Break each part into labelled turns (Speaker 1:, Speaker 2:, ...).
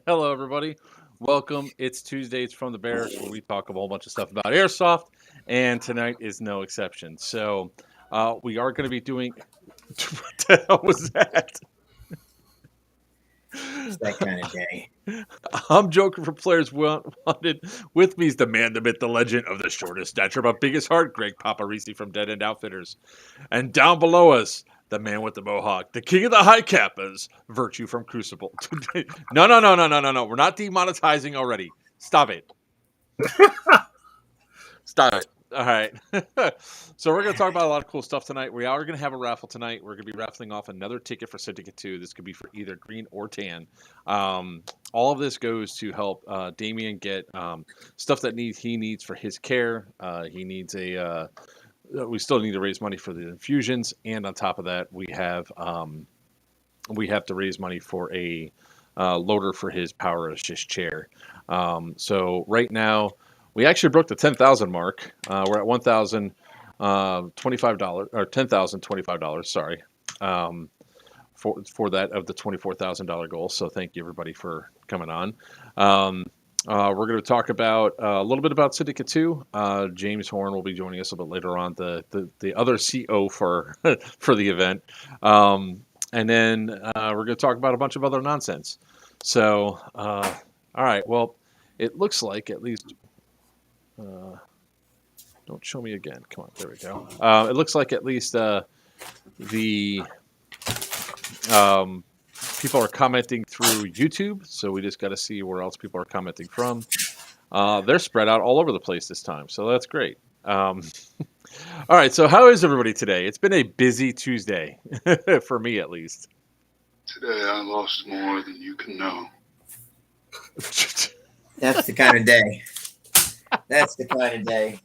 Speaker 1: Hello, everybody. Welcome. It's Tuesday. It's From the Barracks, where we talk a whole bunch of stuff about airsoft, and tonight is no exception. So we are going to be doing... What the hell was that?
Speaker 2: It's that kind of day.
Speaker 1: I'm Joker for Players Wanted. With me is the man, the myth, the legend of the shortest stature but biggest heart, Greg Paparisi from Dead End Outfitters. And down below us, the man with the mohawk, the king of the high kappas, Virchew from Crucible. No. We're not demonetizing already. Stop it. Stop it. All right. So we're going to talk about a lot of cool stuff tonight. We are going to have a raffle tonight. We're going to be raffling off another ticket for Syndicate II. This could be for either green or tan. All of this goes to help Damian get stuff that he needs for his care. He needs we still need to raise money for the infusions, and on top of that, we have to raise money for a loader for his power assist chair. So right now, we actually broke the 10,000 mark. We're at $1,025 or $10,025. Sorry, for that of the $24,000 goal. So thank you everybody for coming on. We're going to talk about a little bit about Syndicate II. James Horne will be joining us a bit later on, the other CO for for the event. And then we're going to talk about a bunch of other nonsense. So, all right. Well, it looks like at least... don't show me again. Come on. There we go. It looks like at least the people are commenting through YouTube, so we just got to see where else people are commenting from. They're spread out all over the place this time, so that's great. All right, so how is everybody today? It's been a busy Tuesday, for me at least.
Speaker 3: Today I lost more than you can know.
Speaker 2: That's the kind of day. That's the kind of day.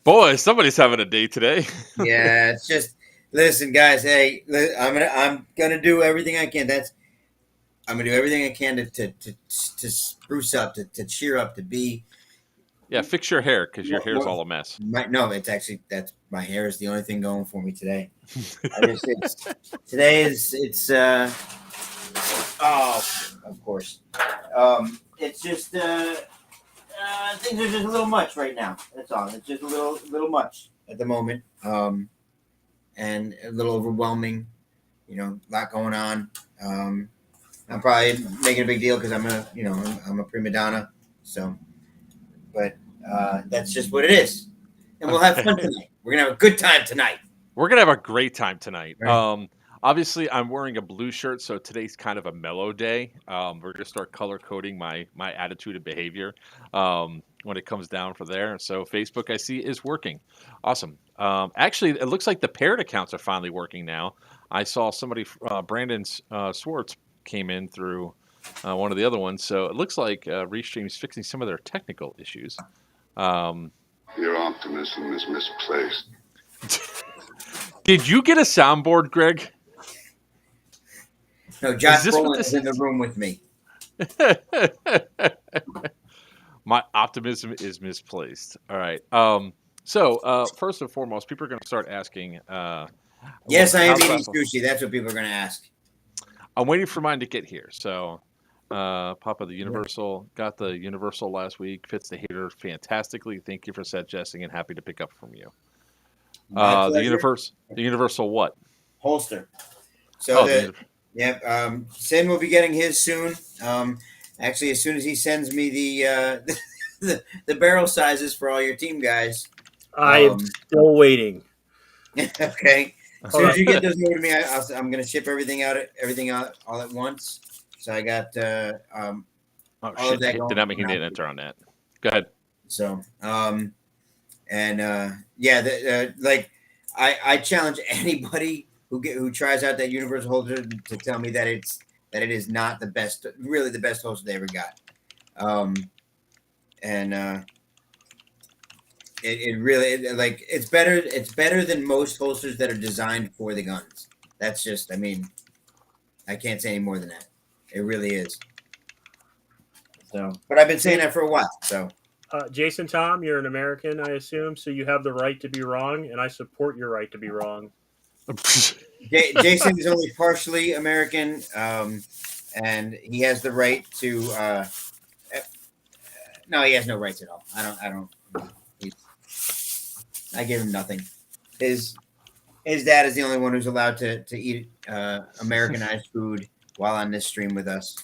Speaker 1: Boy, somebody's having a day today.
Speaker 2: Yeah, it's just, listen, guys. Hey, I'm gonna do everything I can. I'm gonna do everything I can to spruce up, to cheer up, to be.
Speaker 1: Yeah, fix your hair because your hair's all a mess.
Speaker 2: No, it's actually my hair is the only thing going for me today. Today it's oh, of course. It's just things are just a little much right now. That's all. It's just a little much at the moment, and a little overwhelming. A lot going on. I'm probably making a big deal because I'm a prima donna. So, but that's just what it is, and we'll have fun tonight. We're gonna have a good time tonight.
Speaker 1: We're gonna have a great time tonight.
Speaker 2: Right.
Speaker 1: Obviously, I'm wearing a blue shirt, so today's kind of a mellow day. We're going to start color coding my attitude and behavior when it comes down for there. So Facebook, I see, is working. Awesome. Actually, it looks like the paired accounts are finally working now. I saw somebody, Brandon Swartz, came in through one of the other ones. So it looks like Restream's fixing some of their technical issues.
Speaker 3: Your optimism is misplaced.
Speaker 1: Did you get a soundboard, Greg?
Speaker 2: No, Josh
Speaker 1: this what
Speaker 2: Brolin
Speaker 1: this
Speaker 2: is in the
Speaker 1: is?
Speaker 2: room with me.
Speaker 1: My optimism is misplaced. All right. So first and foremost, people are going to start asking.
Speaker 2: Yes, I am
Speaker 1: how's
Speaker 2: eating
Speaker 1: Raffle?
Speaker 2: sushi. That's what people are going to ask.
Speaker 1: I'm waiting for mine to get here. So, Papa, the Universal got the Universal last week. Fits the hater fantastically. Thank you for suggesting and happy to pick up from you.
Speaker 2: My
Speaker 1: The
Speaker 2: pleasure.
Speaker 1: Universal what?
Speaker 2: Holster. So
Speaker 1: Oh,
Speaker 2: Sin will be getting his soon. Actually, as soon as he sends me the the barrel sizes for all your team guys.
Speaker 4: I am still waiting.
Speaker 2: Okay. As soon as you get those over to me, I'm going to ship everything out all at once. So I got
Speaker 1: oh
Speaker 2: all
Speaker 1: shit!
Speaker 2: of that
Speaker 1: Did
Speaker 2: going
Speaker 1: not make an
Speaker 2: on.
Speaker 1: enter on that. Go ahead.
Speaker 2: So like I challenge anybody who tries out that universal holster to tell me that it is not the best, really the best holster they ever got. It really it's better. It's better than most holsters that are designed for the guns. That's just, I mean, I can't say any more than that. It really is. So, but I've been saying that for a while. So,
Speaker 4: Jason, Tom, you're an American, I assume, so you have the right to be wrong, and I support your right to be wrong.
Speaker 2: Jason is only partially American, and he has the right to. No, he has no rights at all. I don't. I give him nothing. His dad is the only one who's allowed to eat Americanized food while on this stream with us.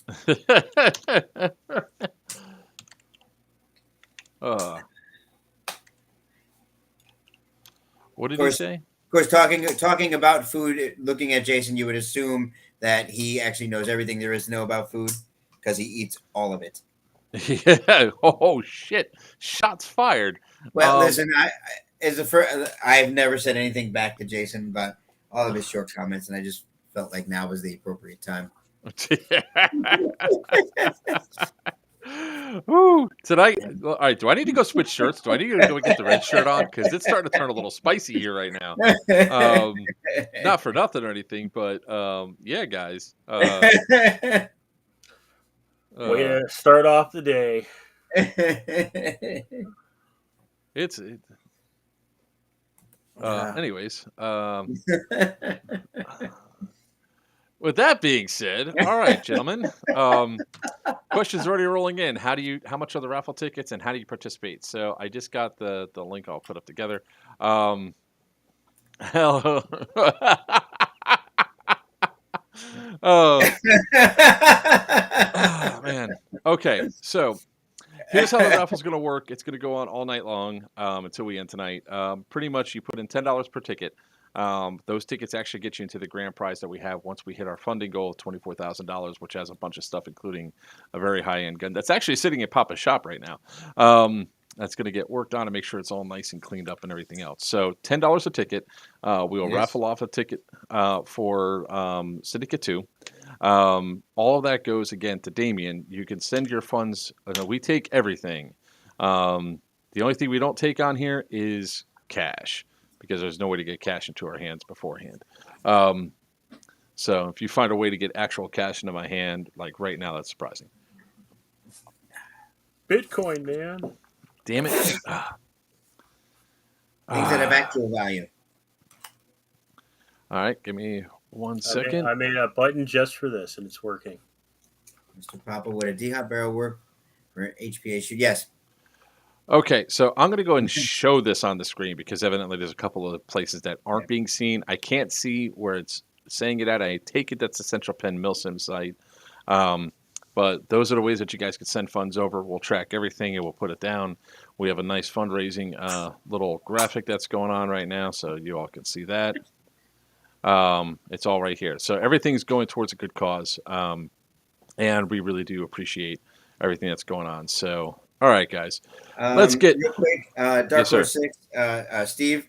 Speaker 1: What did he say?
Speaker 2: Of course, talking about food, looking at Jason, you would assume that he actually knows everything there is to know about food because he eats all of it.
Speaker 1: Yeah. Oh shit! Shots fired.
Speaker 2: Well, listen, I've never said anything back to Jason about all of his short comments, and I just felt like now was the appropriate time.
Speaker 1: Ooh, tonight. All right. Do I need to go switch shirts? Do I need to go get the red shirt on? Because it's starting to turn a little spicy here right now. Not for nothing or anything, but yeah, guys.
Speaker 4: Way to start off the day.
Speaker 1: Anyways, with that being said, all right, gentlemen. Questions already rolling in. How much are the raffle tickets, and how do you participate? So I just got the link I'll put up together. Hell. Oh man. Okay, so here's how the raffle's going to work. It's going to go on all night long until we end tonight. Pretty much, you put in $10 per ticket. Those tickets actually get you into the grand prize that we have once we hit our funding goal of $24,000, which has a bunch of stuff, including a very high-end gun that's actually sitting in Papa's shop right now. That's going to get worked on and make sure it's all nice and cleaned up and everything else. So $10 a ticket. We will raffle off a ticket for Syndicate II. All of that goes, again, to Damian. You can send your funds. We take everything. The only thing we don't take on here is cash, because there's no way to get cash into our hands beforehand. So if you find a way to get actual cash into my hand, like right now, that's surprising.
Speaker 4: Bitcoin, man.
Speaker 2: Damn it. Things that have actual value.
Speaker 1: All right, give me 1 second.
Speaker 4: I made a button just for this, and it's working.
Speaker 2: Mr. Papa, would a D-Hop barrel work for HPA shoot? Yes.
Speaker 1: Okay, so I'm going to go and show this on the screen because evidently there's a couple of places that aren't being seen. I can't see where it's saying it at. I take it that's the Central Penn Milsim site. But those are the ways that you guys can send funds over. We'll track everything and we'll put it down. We have a nice fundraising little graphic that's going on right now, so you all can see that. It's all right here. So everything's going towards a good cause, and we really do appreciate everything that's going on. So, all right, guys, let's get
Speaker 2: real quick. Dark Horse 6, Steve.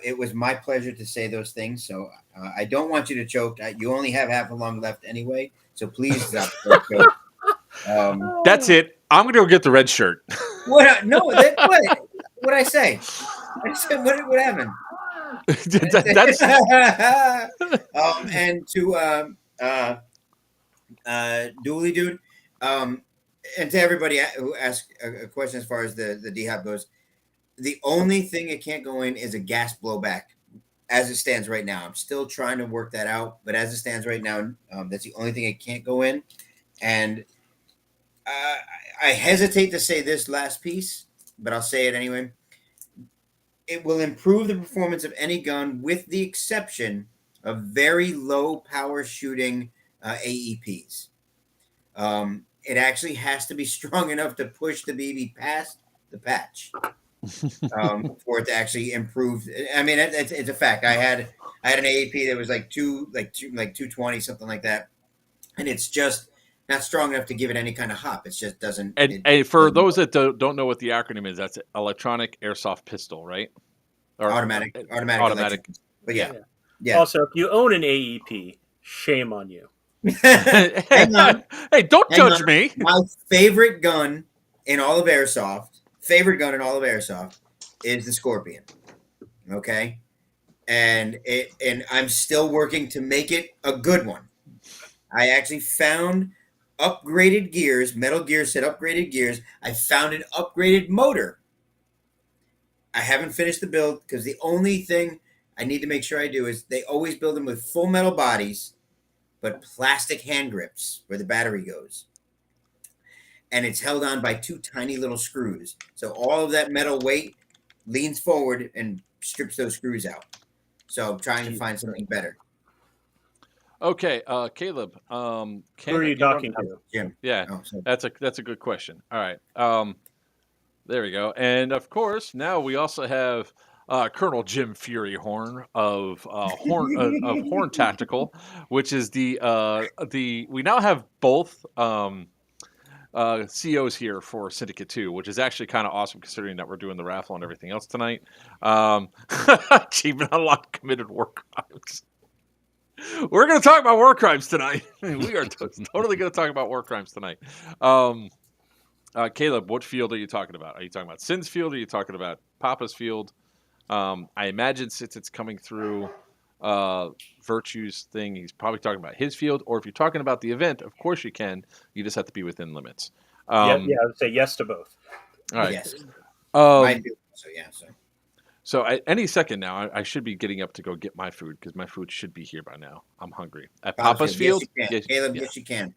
Speaker 2: It was my pleasure to say those things. So I don't want you to choke. You only have half a lung left anyway. So please stop.
Speaker 1: That's it. I'm gonna go get the red shirt.
Speaker 2: What? No. What I say? I said what happened?
Speaker 1: That's
Speaker 2: And to Dooley dude. And to everybody who asked a question as far as the D-hop goes, the only thing it can't go in is a gas blowback as it stands right now. I'm still trying to work that out, but as it stands right now, that's the only thing it can't go in. And I hesitate to say this last piece, but I'll say it anyway. It will improve the performance of any gun with the exception of very low power shooting AEPs. It actually has to be strong enough to push the BB past the patch for it to actually improve. I mean, it's a fact. I had an AEP that was like 220, something like that, and it's just not strong enough to give it any kind of hop. It just doesn't.
Speaker 1: And for those that don't know what the acronym is, that's electronic airsoft pistol, right? Or
Speaker 2: automatic. But yeah.
Speaker 4: Also, if you own an AEP, shame on you.
Speaker 2: Hang on.
Speaker 1: Hey, don't judge me.
Speaker 2: My favorite gun in all of Airsoft is the Scorpion. Okay, and I'm still working to make it a good one. I actually found upgraded gears, Metal Gear said upgraded gears. I found an upgraded motor. I haven't finished the build because the only thing I need to make sure I do is they always build them with full metal bodies, but plastic hand grips where the battery goes. And it's held on by two tiny little screws. So all of that metal weight leans forward and strips those screws out. So I'm trying to find something better.
Speaker 1: Okay, Caleb.
Speaker 4: Who are you talking to?
Speaker 2: Jim.
Speaker 1: Yeah, that's a good question. All right. There we go. And of course, now we also have Colonel Jim Fury Horne of Horne Tactical, which is the we now have both COs here for Syndicate II, which is actually kind of awesome considering that we're doing the raffle and everything else tonight. Achievement unlocked, committed war crimes. We're going to talk about war crimes tonight. We are totally going to talk about war crimes tonight. Caleb, what field are you talking about? Are you talking about Sin's field? Or are you talking about Papa's field? I imagine since it's coming through Virchew's thing, he's probably talking about his field. Or if you're talking about the event, of course you can. You just have to be within limits.
Speaker 4: Yeah, I would say yes to both.
Speaker 1: All right.
Speaker 2: Yes.
Speaker 1: So any second now, I should be getting up to go get my food because my food should be here by now. I'm hungry. At Papa's field?
Speaker 2: Yes, you can. Caleb, yes, you can.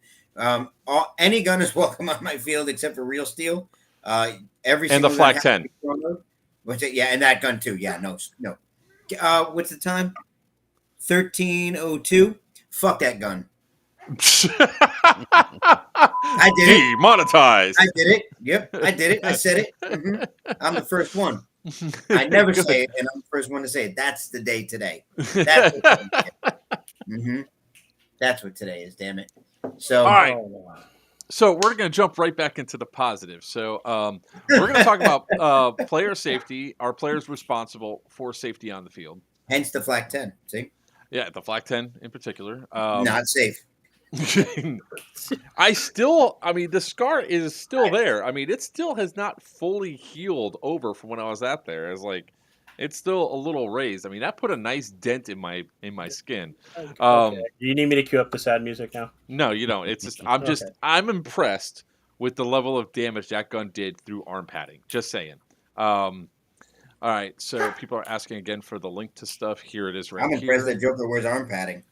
Speaker 2: Any gun is welcome on my field except for real steel. Every
Speaker 1: and the Flak 10.
Speaker 2: And that gun too. Yeah, no. What's the time? 13:02. Fuck that gun. I did it.
Speaker 1: Demonetized.
Speaker 2: I did it. Yep, I did it. I said it. Mm-hmm. I'm the first one. I never say it, and I'm the first one to say it. That's the day today. That's what That's what today is. Damn it. So,
Speaker 1: all right. So we're going to jump right back into the positive. So we're going to talk about player safety. Are players responsible for safety on the field?
Speaker 2: Hence the Flak 10. See?
Speaker 1: Yeah, the Flak 10 in particular.
Speaker 2: Not safe.
Speaker 1: The scar is still there. I mean, it still has not fully healed over from when I was out there. It's still a little raised. I mean, that put a nice dent in my skin.
Speaker 4: Okay. Do you need me to cue up the sad music now?
Speaker 1: No, you don't. It's just I'm impressed with the level of damage that gun did through arm padding. Just saying. All right, so people are asking again for the link to stuff. Here it is right here.
Speaker 2: I'm impressed that Joker wears arm padding.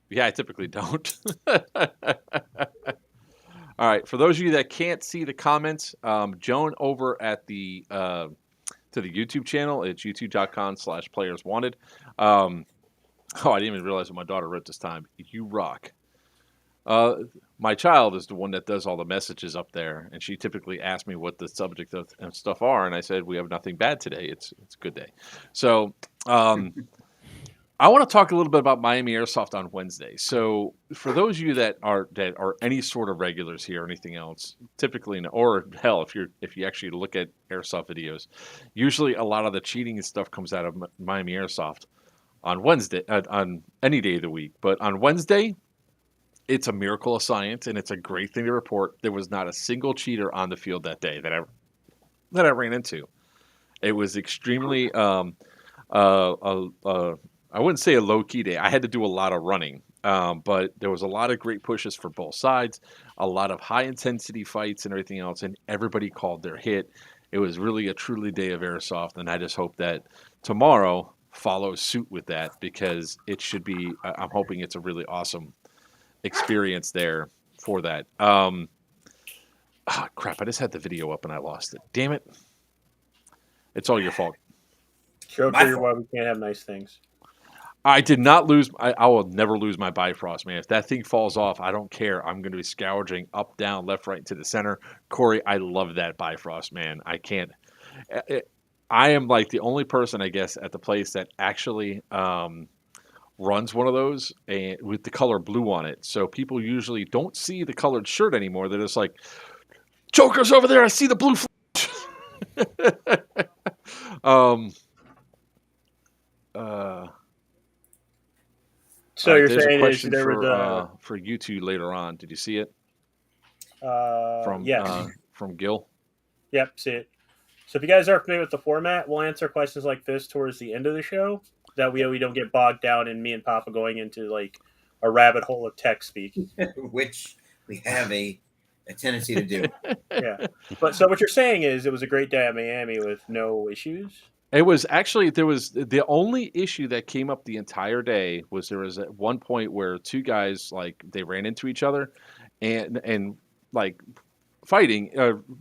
Speaker 1: Yeah, I typically don't. All right, for those of you that can't see the comments, Joan over at the to the YouTube channel, it's youtube.com/playerswanted. I didn't even realize what my daughter wrote this time. You rock. My child is the one that does all the messages up there, and she typically asks me what the subject of and stuff are, and I said we have nothing bad today. It's a good day. So I want to talk a little bit about Miami Airsoft on Wednesday. So for those of you that are any sort of regulars here or anything else, typically, or hell, if you actually look at Airsoft videos, usually a lot of the cheating and stuff comes out of Miami Airsoft on Wednesday, on any day of the week. But on Wednesday, it's a miracle of science, and it's a great thing to report. There was not a single cheater on the field that day that I ran into. It was extremely I wouldn't say a low-key day. I had to do a lot of running But there was a lot of great pushes for both sides, a lot of high intensity fights and everything else, and everybody called their hit. It was really a truly day of airsoft, and I just hope that tomorrow follows suit with that, because it should be. I'm hoping it's a really awesome experience there for that. Crap! I just had the video up and I lost it. Damn it! It's all your fault.
Speaker 4: Joker, why we can't have nice things.
Speaker 1: I did not lose. I will never lose my Bifrost, man. If that thing falls off, I don't care. I'm going to be scourging up, down, left, right, to the center. Corey, I love that Bifrost, man. I can't. I am like the only person, I guess, at the place that actually runs one of those and with the color blue on it. So people usually don't see the colored shirt anymore. They're just like, Joker's over there. I see the blue flash.
Speaker 4: So you're
Speaker 1: there's
Speaker 4: saying
Speaker 1: a question
Speaker 4: there was
Speaker 1: for you two later on. Did you see it?
Speaker 4: Yes.
Speaker 1: From Gil.
Speaker 4: Yep, see it. So if you guys are familiar with the format, we'll answer questions like this towards the end of the show. That we don't get bogged down in me and Papa going into like a rabbit hole of tech speak.
Speaker 2: Which we have a tendency to do.
Speaker 4: Yeah. But so what you're saying is it was a great day at Miami with no issues?
Speaker 1: It was actually, there was the only issue that came up the entire day was there was at one point where two guys, like, they ran into each other and like fighting,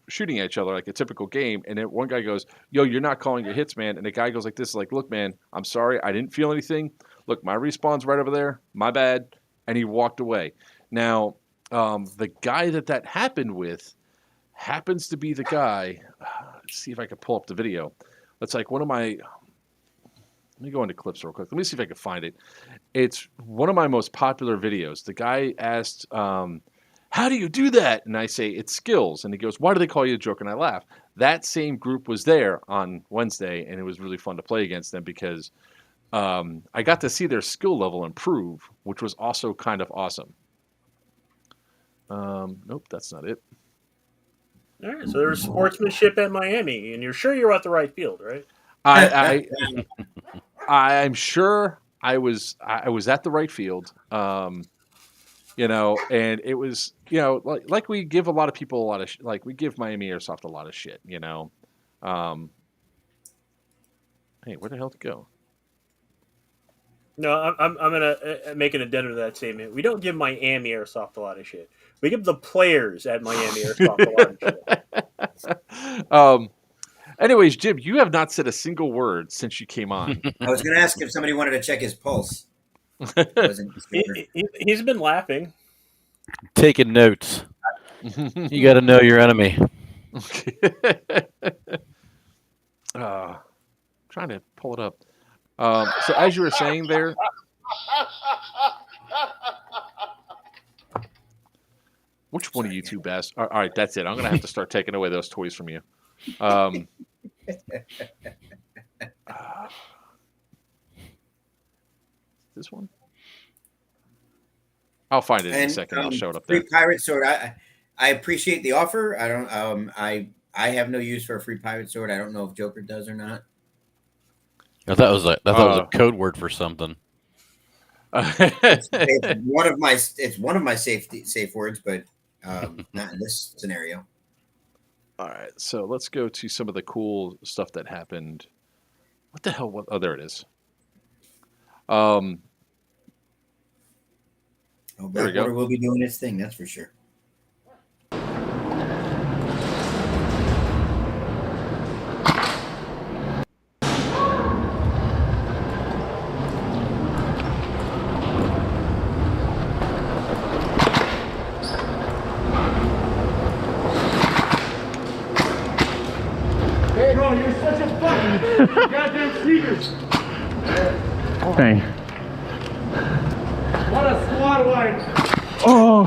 Speaker 1: shooting at each other like a typical game. And then one guy goes, "Yo, you're not calling your hits, man." And the guy goes like this, like, "Look, man, I'm sorry. I didn't feel anything. Look, my respawn's right over there. My bad." And he walked away. Now, the guy that happened with happens to be the guy. Let's see if I can pull up the video. It's like one of my. Let me go into clips real quick. Let me see if I can find it. It's one of my most popular videos. The guy asked, "How do you do that?" And I say, "It's skills." And he goes, "Why do they call you a joke?" And I laugh. That same group was there on Wednesday, and it was really fun to play against them because I got to see their skill level improve, which was also kind of awesome. Nope, that's not it.
Speaker 4: All right, so there was sportsmanship at Miami, and you're sure you're at the right field, right?
Speaker 1: I'm sure I was at the right field. You know, and it was, you know, like we give a lot of people a lot of like we give Miami Airsoft a lot of shit, you know. Hey, where the hell to go?
Speaker 4: No, I'm gonna make an addendum to that statement. We don't give Miami Airsoft a lot of shit. We give the players at Miami Airsoft a lot of shit.
Speaker 1: Anyways, Jim, you have not said a single word since you came on.
Speaker 2: I was going to ask if somebody wanted to check his pulse.
Speaker 4: He's been laughing.
Speaker 5: Taking notes. You got to know your enemy.
Speaker 1: Trying to pull it up. So as you were saying there, which one of you two best? All right, that's it. I'm gonna have to start taking away those toys from you. This one? I'll find it in a second. I'll show it up there.
Speaker 2: Free pirate sword. I appreciate the offer. I don't. I have no use for a free pirate sword. I don't know if Joker does or not.
Speaker 5: I thought it was a code word for something.
Speaker 2: It's one of my safe words, but not in this scenario.
Speaker 1: All right, so let's go to some of the cool stuff that happened. What the hell? Oh, there it is.
Speaker 2: Blackwater will be doing its thing, that's for sure.
Speaker 6: Hey, bro, you're such a fucking goddamn sneakers. Dang. What a squad wipe. Oh.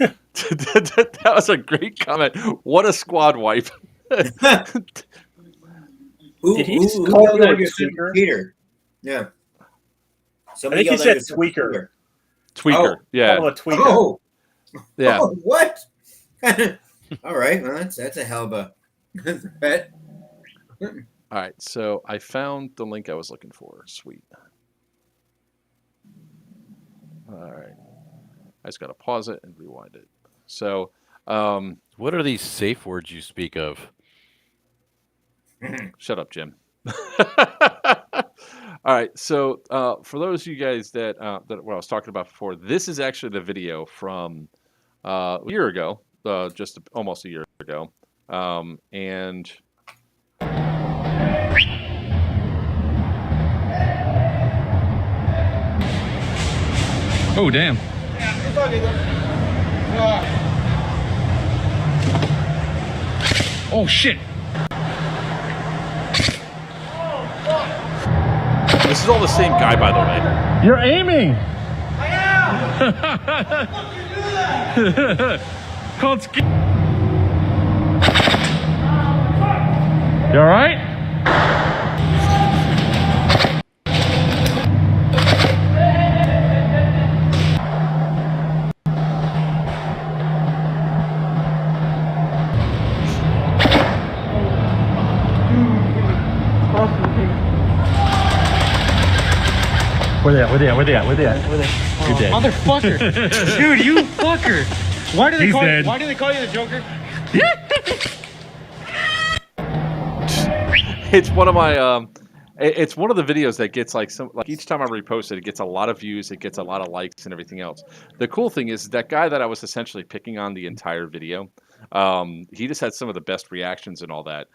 Speaker 1: That was a great comment. What a squad wipe.
Speaker 4: Did he call you a tweaker?
Speaker 2: Peter. Yeah.
Speaker 4: I think he said tweaker.
Speaker 1: Tweaker, yeah.
Speaker 4: Oh, a tweaker.
Speaker 2: Oh.
Speaker 1: Yeah.
Speaker 2: Oh, what? All right. Well, that's a hell of a bet.
Speaker 1: All right, so I found the link I was looking for. Sweet. All right. I just got to pause it and rewind it. So,
Speaker 5: What are these safe words you speak of?
Speaker 1: shut up, Jim. All right. So, for those of you guys that what I was talking about before, this is actually the video from a year ago, just almost a year ago, and.
Speaker 7: Oh, damn. Oh, shit.
Speaker 1: This is all the same guy, by the way.
Speaker 7: You're aiming.
Speaker 6: I am! How the fuck you do that?
Speaker 7: Called You all right? Where they at? You're dead.
Speaker 6: Motherfucker! Dude, you fucker! Why do they
Speaker 7: He's
Speaker 6: call
Speaker 7: dead.
Speaker 6: Why do they call you the Joker?
Speaker 1: It's one of my it's one of the videos that gets like each time I repost it, it gets a lot of views, it gets a lot of likes and everything else. The cool thing is that guy that I was essentially picking on the entire video, he just had some of the best reactions and all that.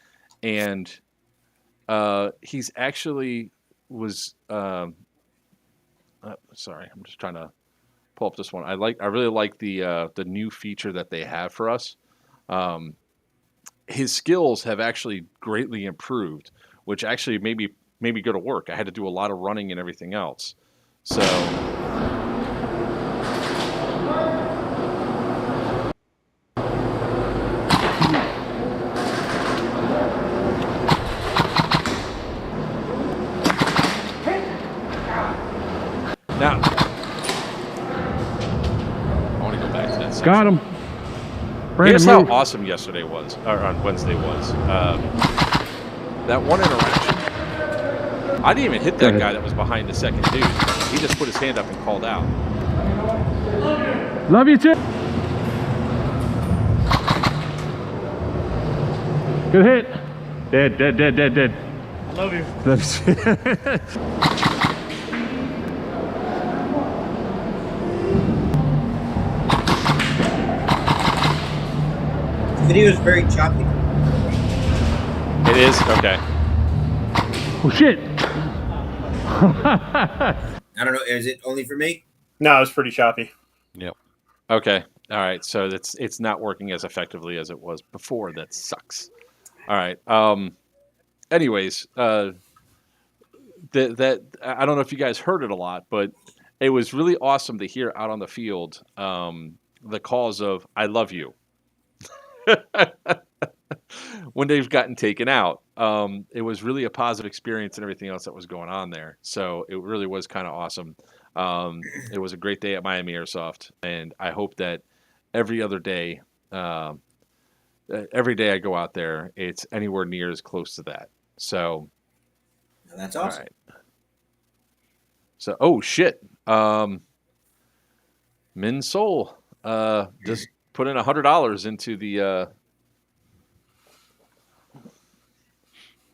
Speaker 1: And he's actually was sorry, I'm just trying to pull up this one. I really like the new feature that they have for us. His skills have actually greatly improved, which actually made me go to work. I had to do a lot of running and everything else. So now I want to go back to that section.
Speaker 7: Got him.
Speaker 1: Here's how awesome yesterday was, or on Wednesday was. That one interaction, I didn't even hit that guy that was behind the second dude. He just put his hand up and called out.
Speaker 7: Love you too. Good hit. Dead.
Speaker 6: I love you.
Speaker 2: The video is very choppy.
Speaker 1: It is? Okay.
Speaker 7: Oh shit.
Speaker 2: I don't know. Is it only for me?
Speaker 4: No, it was pretty choppy.
Speaker 5: Yep.
Speaker 1: Okay. All right. So it's not working as effectively as it was before. That sucks. All right. Anyways, that I don't know if you guys heard it a lot, but it was really awesome to hear out on the field the calls of "I love you" when they've gotten taken out. It was really a positive experience and everything else that was going on there. So it really was kind of awesome. It was a great day at Miami Airsoft, and I hope that every other day, every day I go out there, it's anywhere near as close to that. So
Speaker 2: That's
Speaker 1: all
Speaker 2: awesome.
Speaker 1: right. So, oh shit. Min Soul just put in $100 into the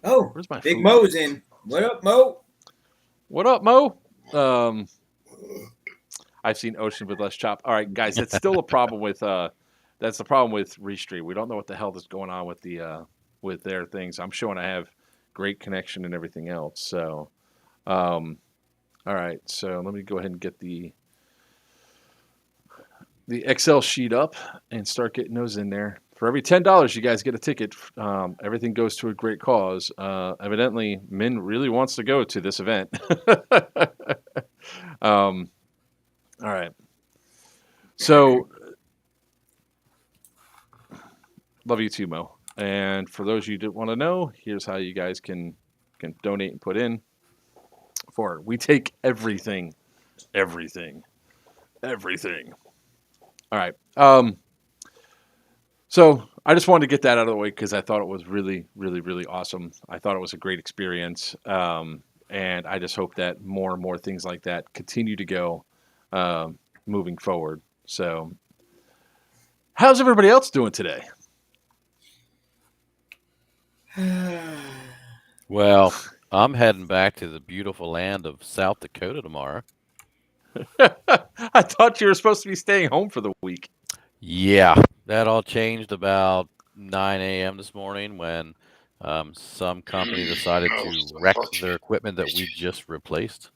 Speaker 2: Oh,
Speaker 1: where's my
Speaker 2: Big
Speaker 1: food?
Speaker 2: Mo's in. What up, Mo?
Speaker 1: What up, Mo? I've seen Ocean with less chop. All right, guys, that's still a problem with that's the problem with Restream. We don't know what the hell is going on with the with their things. I'm showing I have great connection and everything else. So all right, so let me go ahead and get the Excel sheet up and start getting those in there. For every $10, you guys get a ticket. Everything goes to a great cause. Evidently, Min really wants to go to this event. All right. So, love you too, Mo. And for those of you that want to know, here's how you guys can donate and put in for it. We take everything. All right. So I just wanted to get that out of the way because I thought it was really, really, really awesome. I thought it was a great experience. And I just hope that more and more things like that continue to go. moving forward. So, how's everybody else doing today?
Speaker 5: Well, I'm heading back to the beautiful land of South Dakota tomorrow.
Speaker 1: I thought you were supposed to be staying home for the week.
Speaker 5: Yeah, that all changed about 9 a.m. this morning when some company decided to wreck their equipment that we just replaced.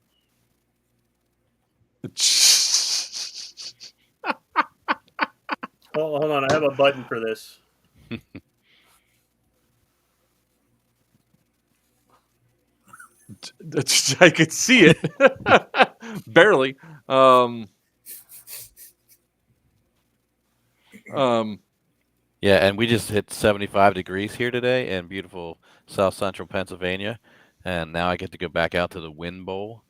Speaker 4: Hold on, I have a button for this.
Speaker 1: I could see it. Barely.
Speaker 5: Yeah, and we just hit 75 degrees here today in beautiful south central Pennsylvania. And now I get to go back out to the Wind Bowl,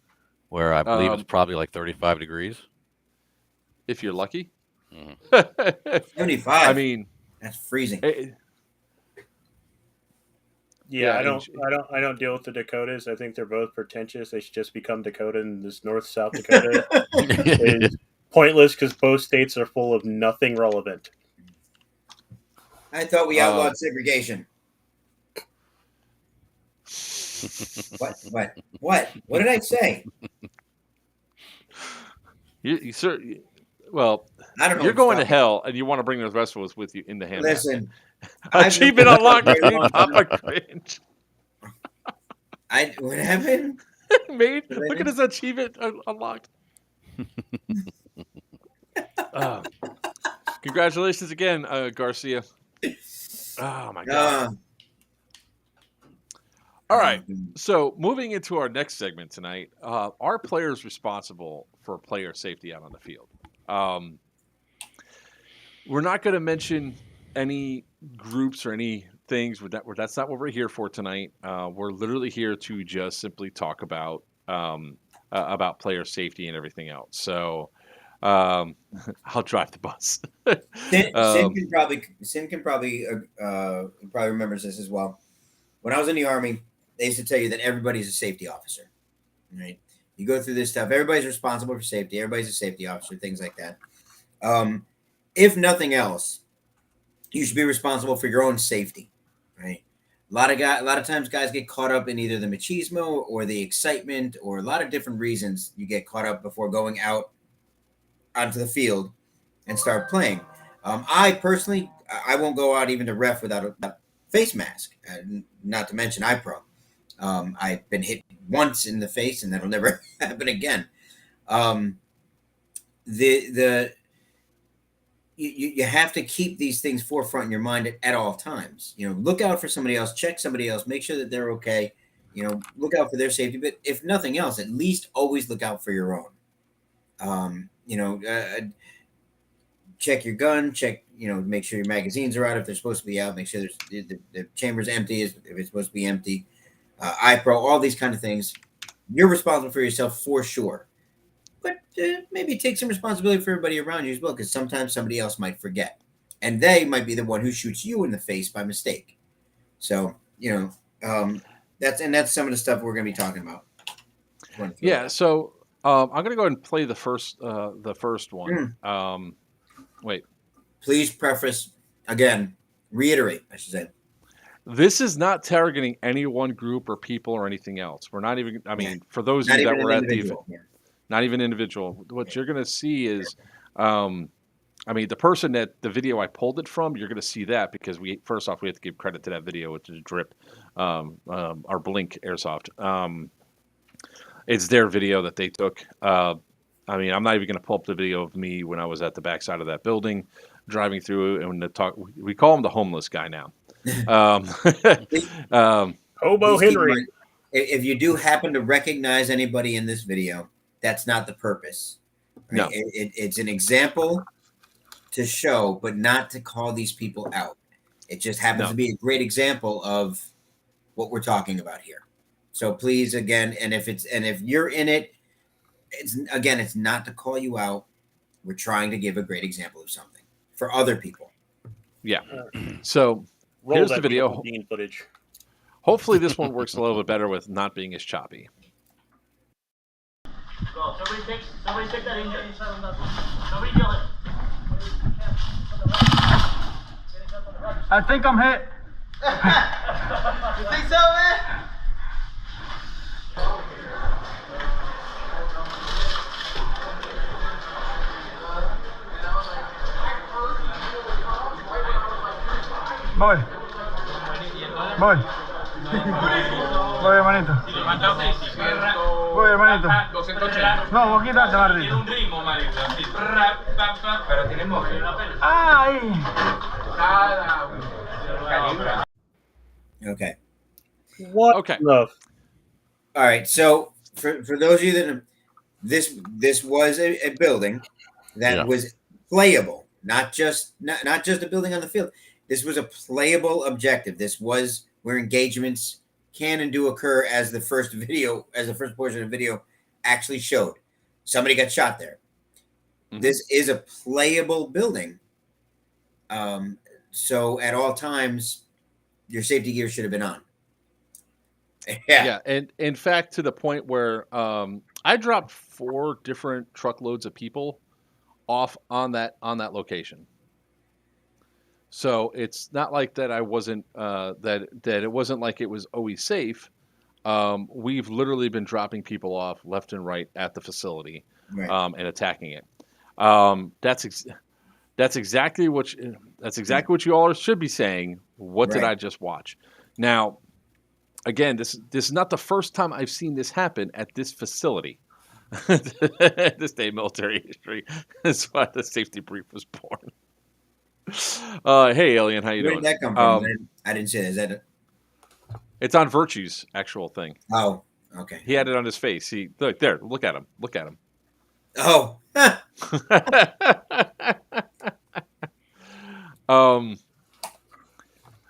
Speaker 5: where I believe it's probably like 35 degrees.
Speaker 1: If you're lucky.
Speaker 2: 75.
Speaker 1: I mean,
Speaker 2: that's freezing.
Speaker 4: Yeah, I don't deal with the Dakotas. I think they're both pretentious. They should just become Dakota, and this North-South Dakota is pointless because both states are full of nothing relevant.
Speaker 2: I thought we outlawed segregation. What? What did I say?
Speaker 1: You sir. Well,
Speaker 2: I don't know.
Speaker 1: You're going to hell, and you want to bring those rest of us with you in the hand.
Speaker 2: Listen,
Speaker 1: achievement unlocked. Papa cringe.
Speaker 2: What happened?
Speaker 1: Look at his achievement unlocked. Congratulations again, Garcia. Oh my God. All right. So moving into our next segment tonight, are players responsible for player safety out on the field? We're not going to mention any groups or any things. That's not what we're here for tonight. We're literally here to just simply talk about player safety and everything else. So I'll drive the bus.
Speaker 2: Sin can probably remembers this as well. When I was in the Army, they used to tell you that everybody's a safety officer, right? You go through this stuff. Everybody's responsible for safety. Everybody's a safety officer, things like that. If nothing else, you should be responsible for your own safety, right? A lot of times guys get caught up in either the machismo or the excitement or a lot of different reasons you get caught up before going out onto the field and start playing. I personally, I won't go out even to ref without a face mask, not to mention iPro. I've been hit once in the face and that'll never happen again. You have to keep these things forefront in your mind at all times. Look out for somebody else, check somebody else, make sure that they're okay. Look out for their safety. But if nothing else, at least always look out for your own. Check your gun, make sure your magazines are out if they're supposed to be out. Make sure the chamber's empty if it's supposed to be empty. iPro, all these kind of things. You're responsible for yourself for sure. But maybe take some responsibility for everybody around you as well, because sometimes somebody else might forget. And they might be the one who shoots you in the face by mistake. So, that's some of the stuff we're going to be talking about.
Speaker 1: Yeah, so I'm going to go ahead and play the first one. Wait.
Speaker 2: Please reiterate, I should say.
Speaker 1: This is not targeting any one group or people or anything else. We're not even, for those of you that were at the event, not even individual. What you're going to see is, the person that the video I pulled it from, you're going to see that because we have to give credit to that video, which is Drip, our Blink Airsoft. It's their video that they took. I'm not even going to pull up the video of me when I was at the backside of that building, driving through, and we call him the homeless guy now.
Speaker 4: Hobo Henry.
Speaker 2: If you do happen to recognize anybody in this video, that's not the purpose. Right?
Speaker 1: No,
Speaker 2: it's an example to show, but not to call these people out. It just happens to be a great example of what we're talking about here. So please, again, and if you're in it, it's not to call you out. We're trying to give a great example of something for other people.
Speaker 1: Yeah. So here's the video.
Speaker 4: Footage.
Speaker 1: Hopefully this one works a little bit better with not being as choppy.
Speaker 6: Go. Somebody take that injury. Somebody kill it.
Speaker 7: I think I'm hit.
Speaker 6: You think so, man?
Speaker 7: Voy. Voy, hermanito. Voy, hermanito. No, vos quítate, Martito.
Speaker 6: Pero tiene móvil.
Speaker 7: ¡Ay!
Speaker 2: Okay.
Speaker 4: What?
Speaker 1: Okay.
Speaker 4: Love.
Speaker 2: All right. So for those of you that this was a building that was playable, not just a building on the field. This was a playable objective. This was where engagements can and do occur, as the first portion of the video actually showed. Somebody got shot there. Mm-hmm. This is a playable building. So at all times, your safety gear should have been on.
Speaker 1: Yeah, and in fact, to the point where I dropped 4 different truckloads of people off on that location. So it's not like that I wasn't that it wasn't like it was always safe. We've literally been dropping people off left and right at the facility, right. And attacking it. That's exactly what you all should be saying. What did I just watch? Now, again, this is not the first time I've seen this happen at this facility. This day in military history. That's why the safety brief was born. Hey, Alien, how you doing?
Speaker 2: Where did that come from? I didn't see that. Is that it?
Speaker 1: It's on Virchew's actual thing.
Speaker 2: Oh, okay.
Speaker 1: He had it on his face. He look there. Look at him. Look at him.
Speaker 2: Oh.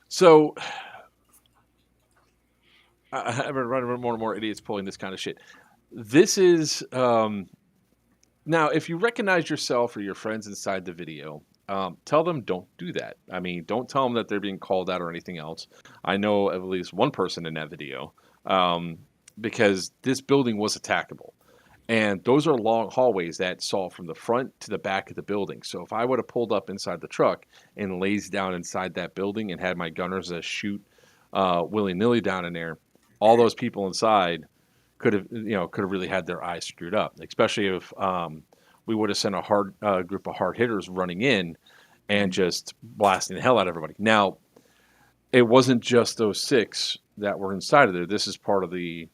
Speaker 1: So I've been running more and more idiots pulling this kind of shit. This is now, if you recognize yourself or your friends inside the video, tell them don't do that. I mean, don't tell them that they're being called out or anything else. I know at least one person in that video because this building was attackable. And those are long hallways that saw from the front to the back of the building. So if I would have pulled up inside the truck and lays down inside that building and had my gunners shoot willy-nilly down in there, all those people inside could have really had their eyes screwed up, especially if we would have sent a hard group of hard hitters running in and just blasting the hell out of everybody. Now, it wasn't just those 6 that were inside of there. This was part of a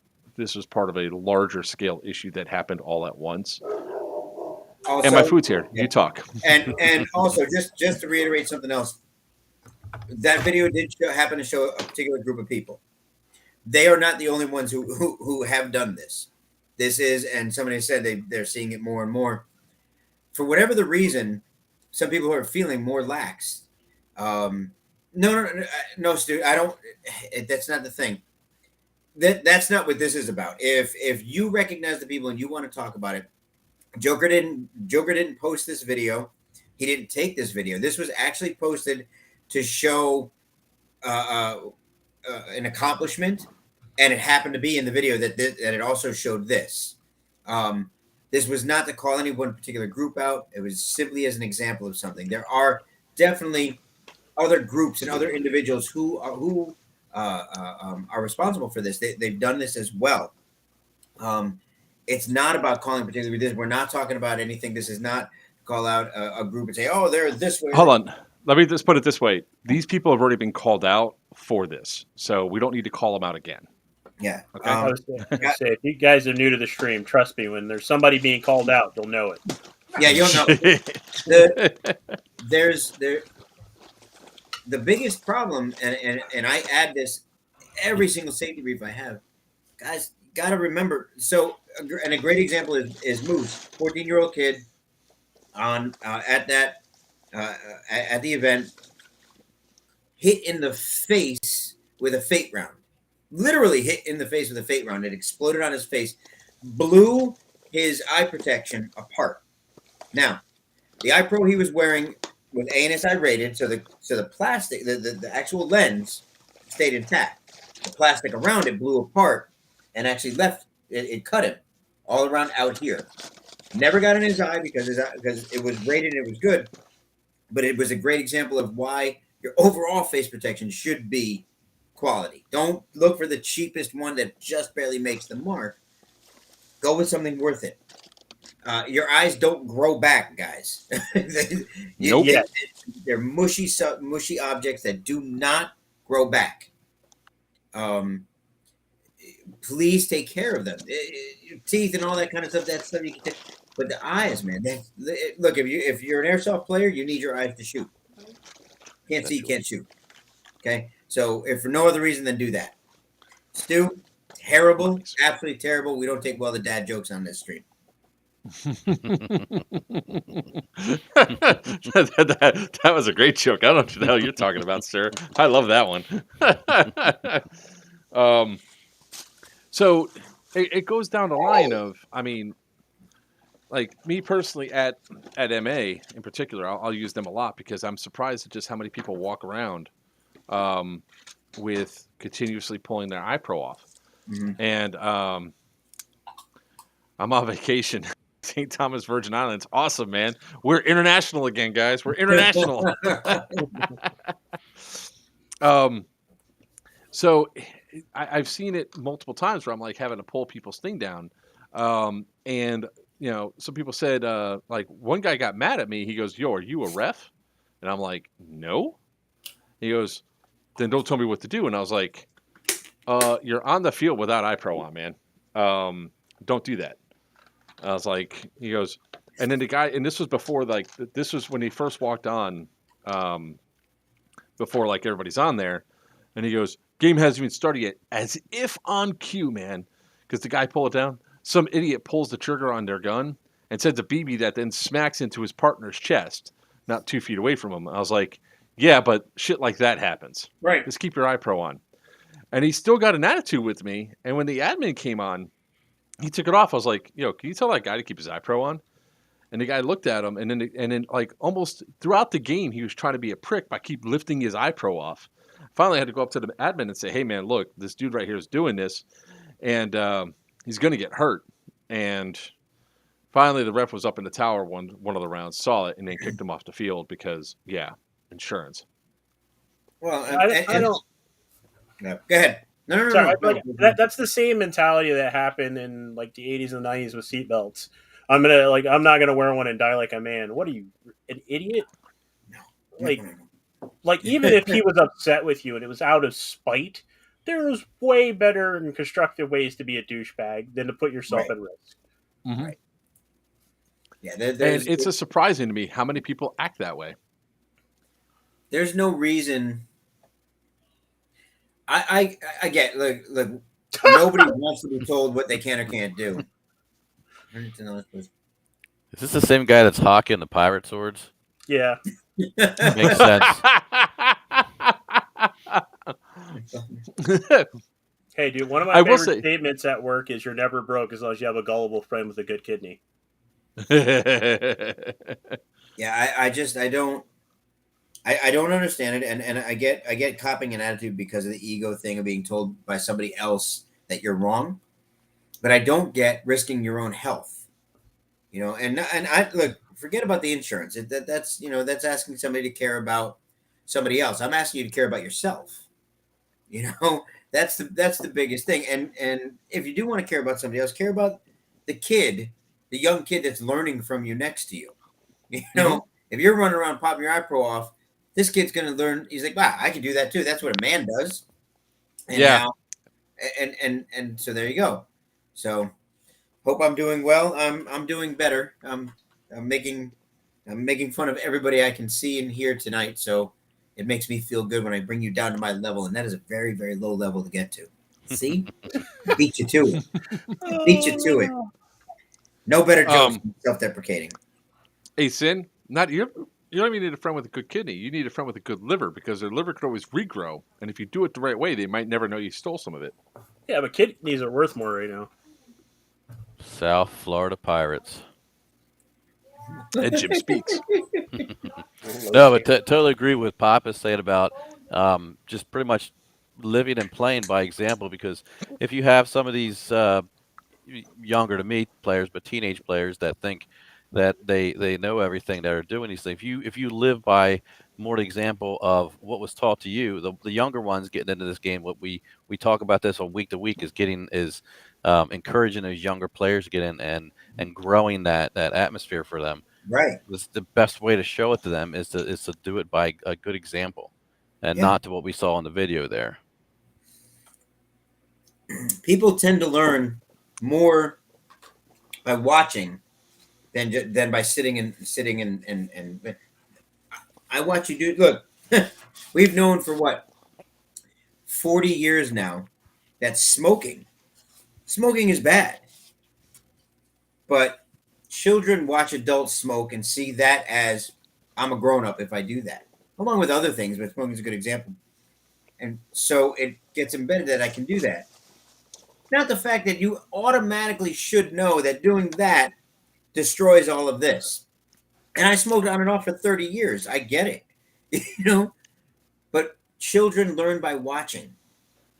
Speaker 1: larger scale issue that happened all at once. Also, and my food's here. You talk.
Speaker 2: And also, just to reiterate something else, that video did happen to show a particular group of people. They are not the only ones who have done this. This is, and somebody said they're seeing it more and more. For whatever the reason, some people are feeling more lax. No, Stu, I don't. That's not the thing. That's not what this is about. If you recognize the people and you want to talk about it, Joker didn't post this video. He didn't take this video. This was actually posted to show an accomplishment, and it happened to be in the video that it also showed this. This was not to call any one particular group out. It was simply as an example of something. There are definitely other groups and other individuals who are responsible for this. They've done this as well. It's not about calling particularly this. We're not talking about anything. This is not call out a group and say, "Oh, they're this way."
Speaker 1: Hold on. Let me just put it this way. These people have already been called out for this, so we don't need to call them out again.
Speaker 2: Yeah.
Speaker 1: Okay.
Speaker 4: I was gonna say, if you guys are new to the stream, trust me, when there's somebody being called out, you'll know it.
Speaker 2: Yeah, you'll know. The biggest problem, and I add this every single safety brief I have, guys, got to remember. So, and a great example is Moose, 14-year-old kid, at the event, hit in the face with a fate round. Literally hit in the face with a fate round. It exploded on his face, blew his eye protection apart. Now, the eye pro he was wearing was ANSI rated, so the plastic, the actual lens stayed intact. The plastic around it blew apart and actually left it cut him. all around out here. Never got in his eye because it was rated and it was good, but it was a great example of why your overall face protection should be quality. Don't look for the cheapest one that just barely makes the mark. Go with something worth it. Your eyes don't grow back, guys.
Speaker 1: Nope.
Speaker 2: They're mushy objects that do not grow back. Please take care of them. Teeth and all that kind of stuff. That's stuff you can take. But the eyes, man. Look, if you're an airsoft player, you need your eyes to shoot. Can't see, you can't shoot. Okay, so if for no other reason than do that. Stu, terrible, absolutely terrible. We don't take well the dad jokes on this stream.
Speaker 1: that was a great joke. I don't know what the hell you're talking about, sir. I love that one. So it goes down the line of, I mean, like me personally at MA in particular, I'll use them a lot because I'm surprised at just how many people walk around with continuously pulling their iPro off.
Speaker 2: Mm-hmm.
Speaker 1: And I'm on vacation. St. Thomas, Virgin Islands. Awesome, man. We're international again, guys. We're international. So I've seen it multiple times where I'm like having to pull people's thing down. And, you know, some people said, like one guy got mad at me. He goes, "Yo, are you a ref?" And I'm like, "No." He goes, "Then don't tell me what to do." And I was like, "You're on the field without iPro on, man. Don't do that." I was like, he goes, and then the guy, and this was before, like, this was when he first walked on, before, like, everybody's on there. And he goes, "Game hasn't even started yet," as if on cue, man. Because the guy pulled it down. Some idiot pulls the trigger on their gun and sends a BB that then smacks into his partner's chest, not 2 feet away from him. I was like, yeah, but shit like that happens.
Speaker 2: Right.
Speaker 1: Just keep your iPro on. And he still got an attitude with me. And when the admin came on, he took it off. I was like, "Yo, can you tell that guy to keep his iPro on?" And the guy looked at him, and then like almost throughout the game, he was trying to be a prick by keep lifting his iPro off. Finally, I had to go up to the admin and say, "Hey, man, look, this dude right here is doing this, and he's going to get hurt." And finally, the ref was up in the tower one of the rounds, saw it, and then kicked him off the field because, yeah, insurance.
Speaker 2: Well,
Speaker 4: I don't.
Speaker 2: No, go ahead. No.
Speaker 4: Sorry, like, that's the same mentality that happened in like the 80s and 90s with seatbelts. I'm not gonna wear one and die like a man. What are you, an idiot?
Speaker 2: No.
Speaker 4: Like even if he was upset with you and it was out of spite, there's way better and constructive ways to be a douchebag than to put yourself at risk.
Speaker 1: Mm-hmm.
Speaker 2: Right. Yeah,
Speaker 1: and it's surprising to me how many people act that way.
Speaker 2: There's no reason. I get look nobody wants to be told what they can or can't do.
Speaker 5: Is this the same guy that's hawking the pirate swords?
Speaker 4: Yeah.
Speaker 5: Makes sense.
Speaker 4: Hey, dude, one of my favorite statements at work is "You're never broke as long as you have a gullible friend with a good kidney."
Speaker 2: Yeah, I don't understand it, and I get copping an attitude because of the ego thing of being told by somebody else that you're wrong, but I don't get risking your own health, you know. And I look, forget about the insurance. That's asking somebody to care about somebody else. I'm asking you to care about yourself. You know, that's the biggest thing. And if you do want to care about somebody else, care about the young kid that's learning from you next to you. You know, if you're running around popping your iPro off, this kid's going to learn. He's like, wow, I can do that too. That's what a man does. And
Speaker 1: yeah.
Speaker 2: Now, and so there you go. So hope I'm doing well. I'm doing better. I'm making fun of everybody I can see and hear tonight. So it makes me feel good when I bring you down to my level. And that is a very, very low level to get to. See? Beat you to it. No better jokes than self-deprecating.
Speaker 1: Hey, Sin, you don't even need a friend with a good kidney. You need a friend with a good liver because their liver could always regrow. And if you do it the right way, they might never know you stole some of it.
Speaker 4: Yeah, but kidneys are worth more right now.
Speaker 5: South Florida Pirates.
Speaker 1: And Jim speaks.
Speaker 5: No, but totally agree with Pop is saying about just pretty much living and playing by example. Because if you have some of these younger to me players, but teenage players that think that they know everything that are doing these things. If you live by more the example of what was taught to you, the younger ones getting into this game, what we talk about this on week to week is encouraging those younger players to get in and growing that atmosphere for them.
Speaker 2: Right.
Speaker 5: The best way to show it to them is to do it by a good example, and not to what we saw in the video there.
Speaker 2: People tend to learn more by watching than by sitting and I watch you do. Look, we've known for what 40 years now that smoking is bad, but children watch adults smoke and see that as I'm a grown-up if I do that, along with other things, but smoking is a good example. And so it gets embedded that I can do that. Not the fact that you automatically should know that doing that destroys all of this. And I smoked on and off for 30 years. I get it, but children learn by watching.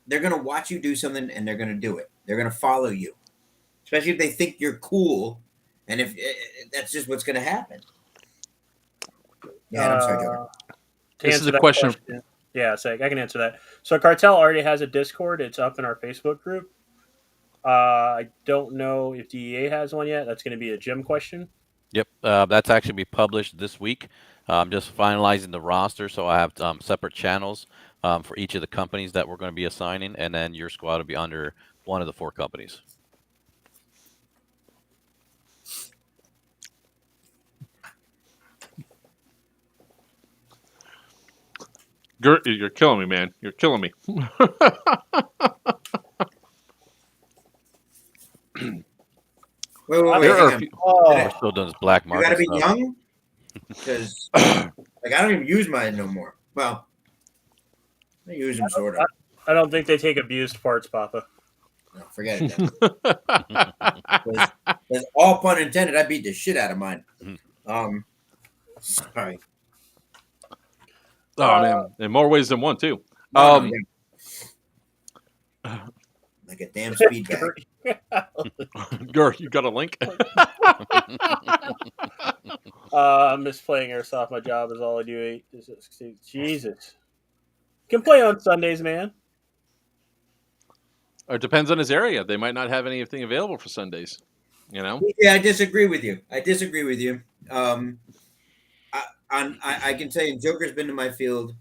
Speaker 2: They're going to watch you do something and they're going to do it. They're going to follow you, especially if they think you're cool. And if that's just what's going to happen. Yeah, I'm sorry, Joker.
Speaker 1: This is a question.
Speaker 4: Yeah, so I can answer that. So Cartel already has a Discord. It's up in our Facebook group. I don't know if DEA has one yet. That's going to be a Jim question.
Speaker 5: Yep, that's actually be published this week. I'm just finalizing the roster, so I have separate channels for each of the companies that we're going to be assigning, and then your squad will be under one of the 4 companies.
Speaker 1: You're killing me, man. You're killing me.
Speaker 2: Wait.
Speaker 5: We're still doing this black market.
Speaker 2: You got to be
Speaker 5: stuff.
Speaker 2: young, because I don't even use mine no more. Well, I use them sort of.
Speaker 4: I don't think they take abused parts, Papa.
Speaker 2: No, forget it. There's all pun intended. I beat the shit out of mine. Sorry.
Speaker 1: Oh man, in more ways than one too.
Speaker 2: Like a damn speed bag.
Speaker 1: Gur, you got a link?
Speaker 4: I miss playing airsoft. My job is all I do. Jesus. You can play on Sundays, man.
Speaker 1: It depends on his area. They might not have anything available for Sundays.
Speaker 2: Yeah, I disagree with you. I can tell you, Joker's been to my field.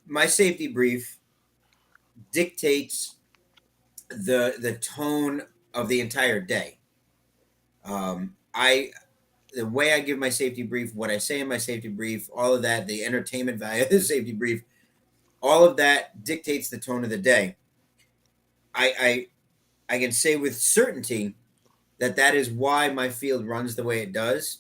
Speaker 2: My safety brief dictates the tone of the entire day. The way I give my safety brief, what I say in my safety brief, all of that, the entertainment value of the safety brief, all of that dictates the tone of the day. I can say with certainty that is why my field runs the way it does.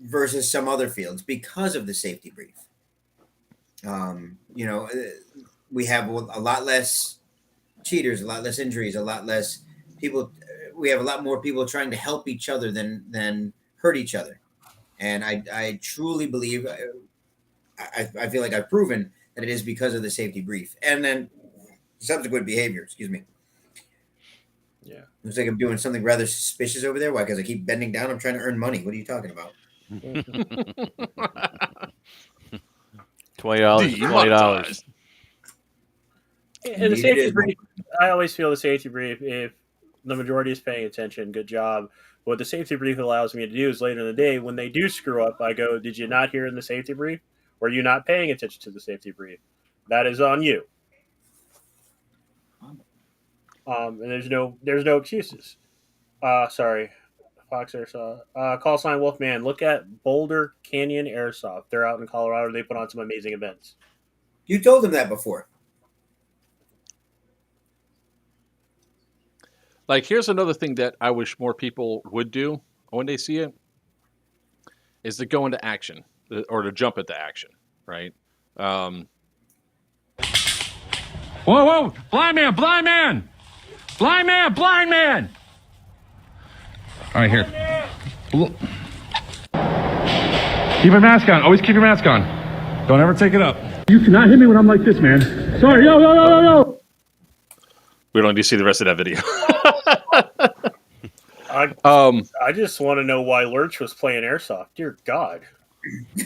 Speaker 2: Versus some other fields because of the safety brief. We have a lot less cheaters, a lot less injuries, a lot less people. We have a lot more people trying to help each other than hurt each other. And I truly believe, I feel like I've proven that it is because of the safety brief and then subsequent behavior. Excuse me.
Speaker 4: Yeah.
Speaker 2: Looks like I'm doing something rather suspicious over there. Why? Because I keep bending down. I'm trying to earn money. What are you talking about?
Speaker 5: $20.
Speaker 4: And the safety brief, I always feel the safety brief, if the majority is paying attention, good job. What the safety brief allows me to do is later in the day, when they do screw up, I go, did you not hear in the safety brief? Were you not paying attention to the safety brief? That is on you. And there's no excuses. Sorry. Fox Airsoft. Call sign Wolfman. Look at Boulder Canyon Airsoft. They're out in Colorado. They put on some amazing events.
Speaker 2: You told them that before.
Speaker 1: Like, here's another thing that I wish more people would do when they see it, is to go into action or to jump into action, right?
Speaker 6: Whoa, whoa! Blind man! Blind man! Blind man! Blind man! All right, here. Keep your mask on. Always keep your mask on. Don't ever take it up. You cannot hit me when I'm like this, man. Sorry, yo.
Speaker 1: We don't need to see the rest of that video.
Speaker 4: I just want to know why Lurch was playing Airsoft. Dear God.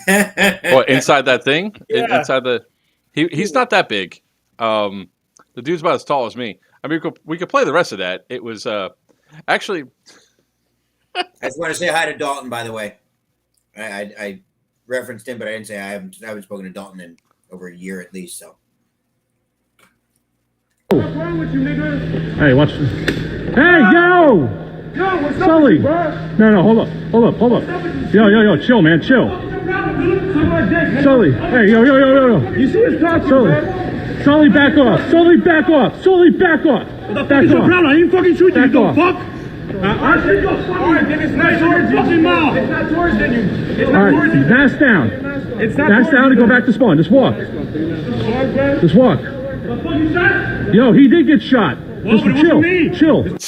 Speaker 1: What, inside that thing?
Speaker 4: Yeah.
Speaker 1: Inside the... He's not that big. The dude's about as tall as me. I mean, we could play the rest of that. It was... actually...
Speaker 2: I just want to say hi to Dalton, by the way. I referenced him, but I didn't say I haven't spoken to Dalton in over a year at least. So.
Speaker 6: What's wrong with you, nigga? Hey, watch this. Hey, yo!
Speaker 7: Yo, what's
Speaker 6: Sully!
Speaker 7: up,
Speaker 6: No, hold up. Yo, chill, man, chill. Sully, hey, yo.
Speaker 7: You see us talking, man?
Speaker 6: Sully, back off. Sully, back off.
Speaker 7: What the fuck is your problem? I didn't fucking shoot you, you dumb fuck. I said go fuck. Alright, then it's not towards you. It's not towards you. It's not towards you.
Speaker 6: That's down.
Speaker 7: It's not
Speaker 6: That's down and go back to spawn. Just walk. Just walk.
Speaker 7: The fuck you said?
Speaker 6: Yo, he did get shot.
Speaker 7: Well,
Speaker 6: Just
Speaker 7: but it wasn't me.
Speaker 6: chill.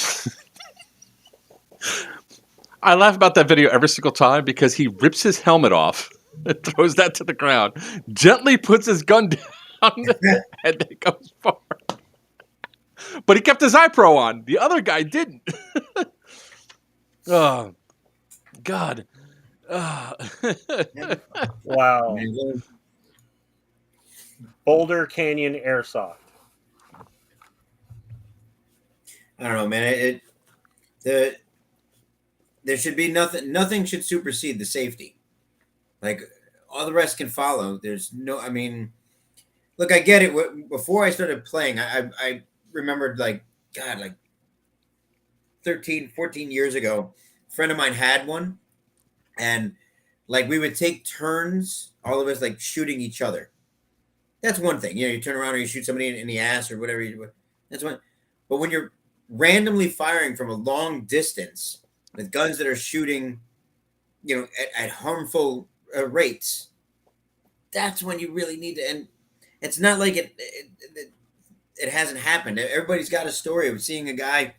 Speaker 1: I laugh about that video every single time because he rips his helmet off and throws that to the ground, gently puts his gun down, and then goes forward. But he kept his iPro on. The other guy didn't. Oh, God.
Speaker 4: Wow. Boulder Canyon Airsoft.
Speaker 2: I don't know, man. There should be nothing. Nothing should supersede the safety. Like all the rest can follow. There's no. I mean, look, I get it. Before I started playing, I remembered like 13, 14 years ago, a friend of mine had one, and like we would take turns, all of us like shooting each other. That's one thing. You know, you turn around or you shoot somebody in the ass or whatever you do. That's one. But when you're randomly firing from a long distance with guns that are shooting, you know, at harmful rates, that's when you really need to. And it's not like it hasn't happened. Everybody's got a story of seeing a guy.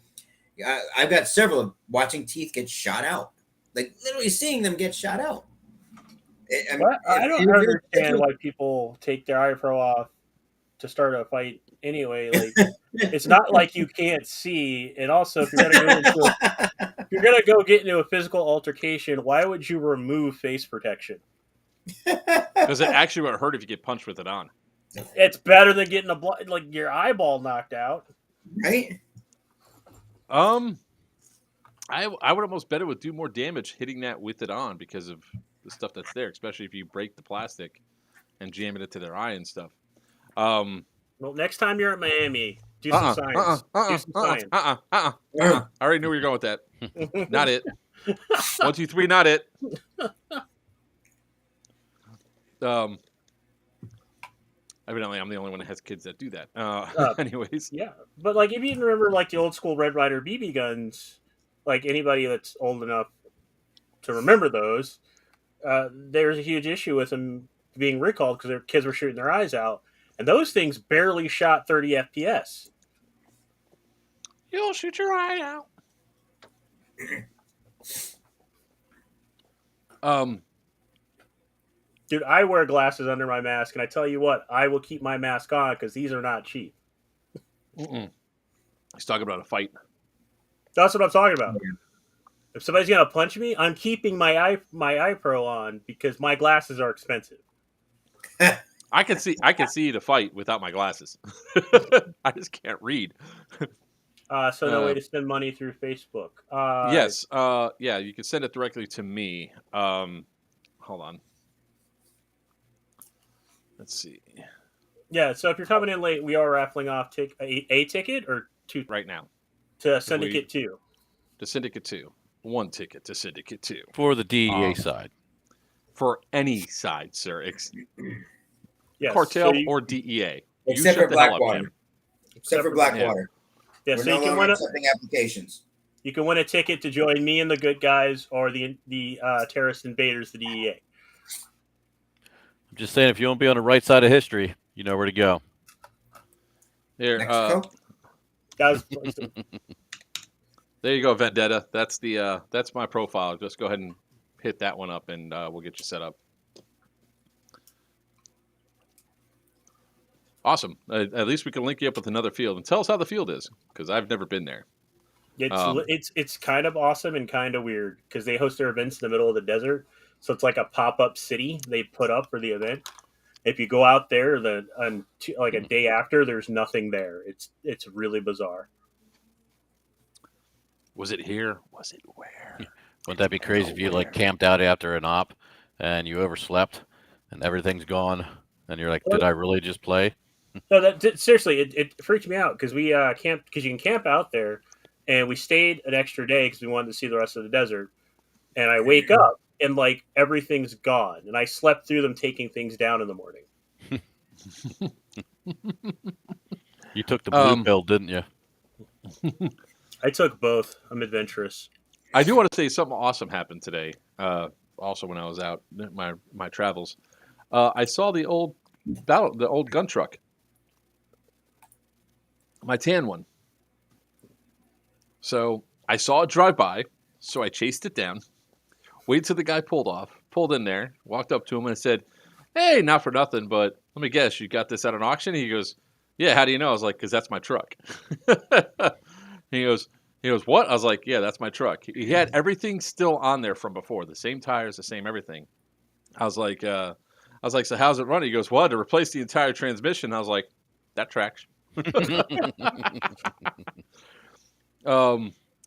Speaker 2: I've got several of watching teeth get shot out, like literally seeing them get shot out.
Speaker 4: I don't understand why people take their iPro off to start a fight anyway. Like, it's not like you can't see. And also, if you're gonna go get into a physical altercation, why would you remove face protection?
Speaker 1: Because it actually would hurt if you get punched with it on.
Speaker 4: It's better than getting your eyeball knocked out,
Speaker 2: right?
Speaker 1: I would almost bet it would do more damage hitting that with it on because of the stuff that's there, especially if you break the plastic and jam it into their eye and stuff.
Speaker 4: Well, next time you're at Miami, do some science. Do some science.
Speaker 1: I already knew where you're going with that. Not it. 1, 2, 3, not it. Evidently, I'm the only one that has kids that do that. Anyways.
Speaker 4: Yeah. But, like, if you remember, like, the old school Red Ryder BB guns, like, anybody that's old enough to remember those, there's a huge issue with them being recalled because their kids were shooting their eyes out. And those things barely shot 30 FPS.
Speaker 1: You'll shoot your eye out.
Speaker 4: Dude, I wear glasses under my mask, and I tell you what, I will keep my mask on because these are not cheap.
Speaker 1: He's talking about a fight.
Speaker 4: That's what I'm talking about. If somebody's gonna punch me, I'm keeping my iPro on because my glasses are expensive.
Speaker 1: I can see the fight without my glasses. I just can't read.
Speaker 4: So no way to spend money through Facebook.
Speaker 1: Yes. Yeah, you can send it directly to me. Hold on. Let's see.
Speaker 4: Yeah, so if you're coming in late, we are raffling off a ticket or two
Speaker 1: right now
Speaker 4: to Syndicate II.
Speaker 1: To Syndicate II. 1 ticket to Syndicate II.
Speaker 5: For the DEA side.
Speaker 1: For any side, sir.
Speaker 4: Yes,
Speaker 1: Cartel or DEA.
Speaker 2: Except for Blackwater. Except for Blackwater.
Speaker 4: Yeah,
Speaker 2: We're
Speaker 4: so
Speaker 2: no
Speaker 4: you can
Speaker 2: longer
Speaker 4: win
Speaker 2: accepting applications.
Speaker 4: You can win a ticket to join me and the good guys or the terrorist invaders, the DEA.
Speaker 5: I'm just saying, if you want to be on the right side of history, you know where to go.
Speaker 1: Here,
Speaker 4: guys.
Speaker 1: There you go, Vendetta. That's my profile. Just go ahead and hit that one up, and we'll get you set up. Awesome. At least we can link you up with another field and tell us how the field is, because I've never been there.
Speaker 4: It's kind of awesome and kind of weird because they host their events in the middle of the desert, so it's like a pop-up city they put up for the event. If you go out there like a day after, there's nothing there. It's really bizarre.
Speaker 1: Was it here? Was it where?
Speaker 5: Wouldn't that be crazy if you like camped out after an op and you overslept and everything's gone and you're like, did I really just play?
Speaker 4: No, seriously, it freaked me out because we camped, because you can camp out there, and we stayed an extra day because we wanted to see the rest of the desert. And I wake up and like everything's gone, and I slept through them taking things down in the morning.
Speaker 5: You took the blue pill, didn't you?
Speaker 4: I took both. I'm adventurous.
Speaker 1: I do want to say something awesome happened today. Also, when I was out my travels, I saw the old gun truck, my tan one. So I saw it drive by, so I chased it down, waited till the guy pulled in there, walked up to him and I said, "Hey, not for nothing, but let me guess, you got this at an auction?" He goes, "Yeah, how do you know?" I was like, "'Cause that's my truck." He goes, "What?" I was like, "Yeah, that's my truck." He had everything still on there from before, the same tires, the same everything. I was like, "So how's it running?" He goes, "Well, to replace the entire transmission." I was like, "That tracks."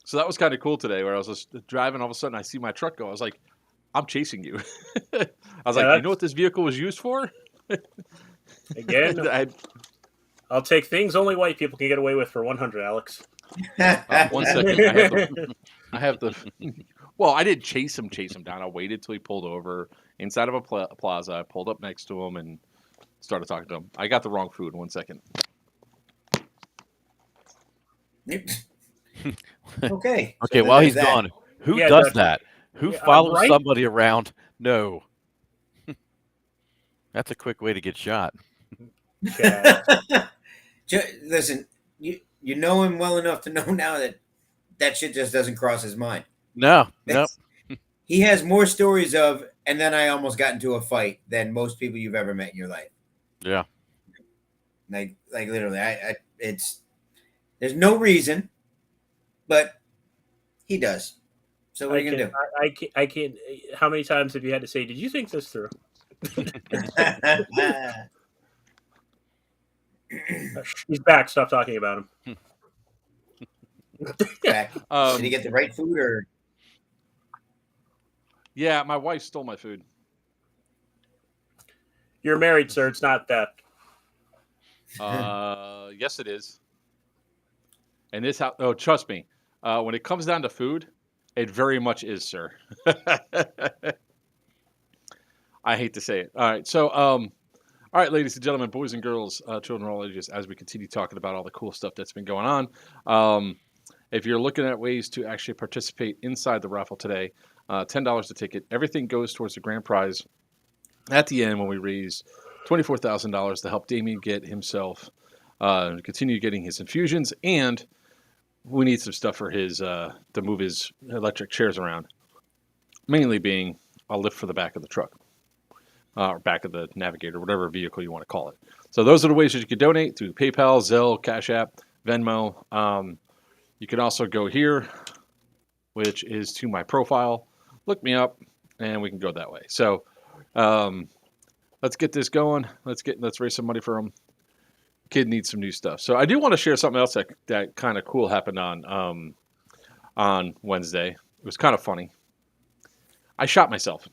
Speaker 1: So that was kind of cool today, where I was just driving, all of a sudden I see my truck go. I was like, "I'm chasing you." I was like, "You know what this vehicle was used for?"
Speaker 4: Again, I'll take things only white people can get away with for 100, Alex.
Speaker 1: 1 second. I have the. Well, I didn't chase him down. I waited till he pulled over inside of a plaza. I pulled up next to him and started talking to him. I got the wrong food. 1 second.
Speaker 2: Okay.
Speaker 5: Okay, while he's gone, who does that? Who follows somebody around? No. That's a quick way to get shot.
Speaker 2: Listen, you know him well enough to know now that shit just doesn't cross his mind.
Speaker 5: No.
Speaker 2: He has more stories of, and then I almost got into a fight, than most people you've ever met in your life.
Speaker 5: Yeah.
Speaker 2: Like literally, there's no reason, but he does. So what are you gonna do?
Speaker 4: I can't. How many times have you had to say, "Did you think this through?" He's back. Stop talking about him.
Speaker 2: Did he get the right food or?
Speaker 1: Yeah, my wife stole my food.
Speaker 4: You're married, sir. It's not theft.
Speaker 1: Yes, it is. And this how? Oh, trust me. When it comes down to food, it very much is, sir. I hate to say it. All right, so all right, ladies and gentlemen, boys and girls, children of all ages, as we continue talking about all the cool stuff that's been going on, if you're looking at ways to actually participate inside the raffle today, $10 a ticket. Everything goes towards the grand prize at the end when we raise $24,000 to help Damian get himself continue getting his infusions, and we need some stuff for his to move his electric chairs around, mainly being a lift for the back of the truck. Or back of the Navigator, whatever vehicle you want to call it. So those are the ways that you can donate through PayPal, Zelle, Cash App, Venmo. You can also go here, which is to my profile. Look me up, and we can go that way. So let's get this going. Let's raise some money for him. Kid needs some new stuff. So I do want to share something else that kind of cool happened on Wednesday. It was kind of funny. I shot myself.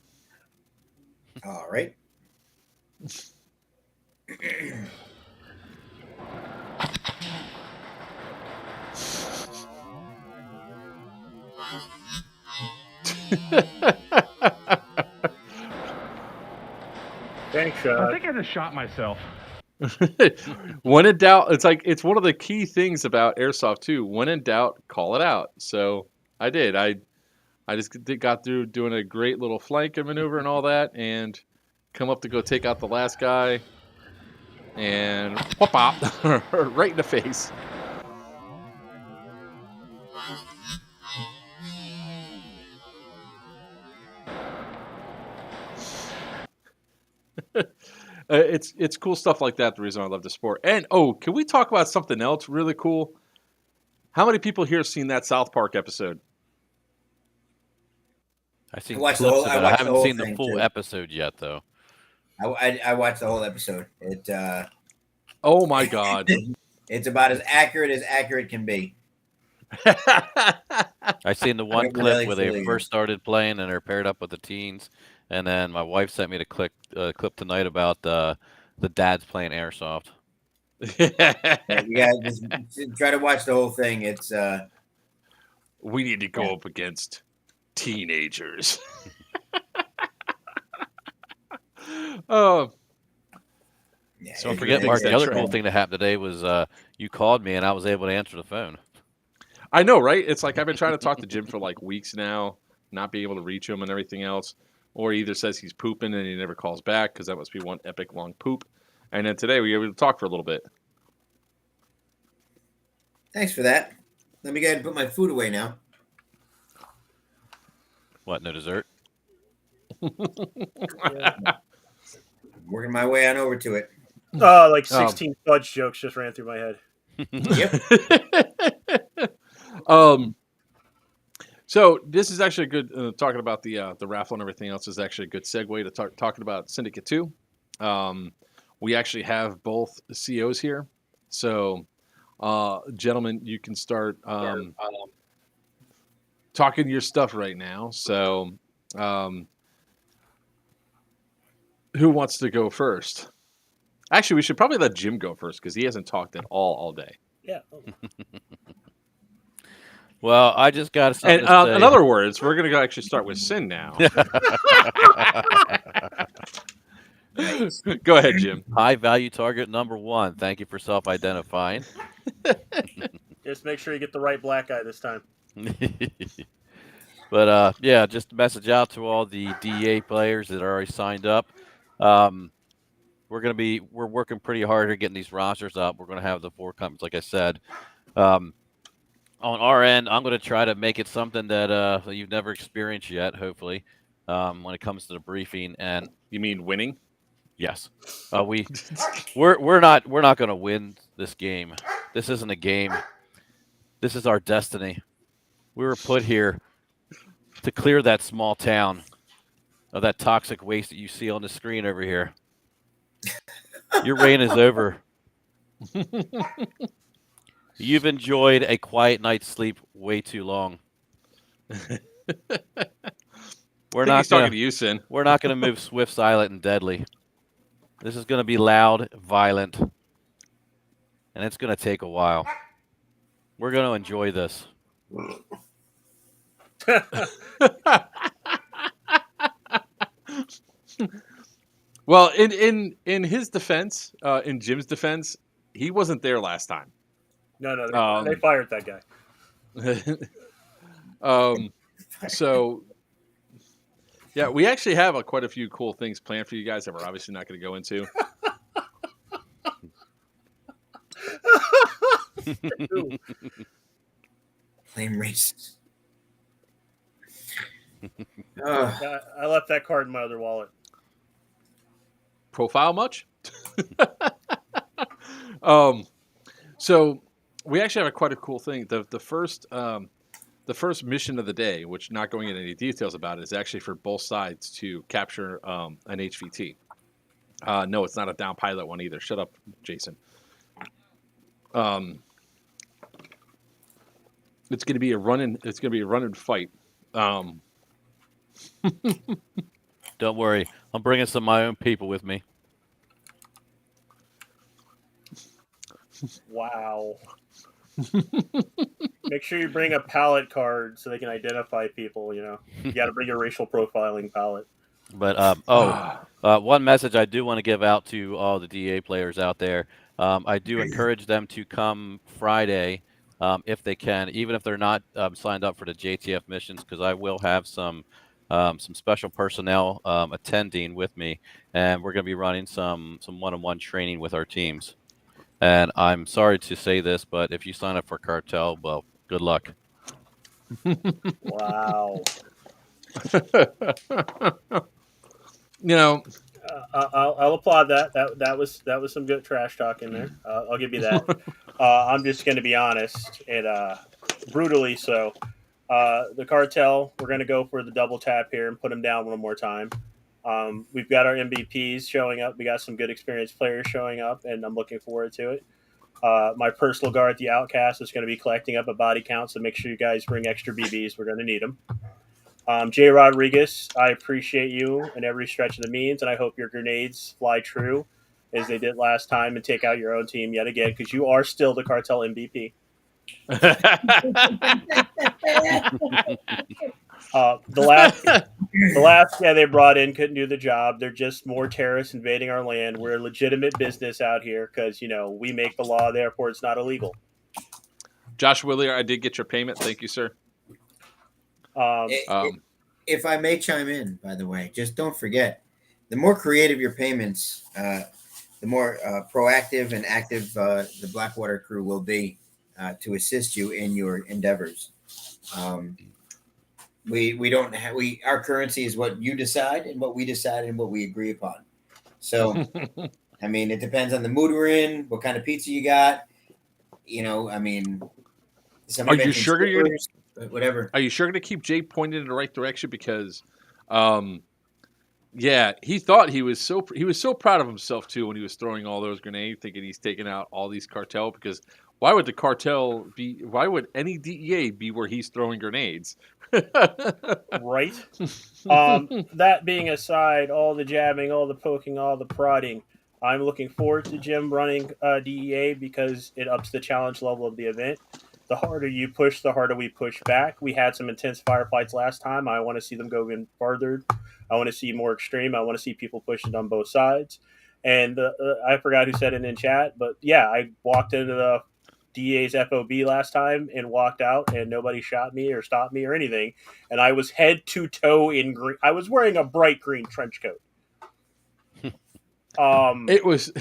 Speaker 2: All right.
Speaker 4: Thanks,
Speaker 6: I think I just shot myself.
Speaker 1: When in doubt, it's one of the key things about airsoft too. When in doubt, call it out. So I did. I just got through doing a great little flanking maneuver and all that, and come up to go take out the last guy, and whoop-pop, right in the face. It's cool stuff like that. The reason I love the sport. And can we talk about something else really cool? How many people here have seen that South Park episode?
Speaker 5: I've seen
Speaker 2: I watched
Speaker 5: clips
Speaker 2: the whole-
Speaker 5: of
Speaker 2: I
Speaker 5: it. I
Speaker 2: watched the
Speaker 5: haven't
Speaker 2: whole
Speaker 5: seen the
Speaker 2: thing,
Speaker 5: full
Speaker 2: too.
Speaker 5: episode yet, though.
Speaker 2: I watched the whole episode.
Speaker 1: Oh my god!
Speaker 2: It's about as accurate can be.
Speaker 5: I seen the one
Speaker 2: It
Speaker 5: clip
Speaker 2: really
Speaker 5: where they
Speaker 2: fully is.
Speaker 5: first started playing and they're paired up with the teens, and then my wife sent me the clip tonight about the dads playing airsoft.
Speaker 2: Yeah, you guys just try to watch the whole thing. It's
Speaker 1: We need to go up against teenagers.
Speaker 2: yeah,
Speaker 5: So don't
Speaker 2: it's
Speaker 5: forget,
Speaker 2: really
Speaker 5: Mark,
Speaker 2: good.
Speaker 5: the other cool thing that happened today was you called me and I was able to answer the phone.
Speaker 1: I know, right? It's like I've been trying to talk to Jim for like weeks now, not being able to reach him and everything else. Or he either says he's pooping and he never calls back because that must be one epic long poop. And then today we were able to talk for a little bit.
Speaker 2: Thanks for that. Let me go ahead and put my food away now.
Speaker 5: What, no dessert?
Speaker 2: Working my way on over to it.
Speaker 4: Like 16 fudge jokes just ran through my head.
Speaker 2: Yep.
Speaker 1: So this is actually a good talking about the raffle and everything else is actually a good segue to talking about Syndicate II. We actually have both COs here, so gentlemen, you can start talking your stuff right now. So, who wants to go first? Actually, we should probably let Jim go first because he hasn't talked at all day.
Speaker 4: Yeah.
Speaker 5: Well, I just got something
Speaker 1: And
Speaker 5: to say.
Speaker 1: in other words, we're going to actually start with Sin now. Go ahead, Jim.
Speaker 5: High value target number 1. Thank you for self-identifying.
Speaker 4: Just make sure you get the right black guy this time.
Speaker 5: But yeah, just a message out to all the DEA players that are already signed up. We're working pretty hard at getting these rosters up. We're going to have the 4 companies, like I said. On our end, I'm going to try to make it something that you've never experienced yet, hopefully, when it comes to the briefing. And
Speaker 1: you mean winning?
Speaker 5: Yes, we're not going to win this game. This isn't a game. This is our destiny. We were put here to clear that small town of that toxic waste that you see on the screen over here. Your reign is over. You've enjoyed a quiet night's sleep way too long. We're not
Speaker 1: talking to you, Sin.
Speaker 5: We're not going to move swift, silent, and deadly. This is going to be loud, violent, and it's going to take a while. We're going to enjoy this.
Speaker 1: Well, in his defense, in Jim's defense, he wasn't there last time.
Speaker 4: No, they fired that guy.
Speaker 1: So, yeah, we actually have quite a few cool things planned for you guys that we're obviously not going to go into.
Speaker 2: Plain racist.
Speaker 4: I left that card in my other wallet.
Speaker 1: Profile much? So we actually have quite a cool thing. The first mission of the day, which not going into any details about it, is actually for both sides to capture an HVT. No, it's not a down pilot one either. Shut up, Jason. It's going to be a run and fight.
Speaker 5: Don't worry, I'm bringing some of my own people with me.
Speaker 4: Wow. Make sure you bring a palette card so they can identify people. You got to bring your racial profiling palette.
Speaker 5: But one message I do want to give out to all the DA players out there. I do encourage them to come Friday if they can, even if they're not signed up for the JTF missions, because I will have some special personnel attending with me, and we're going to be running some one-on-one training with our teams. And I'm sorry to say this, but if you sign up for Cartel, well, good luck.
Speaker 4: Wow. I'll applaud that. That was some good trash talk in there. I'll give you that. I'm just going to be honest and brutally so. The cartel, we're going to go for the double tap here and put them down one more time. We've got our MVPs showing up. We got some good experienced players showing up, and I'm looking forward to it. My personal guard, the Outcast, is going to be collecting up a body count, so make sure you guys bring extra BBs. We're going to need them. Jay Rodriguez, I appreciate you in every stretch of the means, and I hope your grenades fly true as they did last time and take out your own team yet again, because you are still the cartel MVP. The last guy they brought in couldn't do the job. They're just more terrorists invading our land. We're a legitimate business out here because, we make the law, therefore it's not illegal.
Speaker 1: Josh Willier, I did get your payment. Thank you, sir.
Speaker 2: If I may chime in, by the way, just don't forget, the more creative your payments, the more proactive and active the Blackwater crew will be to assist you in your endeavors. We don't have our currency is what you decide and what we decide and what we agree upon. So, I mean, it depends on the mood we're in, what kind of pizza you got. I mean,
Speaker 1: are you sure you're gonna,
Speaker 2: whatever?
Speaker 1: Are you sure to keep Jay pointed in the right direction? Because, he thought he was so proud of himself too when he was throwing all those grenades, thinking he's taking out all these cartel. Because why would the cartel be? Why would any DEA be where he's throwing grenades?
Speaker 4: Right. That being aside, all the jabbing, all the poking, all the prodding, I'm looking forward to Jim running DEA because it ups the challenge level of the event. The harder you push, the harder we push back. We had some intense firefights last time. I want to see them go even farther. I want to see more extreme. I want to see people pushing on both sides. And I forgot who said it in chat, but yeah, I walked into the DEA's FOB last time and walked out, and nobody shot me or stopped me or anything. And I was head to toe in green. I was wearing a bright green trench coat.
Speaker 1: It was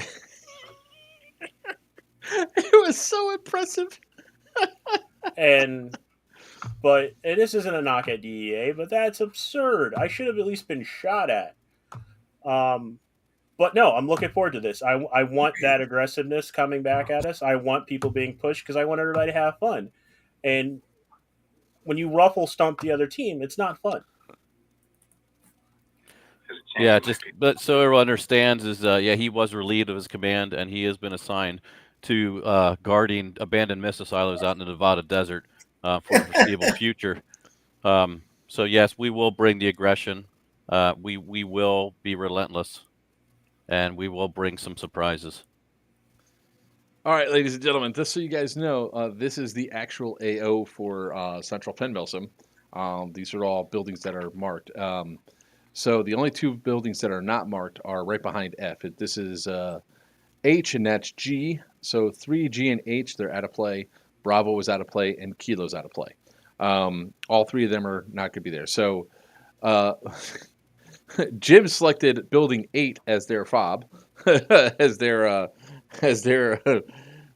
Speaker 1: it was so impressive.
Speaker 4: But this isn't a knock at DEA, but that's absurd. I should have at least been shot at. But no, I'm looking forward to this. I want that aggressiveness coming back at us. I want people being pushed because I want everybody to have fun. And when you ruffle stomp the other team, it's not fun.
Speaker 5: Yeah, but so everyone understands is he was relieved of his command and he has been assigned to guarding abandoned missile silos out in the Nevada desert for the foreseeable future. So yes, we will bring the aggression. We will be relentless, and we will bring some surprises.
Speaker 1: All right, ladies and gentlemen, just so you guys know, this is the actual AO for Central Penn Milsim. These are all buildings that are marked. So the only two buildings that are not marked are right behind F. This is H, and that's G. So 3, G, and H, they're out of play. Bravo is out of play, and Kilo's out of play. All three of them are not going to be there. So Jim selected Building 8 as their fob, as their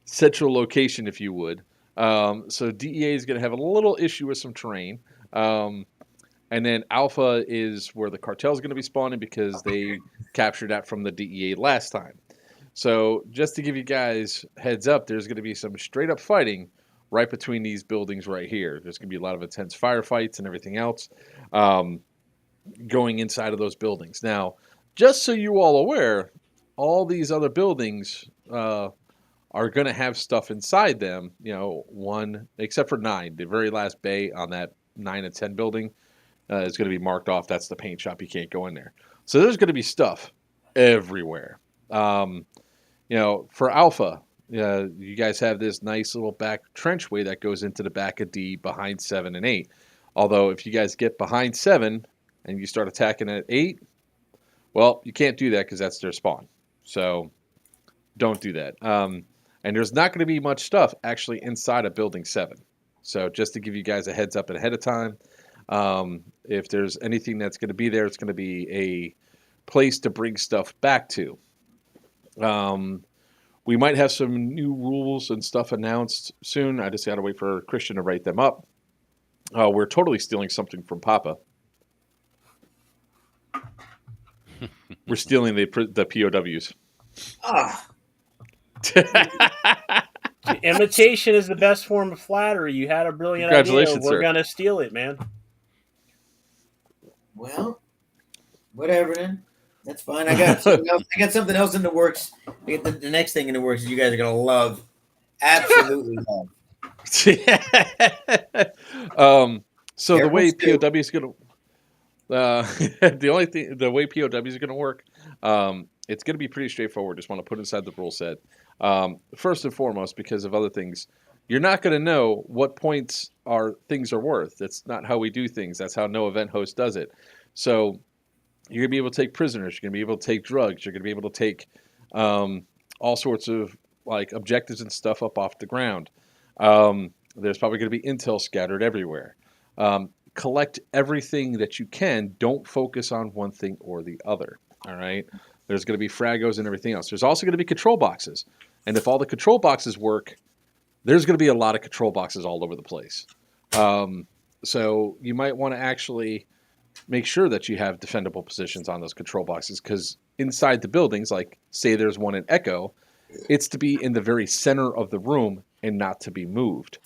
Speaker 1: central location, if you would. So DEA is going to have a little issue with some terrain. And then Alpha is where the cartel is going to be spawning because they captured that from the DEA last time. So just to give you guys heads up, there's going to be some straight up fighting right between these buildings right here. There's going to be a lot of intense firefights and everything else going inside of those buildings. Now, just so you all aware, all these other buildings are going to have stuff inside them. One, except for 9, the very last bay on that 9 and 10 building is going to be marked off. That's the paint shop. You can't go in there. So there's going to be stuff everywhere. For Alpha, you guys have this nice little back trenchway that goes into the back of D behind 7 and 8. Although if you guys get behind 7 and you start attacking at 8, well, you can't do that because that's their spawn. So don't do that. And there's not going to be much stuff actually inside of Building 7. So just to give you guys a heads up ahead of time, if there's anything that's going to be there, it's going to be a place to bring stuff back to. We might have some new rules and stuff announced soon. I just got to wait for Christian to write them up. We're totally stealing something from Papa. We're stealing the POWs.
Speaker 2: Ah,
Speaker 4: Imitation is the best form of flattery. You had a brilliant idea.
Speaker 1: Congratulations,
Speaker 4: We're
Speaker 1: sir.
Speaker 4: gonna steal it, man.
Speaker 2: well, whatever then. That's fine. I got something else. I got something else in the works. I got the next thing in the works that you guys are gonna love. Absolutely love.
Speaker 1: So the way
Speaker 2: Careful,
Speaker 1: POW is going to, the way POW is going to work, it's going to be pretty straightforward. Just want to put inside the rule set. First and foremost, because of other things, you're not going to know what points things are worth. That's not how we do things. That's how no event host does it. So you're going to be able to take prisoners. You're going to be able to take drugs. You're going to be able to take all sorts of like objectives and stuff up off the ground. There's probably going to be intel scattered everywhere. Collect everything that you can. Don't focus on one thing or the other. All right. There's going to be fragos and everything else. There's also going to be control boxes. And if all the control boxes work, there's going to be a lot of control boxes all over the place. So you might want to actually make sure that you have defendable positions on those control boxes, because inside the buildings, like say there's one in Echo, it's to be in the very center of the room and not to be moved.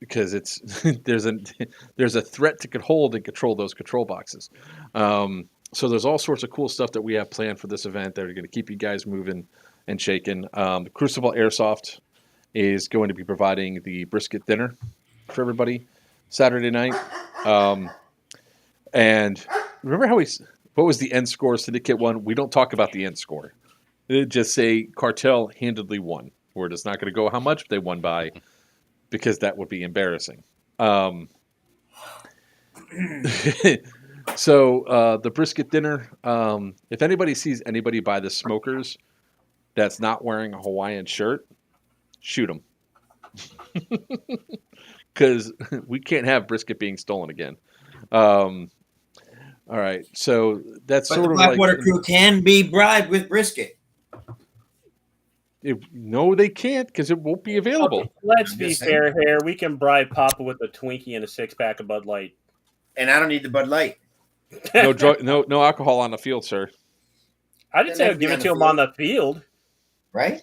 Speaker 1: Because it's there's a threat to hold and control those control boxes. So there's all sorts of cool stuff that we have planned for this event that are going to keep you guys moving and shaking. Crucible Airsoft is going to be providing the brisket dinner for everybody Saturday night. And remember what was the end score? Syndicate won. We don't talk about the end score. Just say Cartel handedly won. We're just not going to go how much they won by, because that would be embarrassing. So the brisket dinner, if anybody sees anybody buy the smokers that's not wearing a Hawaiian shirt, shoot them. Because we can't have brisket being stolen again. All right, so that's
Speaker 2: But
Speaker 1: sort
Speaker 2: the
Speaker 1: of like...
Speaker 2: Blackwater crew can be bribed with brisket.
Speaker 1: No, they can't, because it won't be available.
Speaker 4: Okay, let's be fair here. We can bribe Papa with a Twinkie and a 6-pack of Bud Light.
Speaker 2: And I don't need the Bud Light.
Speaker 1: No alcohol on the field, sir.
Speaker 4: I didn't say I'd give it to him on the field.
Speaker 2: Right?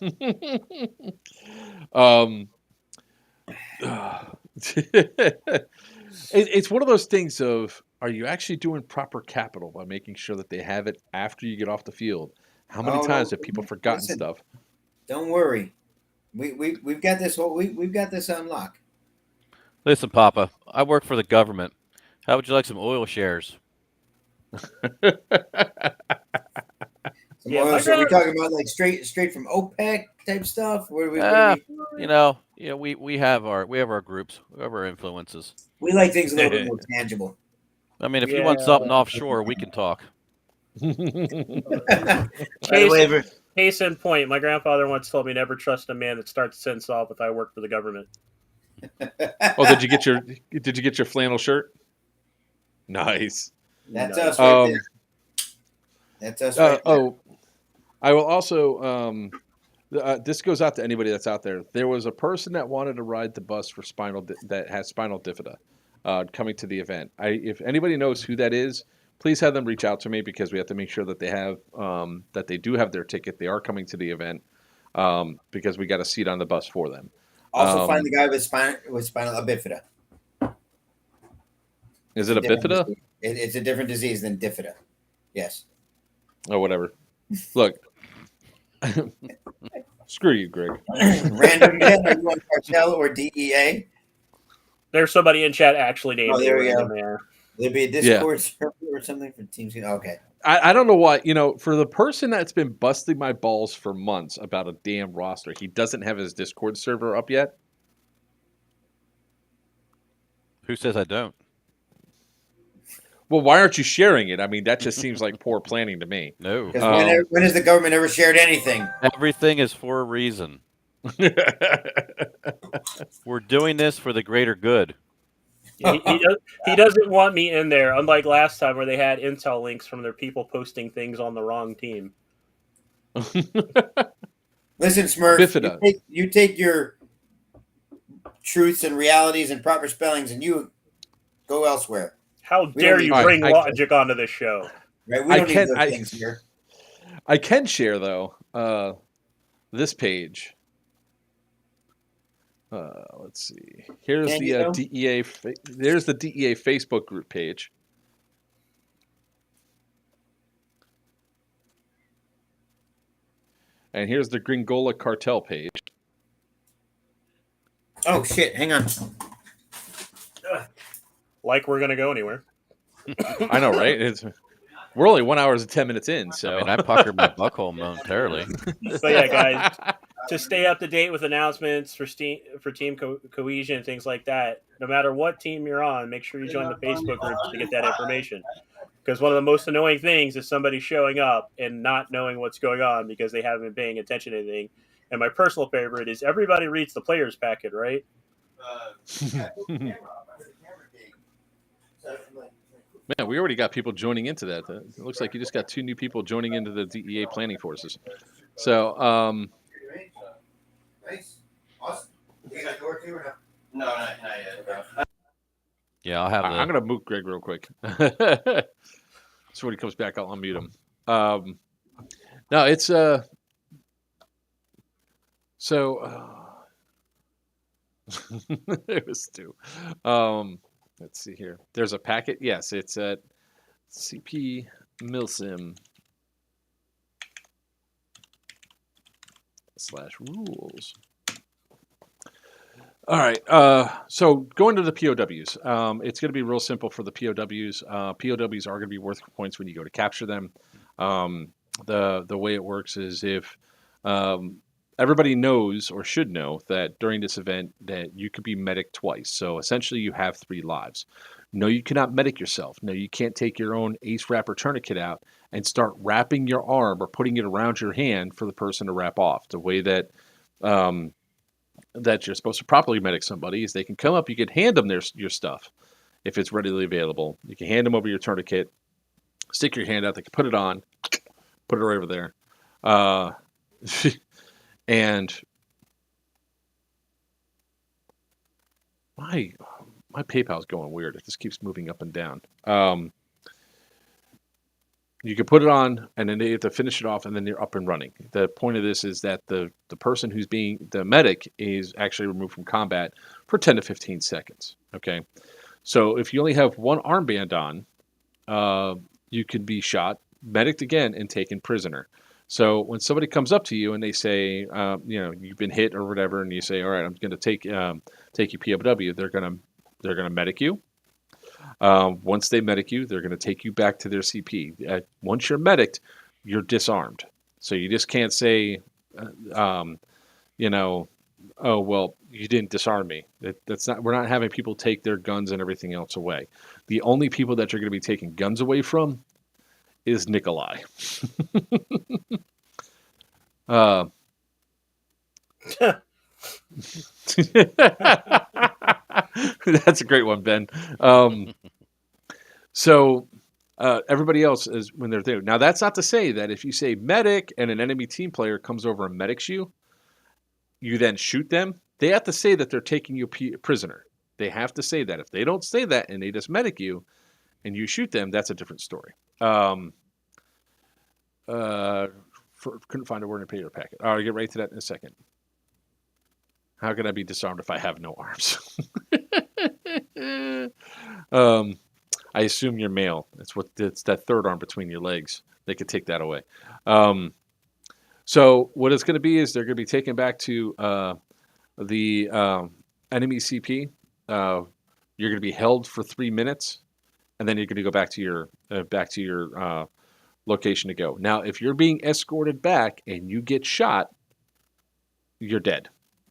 Speaker 1: It's one of those things of, are you actually doing proper capital by making sure that they have it after you get off the field? How many times have people forgotten stuff?
Speaker 2: Don't worry. We've got this we've got this on lock.
Speaker 5: Listen, Papa, I work for the government. How would you like some oil shares?
Speaker 2: So we're talking about like straight from OPEC type stuff.
Speaker 5: We have our groups, we have our influences.
Speaker 2: We like things a little bit more tangible.
Speaker 5: I mean, if you want something offshore, we can talk.
Speaker 4: Case in point, my grandfather once told me never trust a man that starts a sentence off with "I work for the government."
Speaker 1: Oh, did you get your flannel shirt? Nice.
Speaker 2: That's us right there. That's us right there.
Speaker 1: Oh, I will also this goes out to anybody that's out there. There was a person that wanted to ride the bus for that has spinal bifida coming to the event. If anybody knows who that is, please have them reach out to me, because we have to make sure that they have that they do have their ticket. They are coming to the event because we got a seat on the bus for them.
Speaker 2: Also, find the guy with spinal bifida.
Speaker 1: Is it a bifida?
Speaker 2: It's a different disease than bifida. Yes.
Speaker 1: Oh, whatever. Look, screw you, Greg.
Speaker 2: Random man, are you on Cartel or DEA?
Speaker 4: There's somebody in chat actually named.
Speaker 2: Oh, there we go.
Speaker 4: There.
Speaker 2: There'd be a Discord server or something for teams. Okay.
Speaker 1: I don't know why, for the person that's been busting my balls for months about a damn roster, he doesn't have his Discord server up yet.
Speaker 5: Who says I don't?
Speaker 1: Well, why aren't you sharing it? I mean, that just seems like poor planning to me.
Speaker 5: No.
Speaker 2: When has the government ever shared anything?
Speaker 5: Everything is for a reason. We're doing this for the greater good.
Speaker 4: He doesn't want me in there, unlike last time where they had intel links from their people posting things on the wrong team.
Speaker 2: Listen, Smurf, you take your truths and realities and proper spellings and you go elsewhere.
Speaker 4: How dare you bring logic onto this show?
Speaker 2: Right? We
Speaker 1: I
Speaker 2: don't need
Speaker 1: can
Speaker 2: those
Speaker 1: I
Speaker 2: things here.
Speaker 1: I can share though this page. Let's see. Here's
Speaker 2: Can you,
Speaker 1: the
Speaker 2: though?
Speaker 1: DEA. There's the DEA Facebook group page. And here's the Gringola cartel page.
Speaker 2: Oh shit! Hang on.
Speaker 4: Like we're gonna go anywhere.
Speaker 1: I know, right? We're only 1 hour and 10 minutes in, so
Speaker 5: I mean, I puckered my buckhole momentarily.
Speaker 4: So yeah, guys, to stay up to date with announcements for team cohesion and things like that, no matter what team you're on, make sure you join the Facebook groups to get that information. Because one of the most annoying things is somebody showing up and not knowing what's going on because they haven't been paying attention to anything. And my personal favorite is everybody reads the players packet, right?
Speaker 1: Man, we already got people joining into that. It looks like you just got 2 new people joining into the DEA planning forces. So,
Speaker 2: Nice. Awesome. You got door too or no? No, not yet.
Speaker 5: Yeah, I'll have.
Speaker 1: I'm going to mute Greg real quick. So when he comes back, I'll unmute him. No, it's it was Stu. Let's see here. There's a packet. Yes, it's at CP Milsim /rules. All right. So going to the POWs, it's going to be real simple for the POWs. POWs are going to be worth points when you go to capture them. The way it works is if everybody knows or should know that during this event that you could be medic twice. So essentially you have 3 lives. No, you cannot medic yourself. No, you can't take your own ace wrap or tourniquet out and start wrapping your arm or putting it around your hand for the person to wrap off. The way that that you're supposed to properly medic somebody is they can come up, you can hand them your stuff if it's readily available. You can hand them over your tourniquet, stick your hand out, they can put it on, put it right over there. And my PayPal's going weird. It just keeps moving up and down. You can put it on, and then they have to finish it off, and then you're up and running. The point of this is that the person who's being the medic is actually removed from combat for 10 to 15 seconds. Okay, so if you only have one armband on, you can be shot, medicked again, and taken prisoner. So when somebody comes up to you and they say, you've been hit or whatever, and you say, all right, I'm going to take you POW, they're going to medic you. Once they medic you, they're going to take you back to their CP. Once you're medicked, you're disarmed. So you just can't say, oh, well, you didn't disarm me. That's not. We're not having people take their guns and everything else away. The only people that you're going to be taking guns away from is Nikolai. That's a great one, Ben. So everybody else is when they're there. Now, that's not to say that if you say medic and an enemy team player comes over and medics you, you then shoot them. They have to say that they're taking you prisoner. They have to say that. If they don't say that and they just medic you and you shoot them, that's a different story. Couldn't find a word in a paper packet. I'll get right to that in a second. How can I be disarmed if I have no arms? I assume you're male. It's that third arm between your legs. They could take that away. So what it's going to be is they're going to be taken back to the enemy CP. You're going to be held for 3 minutes, and then you're going to go back to your location to go. Now, if you're being escorted back and you get shot, you're dead.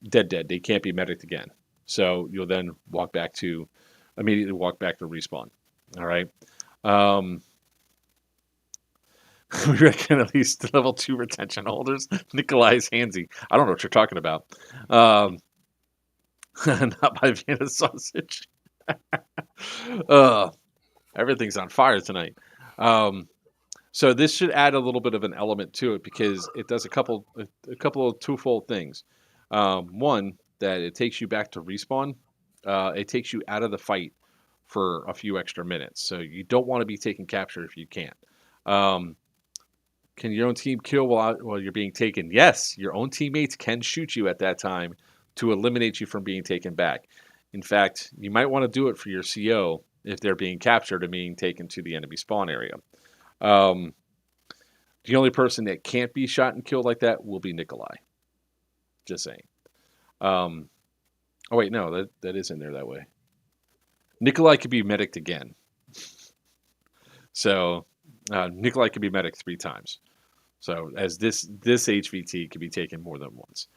Speaker 1: Dead. They can't be medicked again. So you'll then immediately walk back to respawn. All right. We reckon at least level 2 retention holders. Nikolai's handsy. I don't know what you're talking about. Not by Vienna sausage. Everything's on fire tonight. So this should add a little bit of an element to it because it does a couple of twofold things. One, that it takes you back to respawn. It takes you out of the fight for a few extra minutes. So you don't want to be taking capture if you can't. Can your own team kill while you're being taken? Yes, your own teammates can shoot you at that time to eliminate you from being taken back. In fact, you might want to do it for your CO if they're being captured and being taken to the enemy spawn area. The only person that can't be shot and killed like that will be Nikolai. Just saying. Oh, wait, no, that is in there that way. Nikolai could be medicked again. So, Nikolai could be medicked 3 times. So, as this HVT could be taken more than once.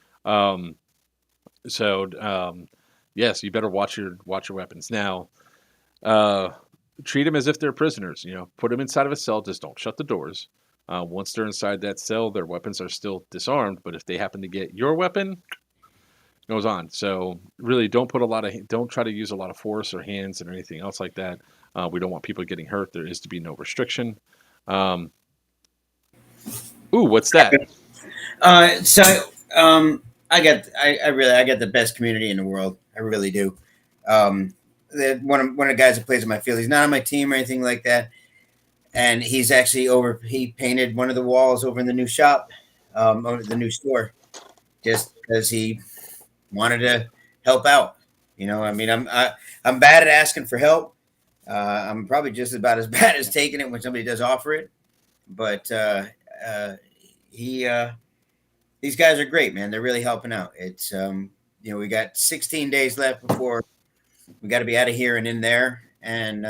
Speaker 1: Yes, you better watch your weapons. Now, treat them as if they're prisoners. Put them inside of a cell. Just don't shut the doors. Once they're inside that cell, their weapons are still disarmed. But if they happen to get your weapon, it goes on. So really, don't try to use a lot of force or hands and anything else like that. We don't want people getting hurt. There is to be no restriction. Ooh, what's that?
Speaker 2: I got the best community in the world. I really do. One of the guys that plays in my field, he's not on my team or anything like that. And he's actually he painted one of the walls over in the new shop, over the new store, just because he wanted to help out. I'm bad at asking for help. I'm probably just about as bad as taking it when somebody does offer it. But these guys are great, man. They're really helping out. It's we got 16 days left before we got to be out of here and in there, and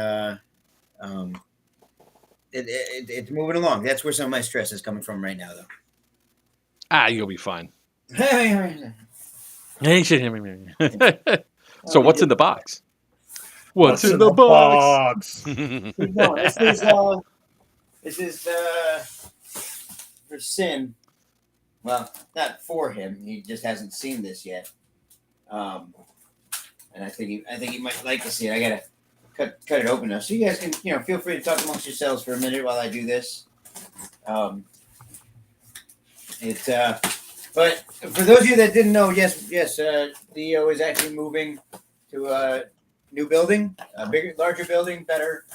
Speaker 2: it's moving along. That's where some of my stress is coming from right now, though.
Speaker 1: You'll be fine. So what's in the box? What's in the box?
Speaker 2: This is for Sin. Well, not for him. He just hasn't seen this yet. And I think he might like to see it. I gotta cut it open now, so you guys can feel free to talk amongst yourselves for a minute while I do this. But for those of you that didn't know, yes, Leo is actually moving to a new building, a bigger, larger building, better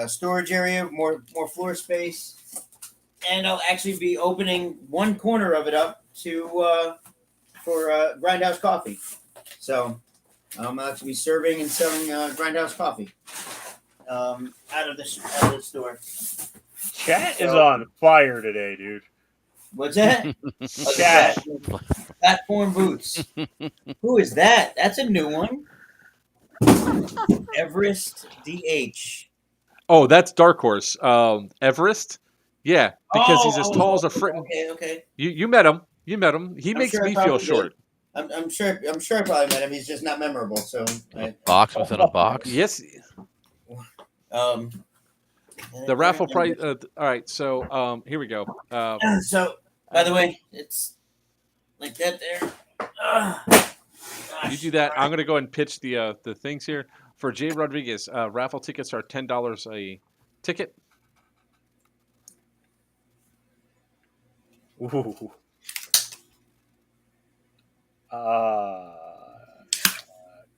Speaker 2: storage area, more floor space, and I'll actually be opening one corner of it up for Grindhouse Coffee. So I'll actually be serving and selling Grindhouse Coffee out of the store.
Speaker 4: Chat is on fire today, dude.
Speaker 2: What's that?
Speaker 4: Chat.
Speaker 2: Platform Boots. Who is that? That's a new one. Everest DH.
Speaker 1: Oh, that's Dark Horse. Everest? Yeah, because he's as tall as a frickin'.
Speaker 2: Okay.
Speaker 1: You met him. He makes me feel short.
Speaker 2: I'm sure I probably met him. He's just not memorable. So
Speaker 5: box within a box.
Speaker 1: Yes. The raffle price. All right, so here we go.
Speaker 2: So, by the way, it's like that there.
Speaker 1: You do that. I'm gonna go ahead and pitch the things here for Jay Rodriguez. Raffle tickets are $10 a ticket.
Speaker 4: Ooh.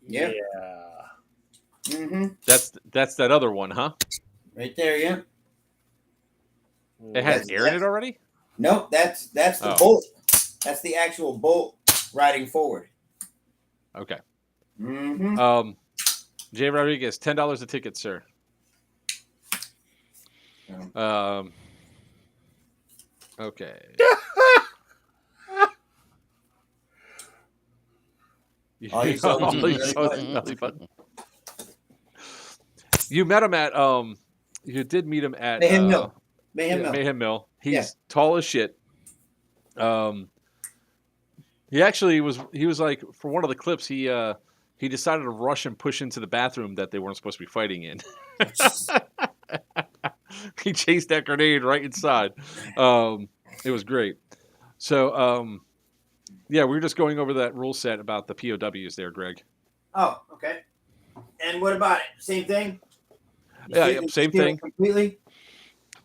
Speaker 4: Yeah.
Speaker 2: Mm-hmm.
Speaker 1: That's that other one, huh?
Speaker 2: Right there, yeah.
Speaker 1: It has air in it already?
Speaker 2: Nope, that's the bolt. That's the actual bolt riding forward.
Speaker 1: Okay.
Speaker 2: Mm-hmm.
Speaker 1: Jay Rodriguez, $10 a ticket, sir. Okay. You met him at you did meet him at
Speaker 2: Mayhem Mill.
Speaker 1: Mayhem Mill. He's tall as shit. He actually was like, for one of the clips, he decided to rush and push into the bathroom that they weren't supposed to be fighting in. He chased that grenade right inside. It was great. So yeah, we were just going over that rule set about the POWs there, Greg.
Speaker 2: Oh, okay. And what about it? Same thing?
Speaker 1: Same thing.
Speaker 2: Completely?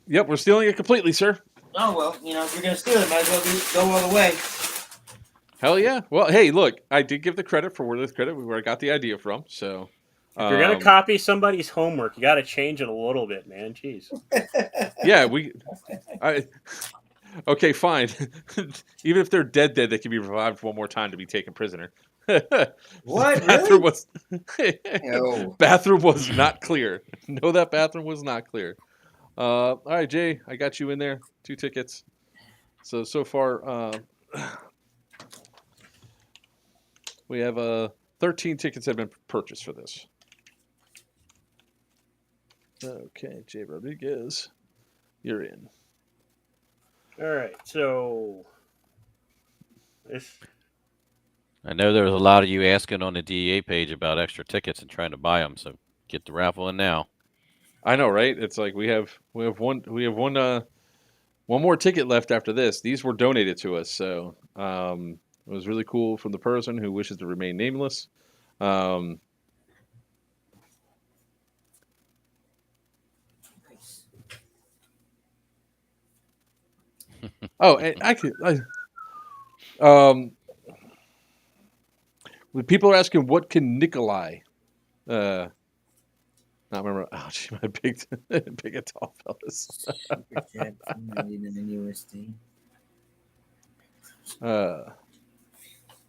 Speaker 1: Yep, we're stealing it completely, sir.
Speaker 2: Oh, well, if you're going to steal it, might as well go all the way.
Speaker 1: Hell yeah. Well, hey, look, I did give the credit for where I got the idea from. So
Speaker 4: If you're gonna copy somebody's homework, you got to change it a little bit, man. Jeez.
Speaker 1: Yeah, okay, fine. Even if they're dead, they can be revived one more time to be taken prisoner.
Speaker 2: What?
Speaker 1: Bathroom
Speaker 2: Really?
Speaker 1: was
Speaker 2: No.
Speaker 1: bathroom was not clear. No, that bathroom was not clear. All right, Jay, I got you in there. 2 tickets. So far, we have 13 tickets have been purchased for this. Okay, Jay Rodriguez, you're in.
Speaker 4: All right, so
Speaker 5: I know there was a lot of you asking on the DEA page about extra tickets and trying to buy them, so get the raffle in now.
Speaker 1: I know, right? It's like we have one more ticket left after this. These were donated to us, so it was really cool from the person who wishes to remain nameless. Oh, and when people are asking what can Nikolai, not remember. Oh, gee, my big and tall fellas.
Speaker 2: Super chat, 99 USD.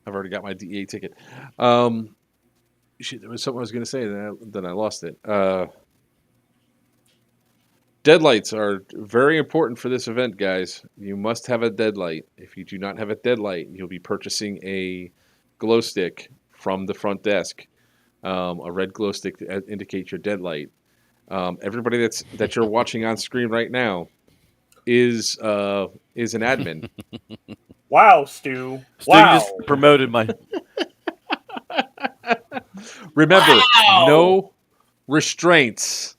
Speaker 1: I've already got my DEA ticket. Shit, there was something I was going to say, then I lost it. Deadlights are very important for this event, guys. You must have a deadlight. If you do not have a deadlight, you'll be purchasing a glow stick from the front desk. A red glow stick to indicate your deadlight. Everybody that you're watching on screen right now is an admin.
Speaker 4: wow, Stu.
Speaker 5: Stu
Speaker 4: Wow.
Speaker 5: just promoted my.
Speaker 1: Remember,
Speaker 2: Wow.
Speaker 1: no restraints.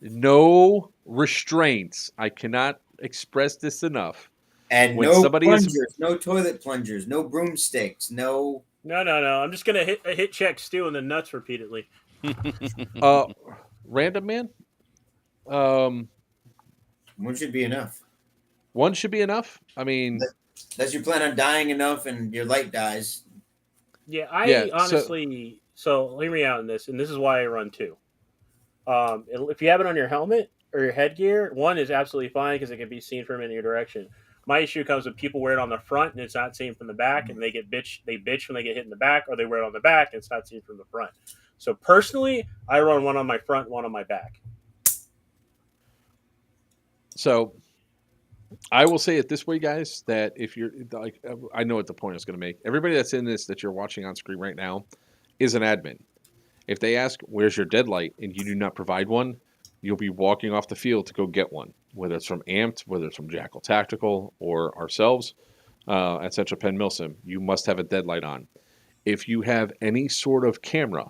Speaker 1: No restraints. I cannot express this enough.
Speaker 2: And
Speaker 1: When
Speaker 2: no
Speaker 1: somebody
Speaker 2: plungers,
Speaker 1: is-
Speaker 2: no toilet plungers, no broomsticks, no.
Speaker 4: No. I'm just gonna hit check Stu in the nuts repeatedly.
Speaker 1: Random man.
Speaker 2: One should be enough.
Speaker 1: One should be enough. I mean,
Speaker 2: Unless you plan on dying enough and your light dies.
Speaker 4: Yeah,
Speaker 1: Yeah,
Speaker 4: honestly. So hear me out in this, and this is why I run 2. If you have it on your helmet or your headgear, 1 is absolutely fine because it can be seen from any direction. My issue comes when people wear it on the front and it's not seen from the back, and they bitch when they get hit in the back, or they wear it on the back and it's not seen from the front. So personally, I run 1 on my front, 1 on my back.
Speaker 1: so I will say it this way, guys, that if you're like, I know what the point I was going to make. Everybody that's in this that you're watching on screen right now is an admin. If they ask, where's your deadlight, and you do not provide one, you'll be walking off the field to go get one, whether it's from Amped, whether it's from Jackal Tactical, or ourselves at Central Penn Milsim. You must have a deadlight on. If you have any sort of camera,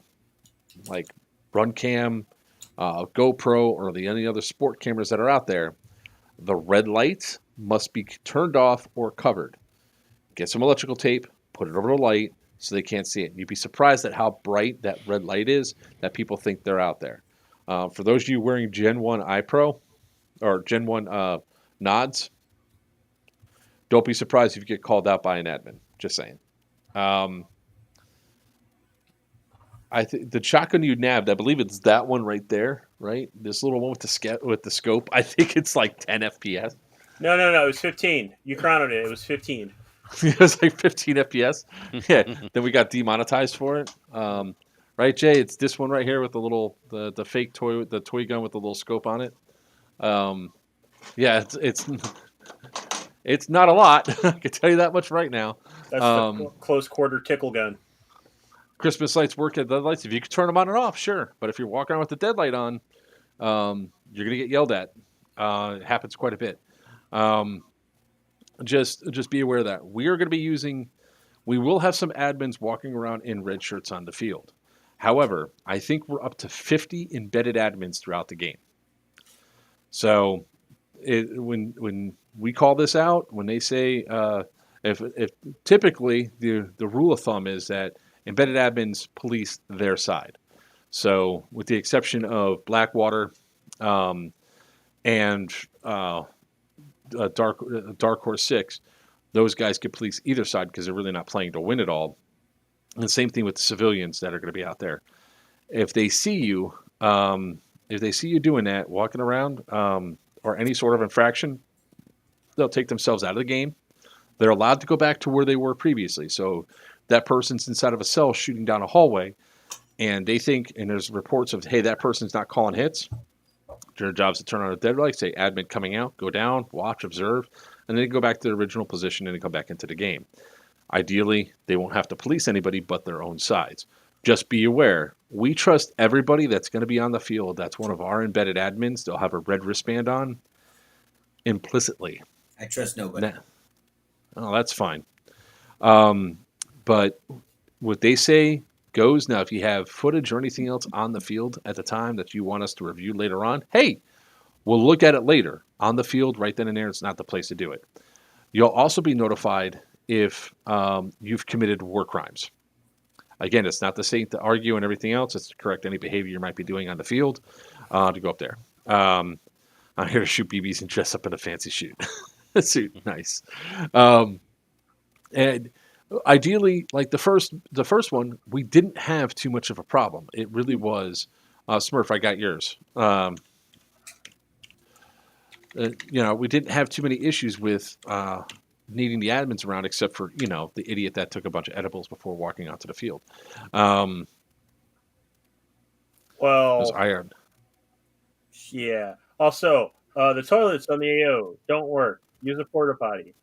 Speaker 1: like Run Cam, GoPro, or any other sport cameras that are out there, the red lights must be turned off or covered. Get some electrical tape, put it over the light so they can't see it. You'd be surprised at how bright that red light is that people think they're out there. For those of you wearing Gen 1 iPro or Gen 1 nods, don't be surprised if you get called out by an admin. Just saying. I think the shotgun you nabbed, I believe it's that one right there, right? This little one with the scope. I think it's like 10 FPS.
Speaker 4: No. It was 15. You crowned it. It was 15.
Speaker 1: It was like 15 FPS. Yeah. Then we got demonetized for it. Right, Jay? It's this one right here with the little the fake toy, the toy gun with the little scope on it. Yeah, it's not a lot. I can tell you that much right now.
Speaker 4: That's the close quarter tickle gun.
Speaker 1: Christmas lights work at deadlights. If you can turn them on and off, sure. But if you're walking around with the deadlight on, you're gonna get yelled at. It happens quite a bit. Just be aware of that. We will have some admins walking around in red shirts on the field. However, I think we're up to 50 embedded admins throughout the game. So when we call this out, when they say if typically the rule of thumb is that embedded admins police their side. So with the exception of Blackwater and Dark Horse 6, those guys can police either side because they're really not playing to win it all. And the same thing with the civilians that are going to be out there. if they see you doing that, walking around, or any sort of infraction, they'll take themselves out of the game. They're allowed to go back to where they were previously. So that person's inside of a cell shooting down a hallway, and they think, and there's reports of, hey, that person's not calling hits. Their job's to turn on a dead light, say admin coming out, go down, watch, observe, and then go back to their original position and then come back into the game. Ideally, they won't have to police anybody but their own sides. Just be aware, we trust everybody that's going to be on the field. That's one of our embedded admins. They'll have a red wristband on implicitly.
Speaker 2: I trust nobody.
Speaker 1: Oh, that's fine. But what they say goes. Now, if you have footage or anything else on the field at the time that you want us to review later on, hey, we'll look at it later. On the field, right then and there, it's not the place to do it. You'll also be notified if you've committed war crimes. Again, it's not the same to argue and everything else. It's to correct any behavior you might be doing on the field to go up there. I'm here to shoot BBs and dress up in a fancy suit. Nice. And ideally, like the first one, we didn't have too much of a problem. It really was, Smurf, I got yours. We didn't have too many issues with needing the admins around, except for, the idiot that took a bunch of edibles before walking onto the field.
Speaker 4: Well,
Speaker 1: iron.
Speaker 4: Yeah. Also, the toilets on the AO don't work. Use a porta potty.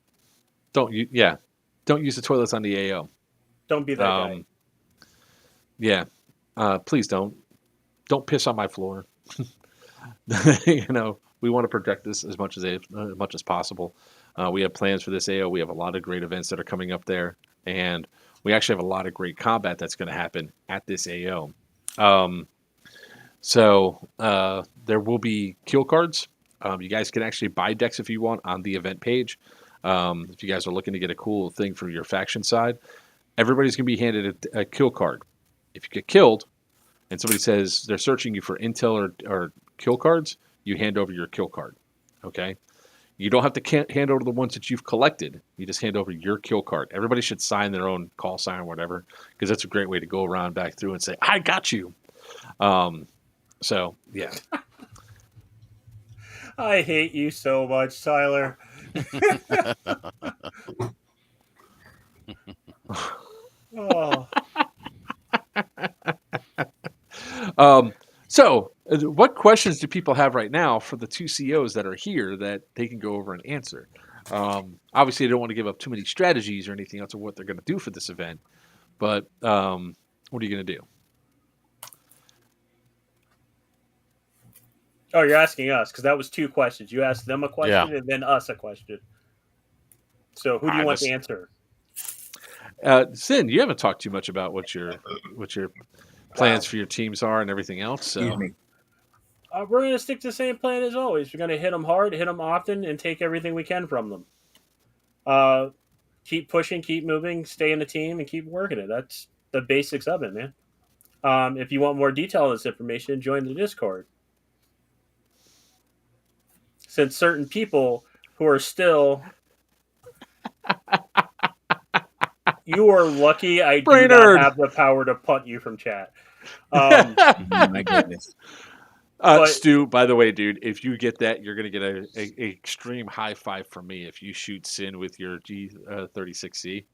Speaker 1: Don't use the toilets on the AO.
Speaker 4: Don't be that guy.
Speaker 1: Yeah. Please don't. Don't piss on my floor. We want to protect this as much as possible. We have plans for this AO. We have a lot of great events that are coming up there, and we actually have a lot of great combat that's going to happen at this AO. So there will be kill cards. You guys can actually buy decks if you want on the event page. If you guys are looking to get a cool thing from your faction side, everybody's going to be handed a kill card. If you get killed and somebody says they're searching you for intel or kill cards, you hand over your kill card. Okay? You don't have to hand over the ones that you've collected. You just hand over your kill card. Everybody should sign their own call sign or whatever, because that's a great way to go around back through and say, I got you. So, yeah.
Speaker 4: I hate you so much, Tyler. Oh.
Speaker 1: So, what questions do people have right now for the two COs that are here that they can go over and answer? Obviously, they don't want to give up too many strategies or anything else of what they're going to do for this event, but what are you going to do?
Speaker 4: Oh, you're asking us, because that was two questions. You asked them a question and then us a question. So who do you want to answer?
Speaker 1: Sin, you haven't talked too much about what your plans for your teams are and everything else. So.
Speaker 2: Excuse me.
Speaker 4: We're going to stick to the same plan as always. We're going to hit them hard, hit them often, and take everything we can from them. Keep pushing, keep moving, stay in the team, and keep working it. That's the basics of it, man. If you want more detail on this information, join the Discord. Since certain people who are still... You are lucky I do not have the power to punt you from chat.
Speaker 2: My goodness.
Speaker 1: Stu, by the way, dude, if you get that, you're going to get an extreme high five from me if you shoot Sin with your G36C.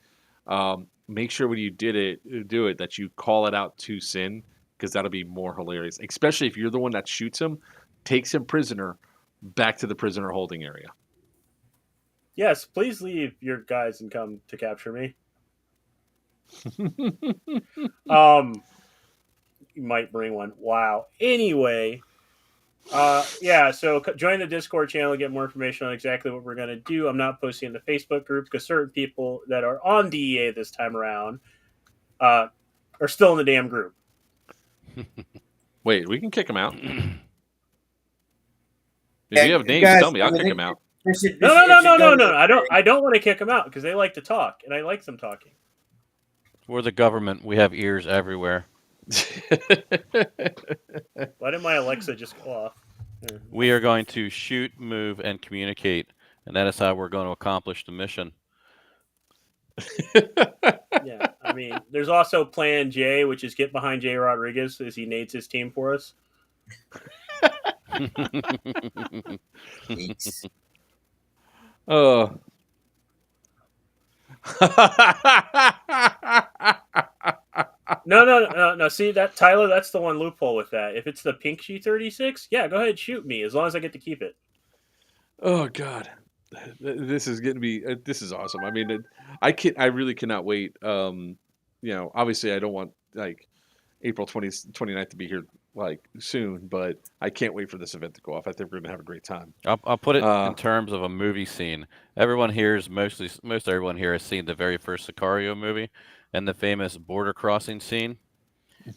Speaker 1: Make sure when you do it that you call it out to Sin, because that'll be more hilarious. Especially if you're the one that shoots him, takes him prisoner, back to the prisoner holding area.
Speaker 4: Yes, please leave your guys and come to capture me. You might bring one. Wow. Anyway, so join the Discord channel, get more information on exactly what we're going to do. I'm not posting in the Facebook group because certain people that are on DEA this time around are still in the damn group.
Speaker 1: Wait, we can kick them out. If you have names, tell me. I'll kick them out.
Speaker 4: No. I don't want to kick them out because they like to talk, and I like them talking.
Speaker 5: We're the government. We have ears everywhere.
Speaker 4: Why did my Alexa just go off?
Speaker 5: We are going to shoot, move, and communicate, and that is how we're going to accomplish the mission.
Speaker 4: Yeah, I mean, There's also Plan J, which is get behind Jay Rodriguez as he nades his team for us.
Speaker 2: Thanks.
Speaker 1: Oh.
Speaker 4: No. See that, Tyler? That's the one loophole with that. If it's the pink G36, yeah, go ahead, shoot me as long as I get to keep it.
Speaker 1: Oh God, this is going to be. This is awesome. I mean, I really cannot wait. Obviously, I don't want like April 29th to be here like soon, but I can't wait for this event to go off. I think we're going to have a great time.
Speaker 5: I'll put it in terms of a movie scene. Everyone here is most everyone here has seen the very first Sicario movie and the famous border crossing scene.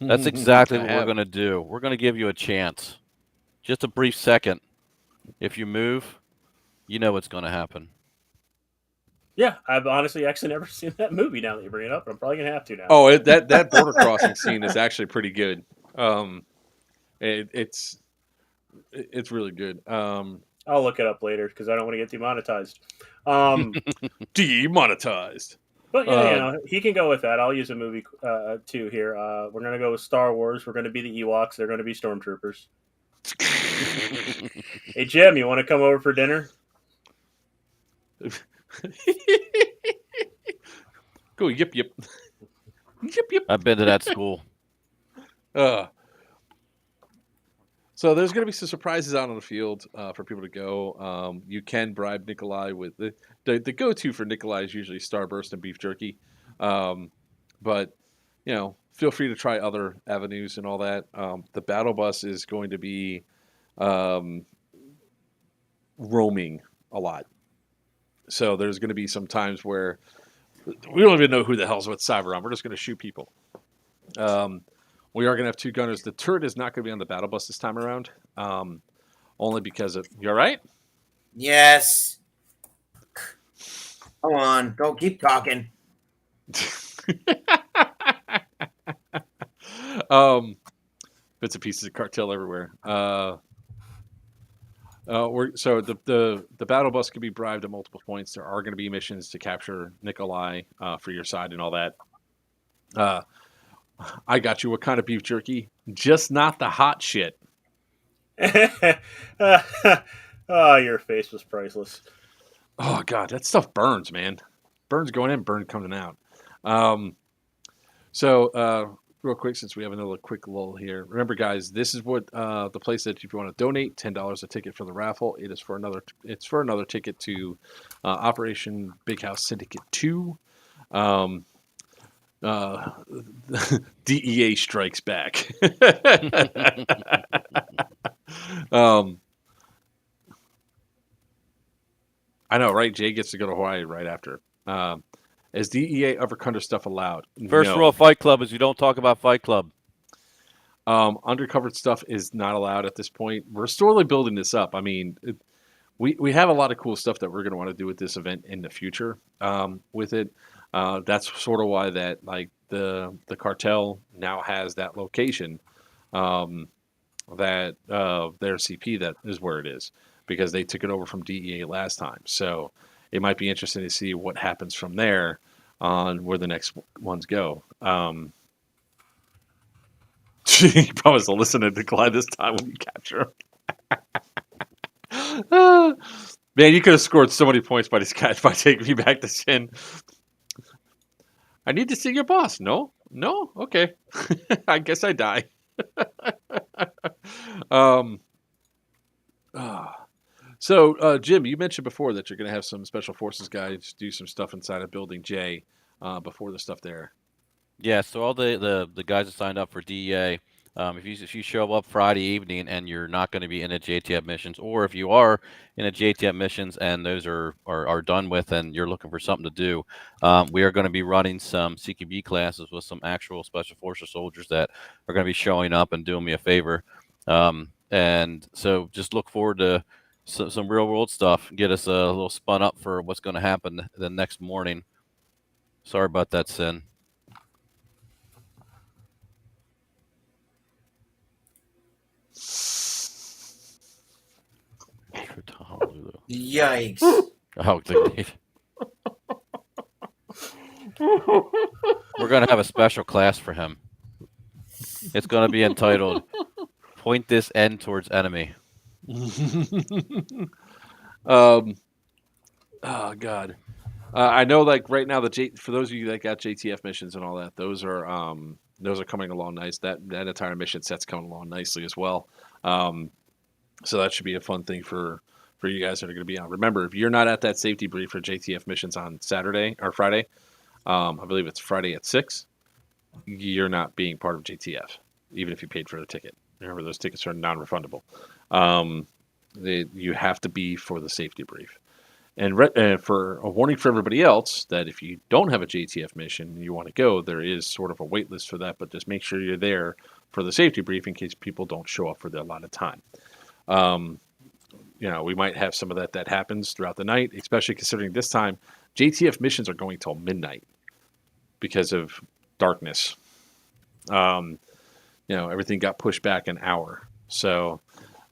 Speaker 5: That's exactly what we're going to do. We're going to give you a chance, just a brief second. If you move, you know what's going to happen. Yeah,
Speaker 4: I've honestly actually never seen that movie. Now that you bring it up, but I'm probably going to have to now.
Speaker 1: Oh, that border crossing scene is actually pretty good. It's really good.
Speaker 4: I'll look it up later because I don't want to get demonetized.
Speaker 1: Demonetized.
Speaker 4: But yeah, he can go with that. I'll use a movie too here. We're gonna go with Star Wars. We're gonna be the Ewoks. They're gonna be stormtroopers. Hey Jim, you want to come over for dinner?
Speaker 1: Go yip.
Speaker 5: I've been to that school.
Speaker 1: So there's going to be some surprises out on the field for people to go. You can bribe Nikolai with the go-to for Nikolai is usually Starburst and beef jerky. But, feel free to try other avenues and all that. The battle bus is going to be roaming a lot. So there's going to be some times where we don't even know who the hell's with Cyberon. We're just going to shoot people. We are going to have two gunners. The turret is not going to be on the battle bus this time around, only because of... You all right?
Speaker 2: Yes. Come on. Don't keep talking.
Speaker 1: Bits and pieces of cartel everywhere. So the battle bus can be bribed at multiple points. There are going to be missions to capture Nikolai for your side and all that. I got you. What kind of beef jerky? Just not the hot shit.
Speaker 4: Your face was priceless.
Speaker 1: Oh, God. That stuff burns, man. Burns going in, burn coming out. Real quick, since we have another quick lull here. Remember, guys, this is what the place that if you want to donate, $10 a ticket for the raffle. It's for another ticket to Operation Big House Syndicate II. DEA strikes back. I know, right? Jay gets to go to Hawaii right after. Is DEA undercover stuff allowed?
Speaker 5: First rule of Fight Club is you don't talk about Fight Club.
Speaker 1: Undercover stuff is not allowed at this point. We're slowly building this up. I mean, we have a lot of cool stuff that we're going to want to do with this event in the future. With it. That's sort of why that the cartel now has that location, that their CP that is where it is because they took it over from DEA last time. So it might be interesting to see what happens from there on where the next ones go. He promised to listen to Nikolai this time when you capture him. Man, you could have scored so many points by this guy by taking me back to Sin. I need to see your boss. No? Okay. I guess I die. So, Jim, you mentioned before that you're going to have some special forces guys do some stuff inside of Building J before the stuff there.
Speaker 5: Yeah, so all the guys that signed up for DEA, if you show up Friday evening and you're not going to be in a JTF missions, or if you are in a JTF missions and those are done with and you're looking for something to do, we are going to be running some CQB classes with some actual Special Forces soldiers that are going to be showing up and doing me a favor. And so just look forward to some real world stuff. Get us a little spun up for what's going to happen the next morning. Sorry about that, Sin.
Speaker 2: Yikes.
Speaker 5: Oh, We're gonna have a special class for him. It's gonna be entitled "Point This End Towards Enemy."
Speaker 1: Oh God. I know, like right now, for those of you that got JTF missions and all that, those are coming along nice. That entire mission set's coming along nicely as well. So that should be a fun thing for you guys that are going to be on. Remember, if you're not at that safety brief for JTF missions on Saturday or Friday, I believe it's Friday at 6, you're not being part of JTF, even if you paid for the ticket. Remember, those tickets are non-refundable. You have to be for the safety brief. And for a warning for everybody else that if you don't have a JTF mission and you want to go, there is sort of a wait list for that, but just make sure you're there for the safety brief in case people don't show up for the allotted time. We might have some of that happens throughout the night, especially considering this time JTF missions are going till midnight because of darkness. Everything got pushed back an hour. So,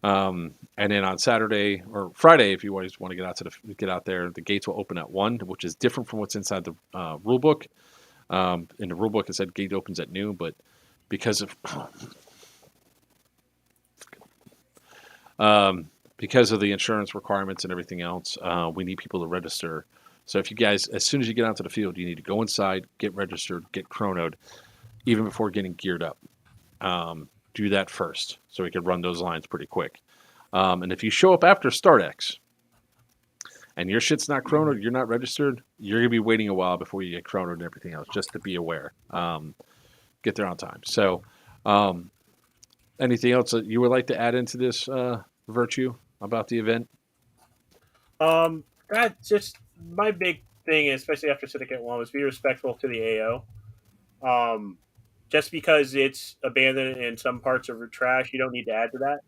Speaker 1: and then on Saturday or Friday, if you always want to get out there, the gates will open at 1, which is different from what's inside the rule book. In the rule book, it said gate opens at noon, but because of the insurance requirements and everything else, we need people to register. So if you guys, as soon as you get onto the field, you need to go inside, get registered, get chronoed, even before getting geared up. Do that first so we can run those lines pretty quick. And if you show up after StartX and your shit's not chronoed, you're not registered, you're going to be waiting a while before you get chronoed and everything else, just to be aware. Get there on time. So anything else that you would like to add into this, Virchew, about the event?
Speaker 4: That's just my big thing, especially after Syndicate 1, was be respectful to the AO. Just because it's abandoned in some parts of trash, you don't need to add to that.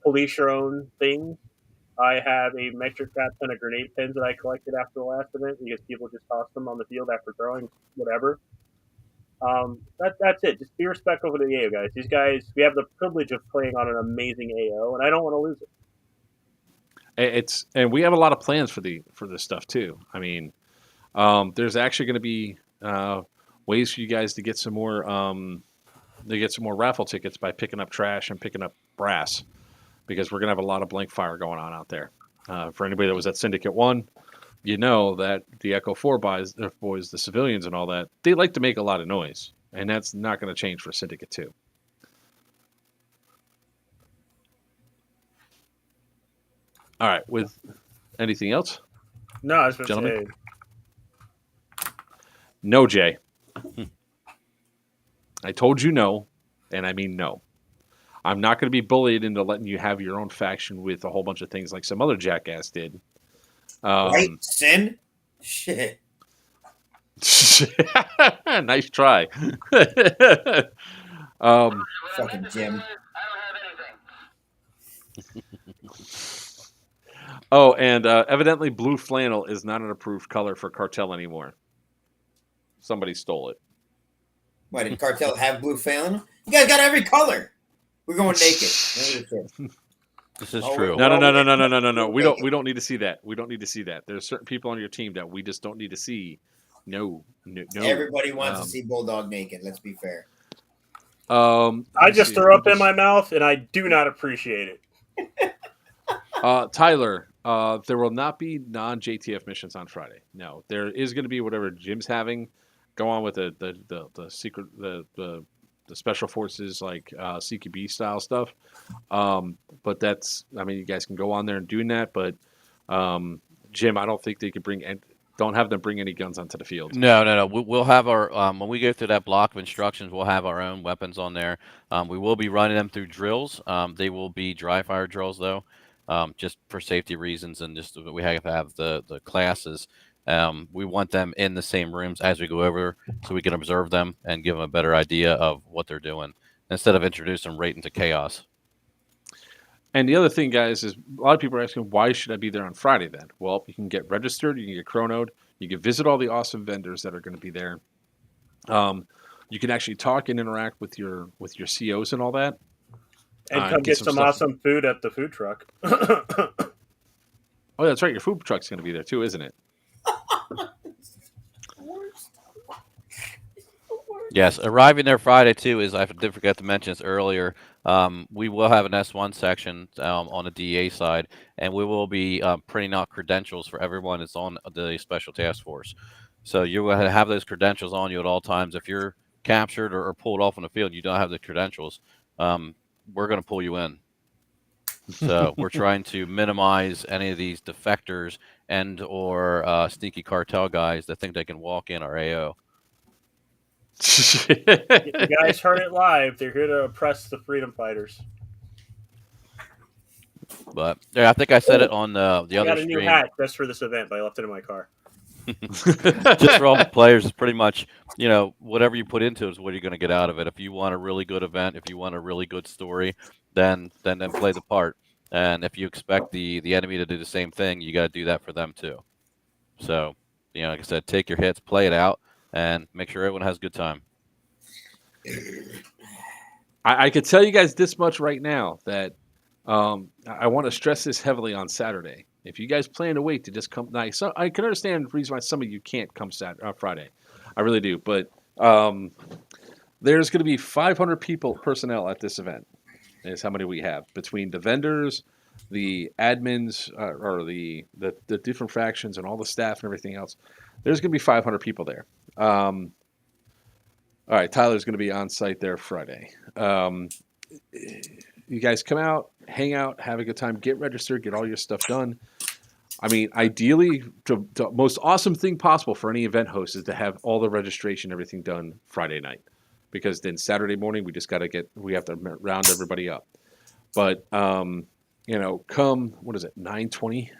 Speaker 4: Police your own things. I have a metric crap ton of grenade pins that I collected after the last event because people just tossed them on the field after throwing whatever. That's it. Just be respectful to the AO guys. These guys, we have the privilege of playing on an amazing AO, and I don't want to lose it.
Speaker 1: And we have a lot of plans for this stuff too. I mean, there's actually going to be ways for you guys to get some more raffle tickets by picking up trash and picking up brass, because we're going to have a lot of blank fire going on out there. For anybody that was at Syndicate 1, you know that the Echo 4 boys, the civilians and all that, they like to make a lot of noise, and that's not going to change for Syndicate 2. All right, with anything else?
Speaker 4: No, I was going to
Speaker 1: Gentlemen?
Speaker 4: say.
Speaker 1: No, Jay. I told you no, and I mean no. I'm not going to be bullied into letting you have your own faction with a whole bunch of things like some other jackass did.
Speaker 2: Right, Sin? Shit.
Speaker 1: Nice try.
Speaker 2: Fucking Jim.
Speaker 1: Oh, and evidently blue flannel is not an approved color for Cartel anymore. Somebody stole it.
Speaker 2: Why, did Cartel have blue flannel? You guys got every color. We're going naked.
Speaker 5: This is true.
Speaker 1: No. We don't need to see that. We don't need to see that. There's certain people on your team that we just don't need to see. No.
Speaker 2: Everybody wants to see Bulldog naked. Let's be fair.
Speaker 4: I just threw up in my mouth, and I do not appreciate it.
Speaker 1: Tyler, there will not be non-JTF missions on Friday. No, there is going to be whatever Jim's having. Go on with the secret the special forces like CQB style stuff. But that's, I mean, you guys can go on there and doing that. But Jim, I don't think they could don't have them bring any guns onto the field.
Speaker 5: No. We'll have our when we go through that block of instructions, we'll have our own weapons on there. We will be running them through drills. They will be dry fire drills though, just for safety reasons, and just we have to have the classes. We want them in the same rooms as we go over so we can observe them and give them a better idea of what they're doing instead of introducing them right into chaos.
Speaker 1: And the other thing, guys, is a lot of people are asking, why should I be there on Friday then? Well, you can get registered, you can get chronoed, you can visit all the awesome vendors that are going to be there. You can actually talk and interact with your COs and all that.
Speaker 4: And come get some awesome food at the food truck.
Speaker 1: Oh, that's right. Your food truck's going to be there too, isn't it?
Speaker 5: Yes, arriving there Friday too is, I did forget to mention this earlier. We will have an S1 section on the DEA side, and we will be printing out credentials for everyone that's on the special task force. So you will have those credentials on you at all times. If you're captured or pulled off on the field, you don't have the credentials. We're going to pull you in. So we're trying to minimize any of these defectors and or sneaky cartel guys that think they can walk in our AO.
Speaker 4: You guys heard it live. They're here to oppress the freedom fighters.
Speaker 5: But yeah, I think I said it on the
Speaker 4: I
Speaker 5: other
Speaker 4: got a
Speaker 5: stream.
Speaker 4: new hat just for this event, but I left it in my car.
Speaker 5: Just for all the players, it's pretty much, whatever you put into it is what you're going to get out of it. If you want a really good event, if you want a really good story, then play the part. And if you expect the enemy to do the same thing, you got to do that for them too. So, like I said, take your hits, play it out, and make sure everyone has a good time.
Speaker 1: I could tell you guys this much right now, that I want to stress this heavily on Saturday. If you guys plan to wait to just come, so I can understand the reason why some of you can't come Friday. I really do. But there's going to be 500 personnel at this event. Is how many we have between the vendors, the admins, or the different factions, and all the staff and everything else. There's going to be 500 people there. All right, Tyler's going to be on site there Friday. You guys come out, hang out, have a good time, get registered, get all your stuff done. I mean, ideally, the most awesome thing possible for any event host is to have all the registration, everything done Friday night. Because then Saturday morning, we have to round everybody up. But, come, 9:20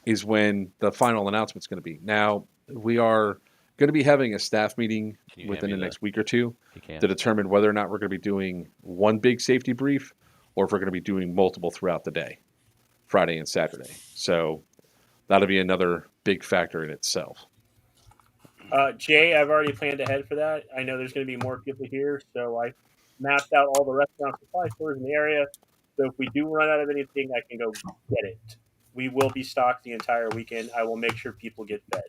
Speaker 1: is when the final announcement's going to be. Now, we are going to be having a staff meeting within the next week or two to determine whether or not we're going to be doing one big safety brief or if we're going to be doing multiple throughout the day, Friday and Saturday. So that'll be another big factor in itself.
Speaker 4: Jay, I've already planned ahead for that. I know there's going to be more people here, so I mapped out all the restaurant supply stores in the area. So if we do run out of anything, I can go get it. We will be stocked the entire weekend. I will make sure people get fed.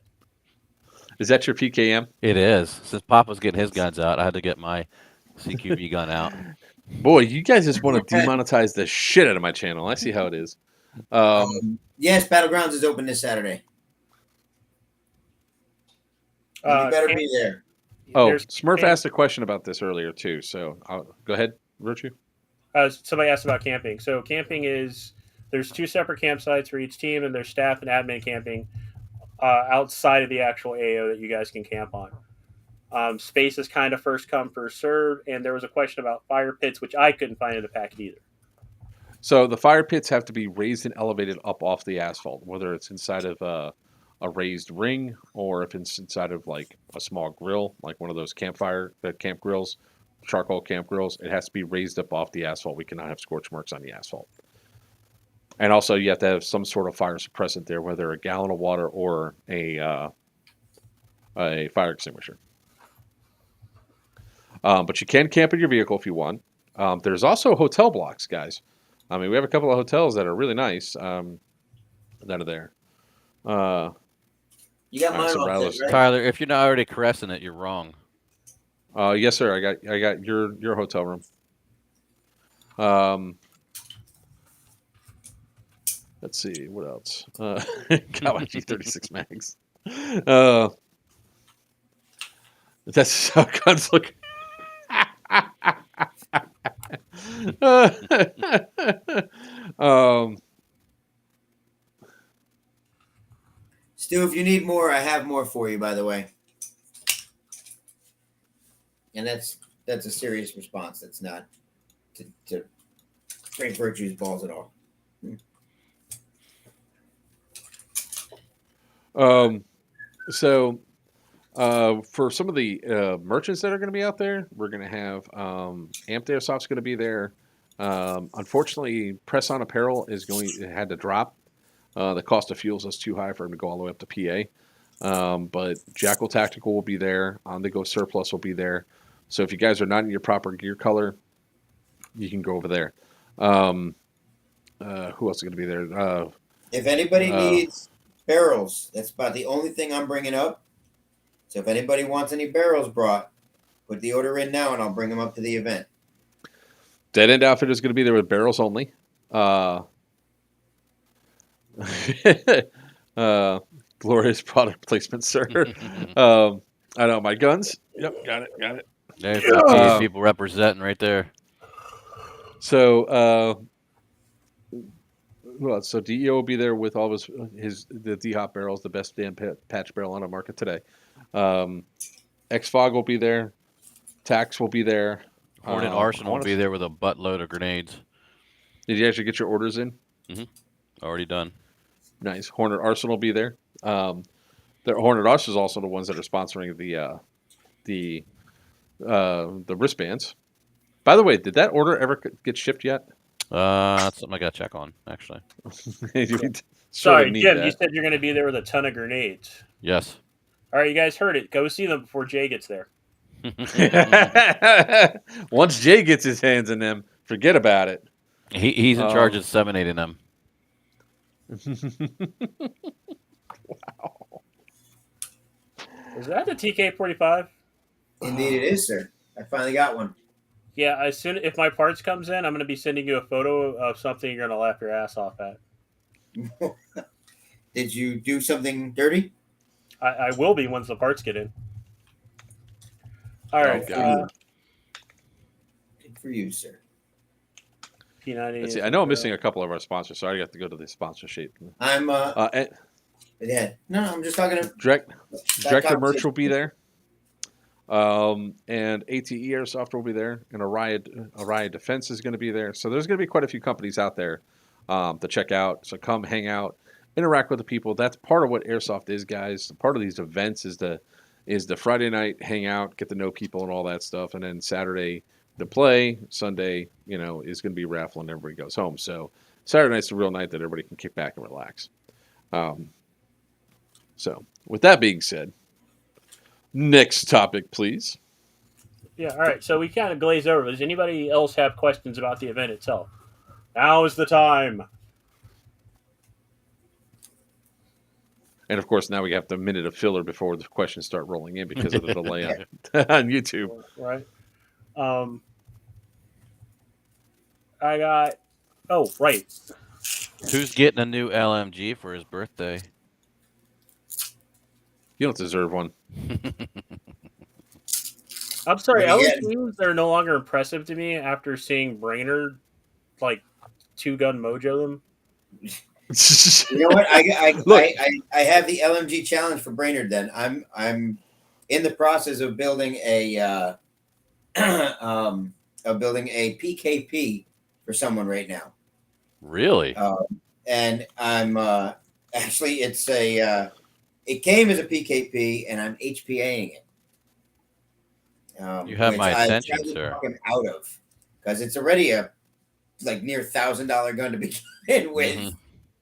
Speaker 1: Is that your PKM?
Speaker 5: It is. Since Papa's getting his guns out, I had to get my CQB gun out.
Speaker 1: Boy, you guys just want to demonetize the shit out of my channel. I see how it is.
Speaker 2: Yes, Battlegrounds is open this Saturday. You better be there.
Speaker 1: Oh, Smurf asked a question about this earlier too. So go ahead, Virchew.
Speaker 4: Somebody asked about camping. So camping there's 2 separate campsites for each team, and there's staff and admin camping outside of the actual AO that you guys can camp on. Space is kind of first come, first serve, and there was a question about fire pits, which I couldn't find in the packet either.
Speaker 1: So the fire pits have to be raised and elevated up off the asphalt, whether it's inside of a raised ring or if it's inside of like a small grill, like one of those camp grills, charcoal camp grills. It has to be raised up off the asphalt. We cannot have scorch marks on the asphalt. And also you have to have some sort of fire suppressant there, whether a gallon of water or a fire extinguisher. But you can camp in your vehicle if you want. There's also hotel blocks, guys. I mean, we have a couple of hotels that are really nice that are there.
Speaker 2: You got mine on
Speaker 5: right? Tyler, if you're not already caressing it, you're wrong.
Speaker 1: Yes, sir. I got your hotel room. Let's see what else. Kawachi 36 mags. That's how guns look.
Speaker 2: Stu, if you need more, I have more for you, by the way. And that's a serious response. That's not to break Virchew's balls at all.
Speaker 1: So for some of the merchants that are going to be out there, we're going to have A.T.E Airsoft's going to be there. Unfortunately, Press On Apparel had to drop. The cost of fuels is too high for him to go all the way up to PA. But Jackal Tactical will be there. On the Go Surplus will be there. So if you guys are not in your proper gear color, you can go over there. Who else is going to be there?
Speaker 2: If anybody needs barrels, that's about the only thing I'm bringing up. So if anybody wants any barrels brought, Put the order in now, and I'll bring them up to the event.
Speaker 1: Dead End Outfit is going to be there with barrels only. Glorious product placement, sir. I know my guns. Yep, got it.
Speaker 5: There's some people representing right there.
Speaker 1: So, well, so DEO will be there with all the D-Hop barrels, the best damn patch barrel on the market today. X-Fog will be there. Tax will be there.
Speaker 5: Horne Arsenal will be there with a buttload of grenades.
Speaker 1: Did you actually get your orders in?
Speaker 5: Already done.
Speaker 1: Nice. Horne Arsenal will be there. Horne Arsenal is also the ones that are sponsoring the wristbands. By the way, did that order ever get shipped yet?
Speaker 5: That's something I got to check on, actually.
Speaker 4: Sorry, Jim, you said you're going to be there with a ton of grenades.
Speaker 5: Yes.
Speaker 4: All right, you guys heard it. Go see them before Jay gets there.
Speaker 1: Once Jay gets his hands in them, forget about it.
Speaker 5: He's in charge of disseminating them.
Speaker 1: Wow.
Speaker 4: Is that the TK-45?
Speaker 2: Indeed, it is, sir. I finally got one.
Speaker 4: Yeah, if my parts comes in, I'm going to be sending you a photo of something you're going to laugh your ass off at.
Speaker 2: Did you do something dirty?
Speaker 4: I will be once the parts get in. All right.
Speaker 2: Good for you, sir.
Speaker 4: P90.
Speaker 1: Let's see. I know I'm missing a couple of our sponsors, so I have to go to the sponsorship.
Speaker 2: I'm
Speaker 1: yeah.
Speaker 2: No, I'm just talking to
Speaker 1: Director Merch will be there. And A.T.E Airsoft will be there, and Riot Defense is going to be there. So there's going to be quite a few companies out there to check out. So come hang out, interact with the people. That's part of what Airsoft is, guys. Part of these events is the Friday night hangout, get to know people and all that stuff, and then Saturday the play. Sunday, is going to be raffle and everybody goes home. So Saturday night's the real night that everybody can kick back and relax. So with that being said, next topic, please.
Speaker 4: Yeah, all right. So we kind of glazed over. Does anybody else have questions about the event itself? Now is the time.
Speaker 1: And of course, now we have the minute of filler before the questions start rolling in because of the delay on YouTube.
Speaker 4: Right. I got. Oh, right.
Speaker 5: Who's getting a new LMG for his birthday?
Speaker 1: You don't deserve one.
Speaker 4: I'm sorry. LMGs are no longer impressive to me after seeing Brainerd, two-gun mojo them.
Speaker 2: You know what? I have the LMG challenge for Brainerd. Then I'm in the process of building a PKP for someone right now.
Speaker 5: Really?
Speaker 2: And I'm actually it came as a PKP, and I'm HPAing it.
Speaker 5: You have my attention, sir.
Speaker 2: Out of because it's already a near $1,000 gun to begin with. Mm-hmm.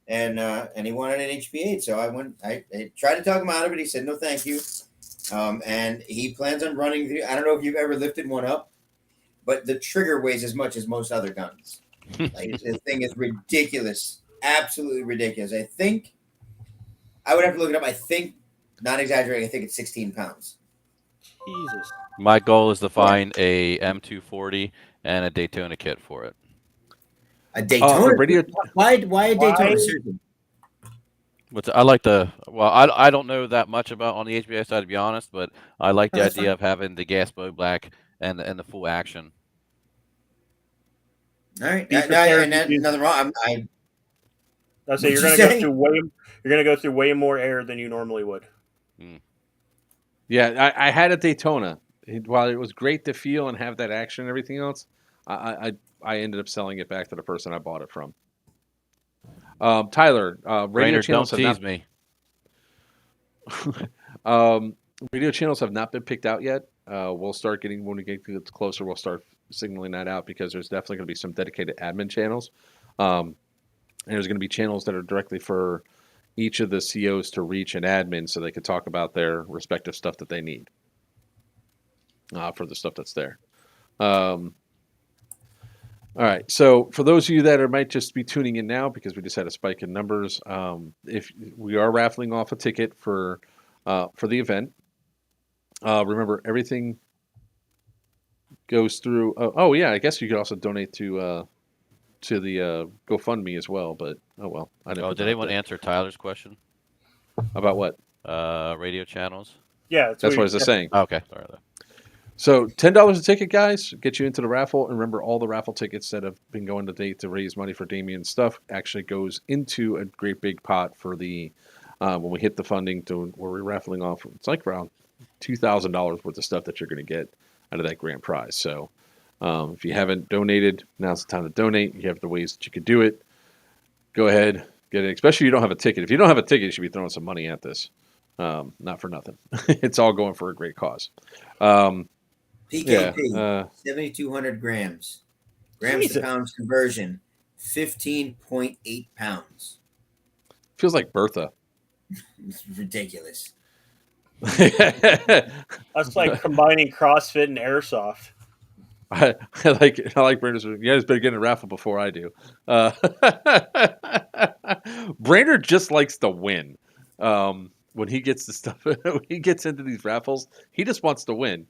Speaker 2: And he wanted an HPA, so I tried to talk him out of it. He said, no, thank you. And he plans on running through. I don't know if you've ever lifted one up, but the trigger weighs as much as most other guns. This thing is ridiculous. Absolutely ridiculous. I think I would have to look it up. I think, not exaggerating, I think it's 16 pounds.
Speaker 4: Jesus.
Speaker 5: My goal is to find a M240 and a Daytona kit for it.
Speaker 2: A Daytona? Why a Daytona?
Speaker 5: I don't know that much about on the HBA side, to be honest, but I like the idea of having the gas bow black and the full action.
Speaker 2: All right, nothing wrong.
Speaker 4: I'll say you're going to go through way more air than you normally would.
Speaker 1: Yeah, I had a Daytona. While it was great to feel and have that action and everything else, I ended up selling it back to the person I bought it from. Tyler, radio channels
Speaker 5: don't tease me.
Speaker 1: Radio channels have not been picked out yet. We'll start when we get closer. We'll start signaling that out because there's definitely going to be some dedicated admin channels, and there's going to be channels that are directly for each of the COs to reach an admin so they can talk about their respective stuff that they need for the stuff that's there. All right. So for those of you that might just be tuning in now because we just had a spike in numbers, if we are raffling off a ticket for the event, remember everything goes through. Oh yeah, I guess you could also donate to the GoFundMe as well. But oh well, I didn't.
Speaker 5: Oh,
Speaker 1: put
Speaker 5: did
Speaker 1: that
Speaker 5: anyone
Speaker 1: there.
Speaker 5: answer Tyler's question
Speaker 1: About what?
Speaker 5: radio channels?
Speaker 4: Yeah,
Speaker 1: That's what I was just saying.
Speaker 5: Oh, okay, sorry.
Speaker 1: So $10 a ticket, guys, get you into the raffle. And remember, all the raffle tickets that have been going to date to raise money for Damian's stuff actually goes into a great big pot for the when we hit the funding to where we're raffling off. It's like around $2,000 worth of stuff that you're going to get out of that grand prize. So if you haven't donated, now's the time to donate. You have the ways that you could do it. Go ahead, get it. Especially if you don't have a ticket. If you don't have a ticket, you should be throwing some money at this. Not for nothing. It's all going for a great cause.
Speaker 2: PKP,
Speaker 1: Yeah,
Speaker 2: 7,200 grams. Grams to pounds conversion, 15.8 pounds.
Speaker 1: feels like Bertha.
Speaker 2: It's ridiculous.
Speaker 4: That's like combining CrossFit and airsoft.
Speaker 1: I like Brainerd's. You guys better get in a raffle before I do. Brainerd just likes to win. When he gets the stuff, when he gets into these raffles, he just wants to win.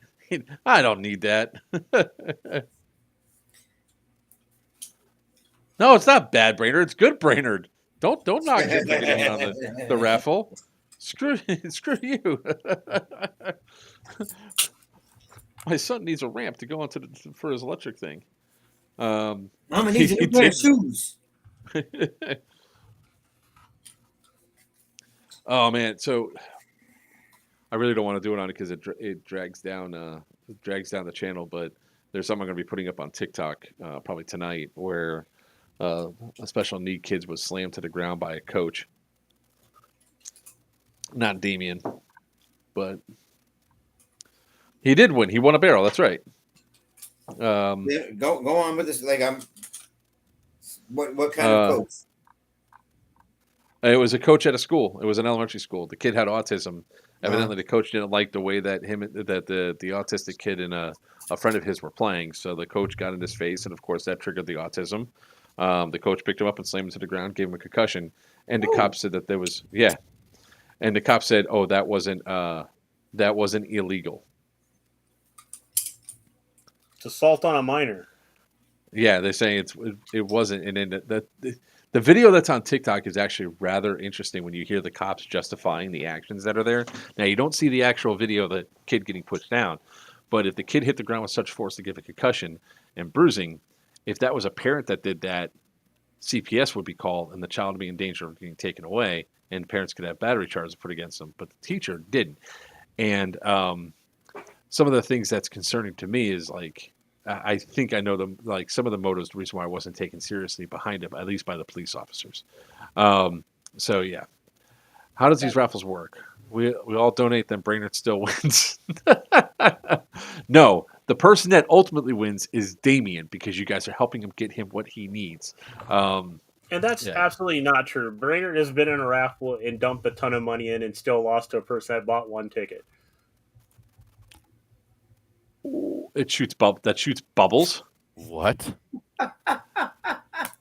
Speaker 1: I don't need that. No, it's not bad, Brainerd. It's good, Brainerd. Don't knock his name on the raffle. Screw you. My son needs a ramp to go onto for his electric thing.
Speaker 2: Mama needs a new pair of shoes.
Speaker 1: Oh man, so I really don't want to do it on it because it drags down the channel. But there's something I'm going to be putting up on TikTok probably tonight where a special need kid was slammed to the ground by a coach. Not Damian, but he did win. He won a barrel. That's right.
Speaker 2: Yeah, go on with this. Like what kind of coach?
Speaker 1: It was a coach at a school. It was an elementary school. The kid had autism. Evidently, the coach didn't like the way that the autistic kid and a friend of his were playing. So the coach got in his face, and of course that triggered the autism. The coach picked him up and slammed him to the ground, gave him a concussion, and the cop said that there was and the cop said, "Oh, that wasn't illegal."
Speaker 4: It's assault on a minor.
Speaker 1: Yeah, they're saying it wasn't, and then the video that's on TikTok is actually rather interesting when you hear the cops justifying the actions that are there. Now, you don't see the actual video of the kid getting pushed down, but if the kid hit the ground with such force to give a concussion and bruising, if that was a parent that did that, CPS would be called and the child would be in danger of being taken away, and parents could have battery charges put against them, but the teacher didn't. And some of the things that's concerning to me is like, I think I know some of the motives, the reason why I wasn't taken seriously behind it, at least by the police officers. So yeah, how does these raffles work? We all donate, then Brainerd still wins. No, the person that ultimately wins is Damian because you guys are helping him get him what he needs.
Speaker 4: And that's absolutely not true. Brainerd has been in a raffle and dumped a ton of money in and still lost to a person that bought one ticket.
Speaker 1: It shoots bubbles.
Speaker 5: What?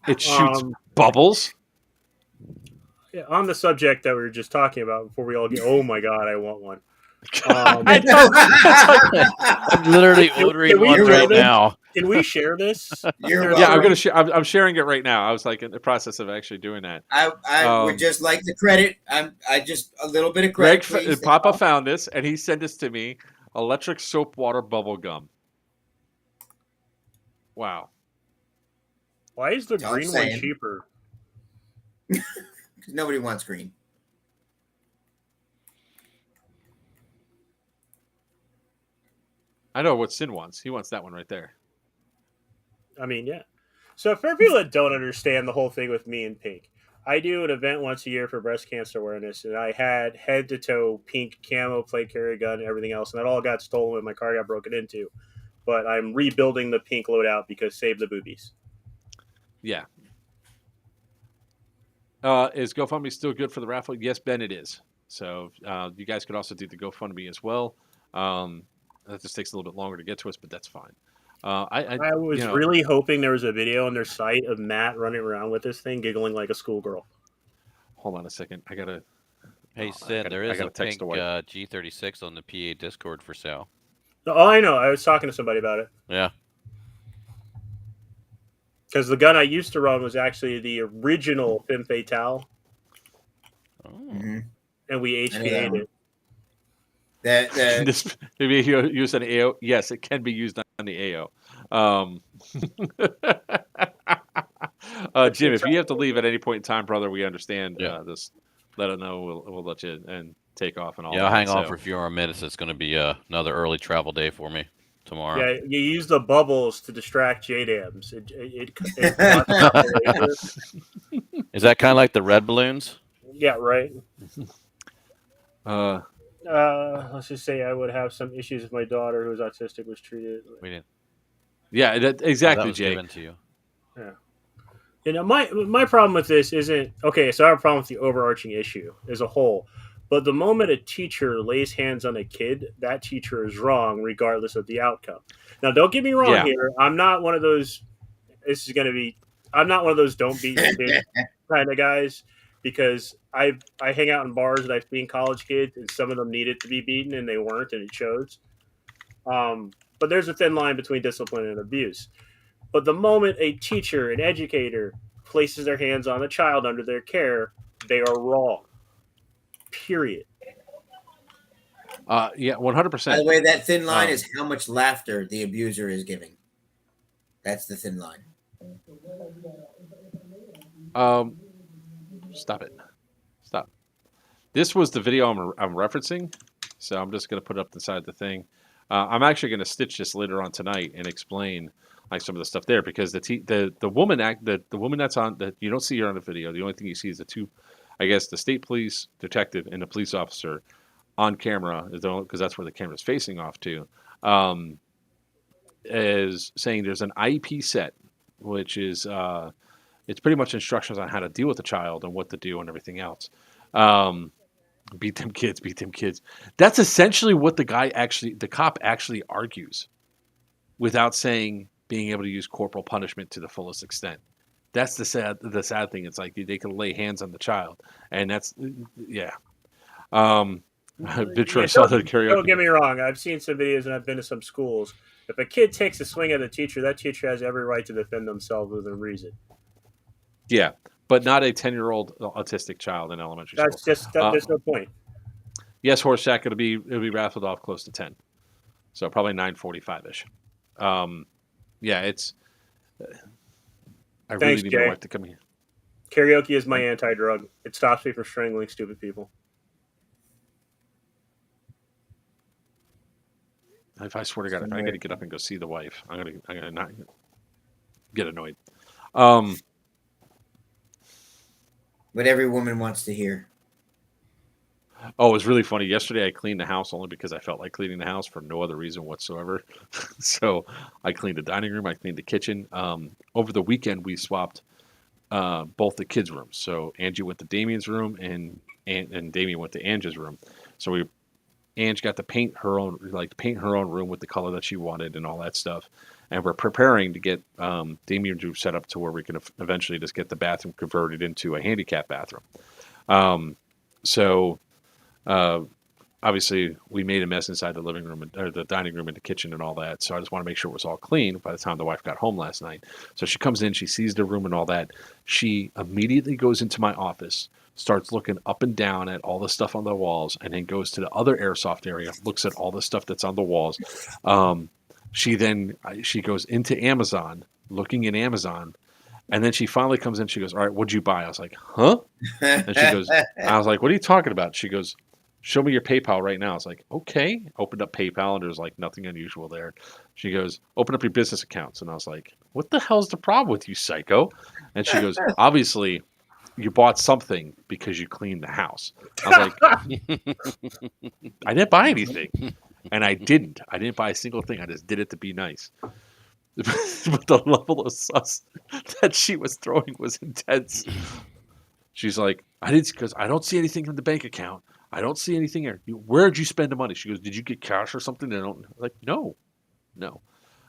Speaker 1: It shoots bubbles.
Speaker 4: Yeah, on the subject that we were just talking about before we all get, oh my god, I want one.
Speaker 1: I know.
Speaker 5: I'm literally ordering one right now.
Speaker 4: Can we share this?
Speaker 1: Yeah, I'm gonna share. I'm sharing it right now. I was like in the process of actually doing that.
Speaker 2: I would just like the credit. I just a little bit of credit.
Speaker 1: Greg, Papa found this and he sent this to me. Electric soap water bubble gum. Wow.
Speaker 4: Why is the green one cheaper?
Speaker 2: Because nobody wants green.
Speaker 1: I know what Sin wants. He wants that one right there.
Speaker 4: I mean, yeah. So for people that don't understand the whole thing with me and pink, I do an event once a year for breast cancer awareness, and I had head-to-toe pink camo plate carry gun and everything else, and that all got stolen when my car got broken into. But I'm rebuilding the pink loadout because save the boobies.
Speaker 1: Yeah. Is GoFundMe still good for the raffle? Yes, Ben, it is. So you guys could also do the GoFundMe as well. That just takes a little bit longer to get to us, but that's fine. I
Speaker 4: was really hoping there was a video on their site of Matt running around with this thing, giggling like a schoolgirl.
Speaker 1: Hold on a second. I gotta.
Speaker 5: Hey, Sid, there is a pink G36 on the PA Discord for sale.
Speaker 4: Oh, I know. I was talking to somebody about it.
Speaker 5: Yeah.
Speaker 4: Because the gun I used to run was actually the original Femme Fatale,
Speaker 5: Oh.
Speaker 2: Mm-hmm.
Speaker 4: and we HPA'd it.
Speaker 1: This maybe you use an AO. Yes, it can be used on the AO. Jim, if you have to leave at any point in time, brother, we understand.
Speaker 5: Yeah.
Speaker 1: Just let us know. We'll let you and take off and all.
Speaker 5: Yeah, I'll
Speaker 1: that,
Speaker 5: hang on
Speaker 1: so.
Speaker 5: for a few more minutes. It's going to be another early travel day for me tomorrow.
Speaker 4: Yeah, you use the bubbles to distract JDAMs.
Speaker 5: Is that kind of like the red balloons?
Speaker 4: Yeah, right.
Speaker 1: Uh,
Speaker 4: Let's just say I would have some issues if my daughter, who's autistic, was treated.
Speaker 5: We didn't.
Speaker 1: yeah, that,
Speaker 5: That
Speaker 1: exactly,
Speaker 5: was
Speaker 1: Jay.
Speaker 5: given to you.
Speaker 4: Yeah. You know, my problem with this isn't okay. So I have a problem with the overarching issue as a whole. But the moment a teacher lays hands on a kid, that teacher is wrong, regardless of the outcome. Now, don't get me wrong
Speaker 1: Yeah.
Speaker 4: here. I'm not one of those. I'm not one of those don't beat your kid kind of guys, because I hang out in bars and I've seen college kids, and some of them needed to be beaten and they weren't, and it shows. But there's a thin line between discipline and abuse. But the moment a teacher, an educator, places their hands on a child under their care, they are wrong. Period.
Speaker 1: Yeah, 100%.
Speaker 2: By the way, that thin line is how much laughter the abuser is giving. That's the thin line.
Speaker 1: Stop it. Stop. This was the video I'm referencing, so I'm just going to put it up inside the thing. I'm actually going to stitch this later on tonight and explain like some of the stuff there, because the woman the woman that's on that you don't see her on the video. The only thing you see is the two, I guess, the state police detective and the police officer on camera, because that's where the camera's facing off to, is saying there's an IEP set, which is it's pretty much instructions on how to deal with the child and what to do and everything else. Beat them kids. That's essentially what the cop actually argues, without saying being able to use corporal punishment to the fullest extent. That's the sad thing. It's like they can lay hands on the child, and that's Virchew saw the karaoke.
Speaker 4: Don't get me wrong. I've seen some videos and I've been to some schools. If a kid takes a swing at a teacher, that teacher has every right to defend themselves within reason.
Speaker 1: Yeah, but not a 10-year-old autistic child in elementary
Speaker 4: That's
Speaker 1: school.
Speaker 4: there's no point.
Speaker 1: Yes, Horseshack, it'll be raffled off close to 10, so probably 9:45ish. Yeah, it's. I really need my wife to come here.
Speaker 4: Karaoke is my anti-drug. It stops me from strangling stupid people.
Speaker 1: If I swear to God, if I got to get up and go see the wife, I'm gonna not get annoyed.
Speaker 2: What every woman wants to hear.
Speaker 1: Oh, it was really funny. Yesterday, I cleaned the house only because I felt like cleaning the house for no other reason whatsoever. So I cleaned the dining room. I cleaned the kitchen. Over the weekend, we swapped both the kids' rooms. So Angie went to Damian's room, and Damian went to Angie's room. So Ange got to paint her own room with the color that she wanted and all that stuff. And we're preparing to get Damian's room set up to where we can eventually just get the bathroom converted into a handicap bathroom. Obviously, we made a mess inside the living room or the dining room and the kitchen and all that. So I just want to make sure it was all clean by the time the wife got home last night. So she comes in, she sees the room and all that. She immediately goes into my office, starts looking up and down at all the stuff on the walls, and then goes to the other airsoft area, looks at all the stuff that's on the walls. She goes into Amazon, looking in Amazon, and then she finally comes in. She goes, "All right, what'd you buy?" I was like, "Huh?" And she goes, "I was like, what are you talking about?" She goes, "Show me your PayPal right now." I was like, "Okay." Opened up PayPal, and there's like nothing unusual there. She goes, "Open up your business accounts," and I was like, "What the hell's the problem with you, psycho?" And she goes, "Obviously, you bought something because you cleaned the house." I was like, "I didn't buy anything," and I didn't buy a single thing. I just did it to be nice. But the level of sus that she was throwing was intense. She's like, I don't see anything from the bank account. I don't see anything here. Where did you spend the money? She goes, "Did you get cash or something?" I don't like, no.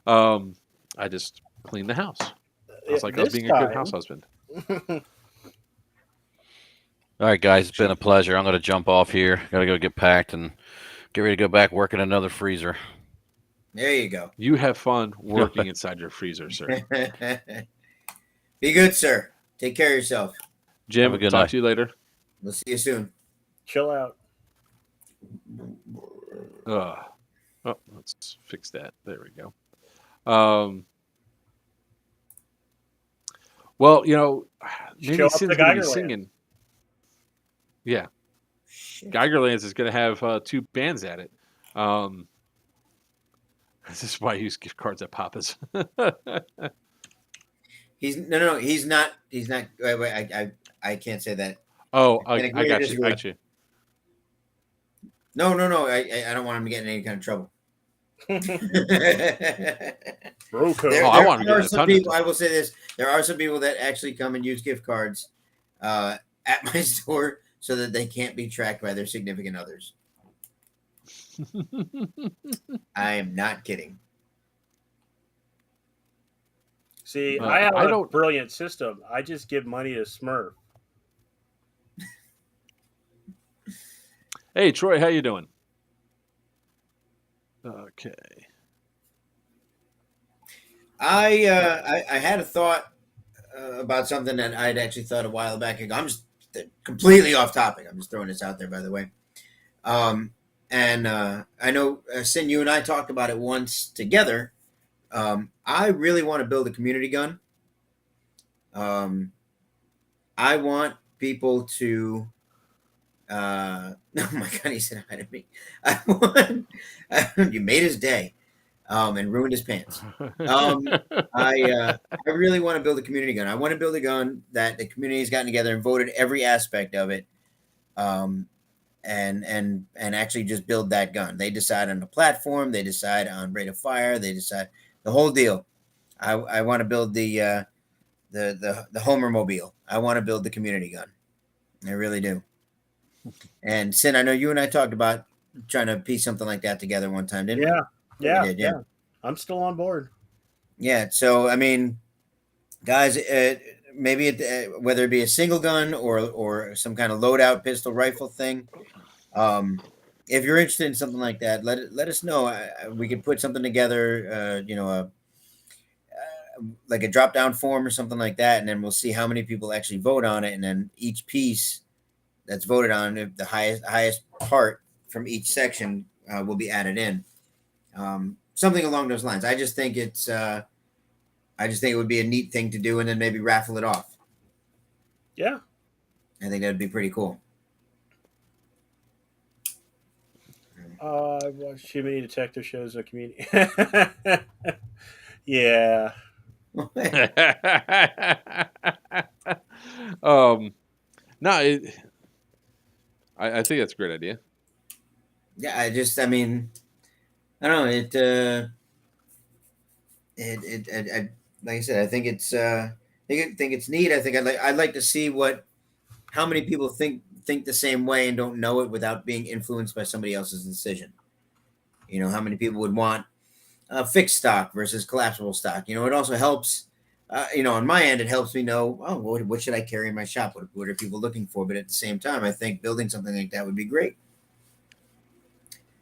Speaker 1: I just cleaned the house. I was like, I was being a good house husband.
Speaker 5: All right, guys, it's been a pleasure. I'm going to jump off here. Got to go get packed and get ready to go back working another freezer.
Speaker 2: There you go.
Speaker 1: You have fun working inside your freezer, sir.
Speaker 2: Be good, sir. Take care of yourself.
Speaker 1: Jim,
Speaker 5: Have a good
Speaker 1: talk
Speaker 5: night.
Speaker 1: to you later.
Speaker 2: We'll see you soon.
Speaker 4: Chill out.
Speaker 1: Oh, let's fix that. There we go. Well, maybe
Speaker 4: Show up
Speaker 1: Sid's
Speaker 4: to
Speaker 1: going to be
Speaker 4: Geigerland.
Speaker 1: singing. Yeah,
Speaker 2: Shit.
Speaker 1: Geigerlands is going to have 2 bands at it. This is why I use gift cards at Papa's.
Speaker 2: He's no. He's not. Wait, I can't say that.
Speaker 1: Oh,
Speaker 2: And
Speaker 1: I
Speaker 2: agree or
Speaker 1: got you.
Speaker 2: disagree?
Speaker 1: Got you.
Speaker 2: No. I don't want him to get in any kind of trouble.
Speaker 4: Bro code.
Speaker 1: I want him to
Speaker 2: there
Speaker 1: get
Speaker 2: are
Speaker 1: a
Speaker 2: some
Speaker 1: ton of
Speaker 2: people. I will say this: there are some people that actually come and use gift cards at my store so that they can't be tracked by their significant others. I am not kidding.
Speaker 4: See,
Speaker 1: Well,
Speaker 4: I have
Speaker 1: I
Speaker 4: a
Speaker 1: don't-
Speaker 4: brilliant system. I just give money to Smurf.
Speaker 1: Hey, Troy, how you doing? Okay.
Speaker 2: I had a thought about something that I'd actually thought a while back ago. I'm just completely off topic. I'm just throwing this out there, by the way. And I know, Sin, you and I talked about it once together. I really want to build a community gun. I want people to. Oh my God, he said hi to me. You made his day, and ruined his pants. I really want to build a community gun. I want to build a gun that the community has gotten together and voted every aspect of it, and actually just build that gun. They decide on the platform, they decide on rate of fire, they decide the whole deal. I want to build the Homer mobile. I want to build the community gun. I really do. And Sin, I know you and I talked about trying to piece something like that together one time, didn't we?
Speaker 4: Yeah.
Speaker 2: We did, yeah.
Speaker 4: I'm still on board.
Speaker 2: Yeah. So, I mean, guys, maybe whether it be a single gun or some kind of loadout pistol rifle thing, if you're interested in something like that, let us know. We could put something together, like a drop down form or something like that, and then we'll see how many people actually vote on it, and then each piece that's voted on, the highest part from each section will be added in. Something along those lines. I just think it would be a neat thing to do, and then maybe raffle it off.
Speaker 4: Yeah.
Speaker 2: I think that would be pretty cool.
Speaker 4: I've watched too many detective shows on community. Yeah.
Speaker 1: No, I think that's a great idea.
Speaker 2: Yeah, I don't know. It like I said, I think it's neat. I think I'd like to see how many people think the same way and don't know it without being influenced by somebody else's decision. How many people would want fixed stock versus collapsible stock. It also helps. On my end, it helps me know, what should I carry in my shop? What are people looking for? But at the same time, I think building something like that would be great.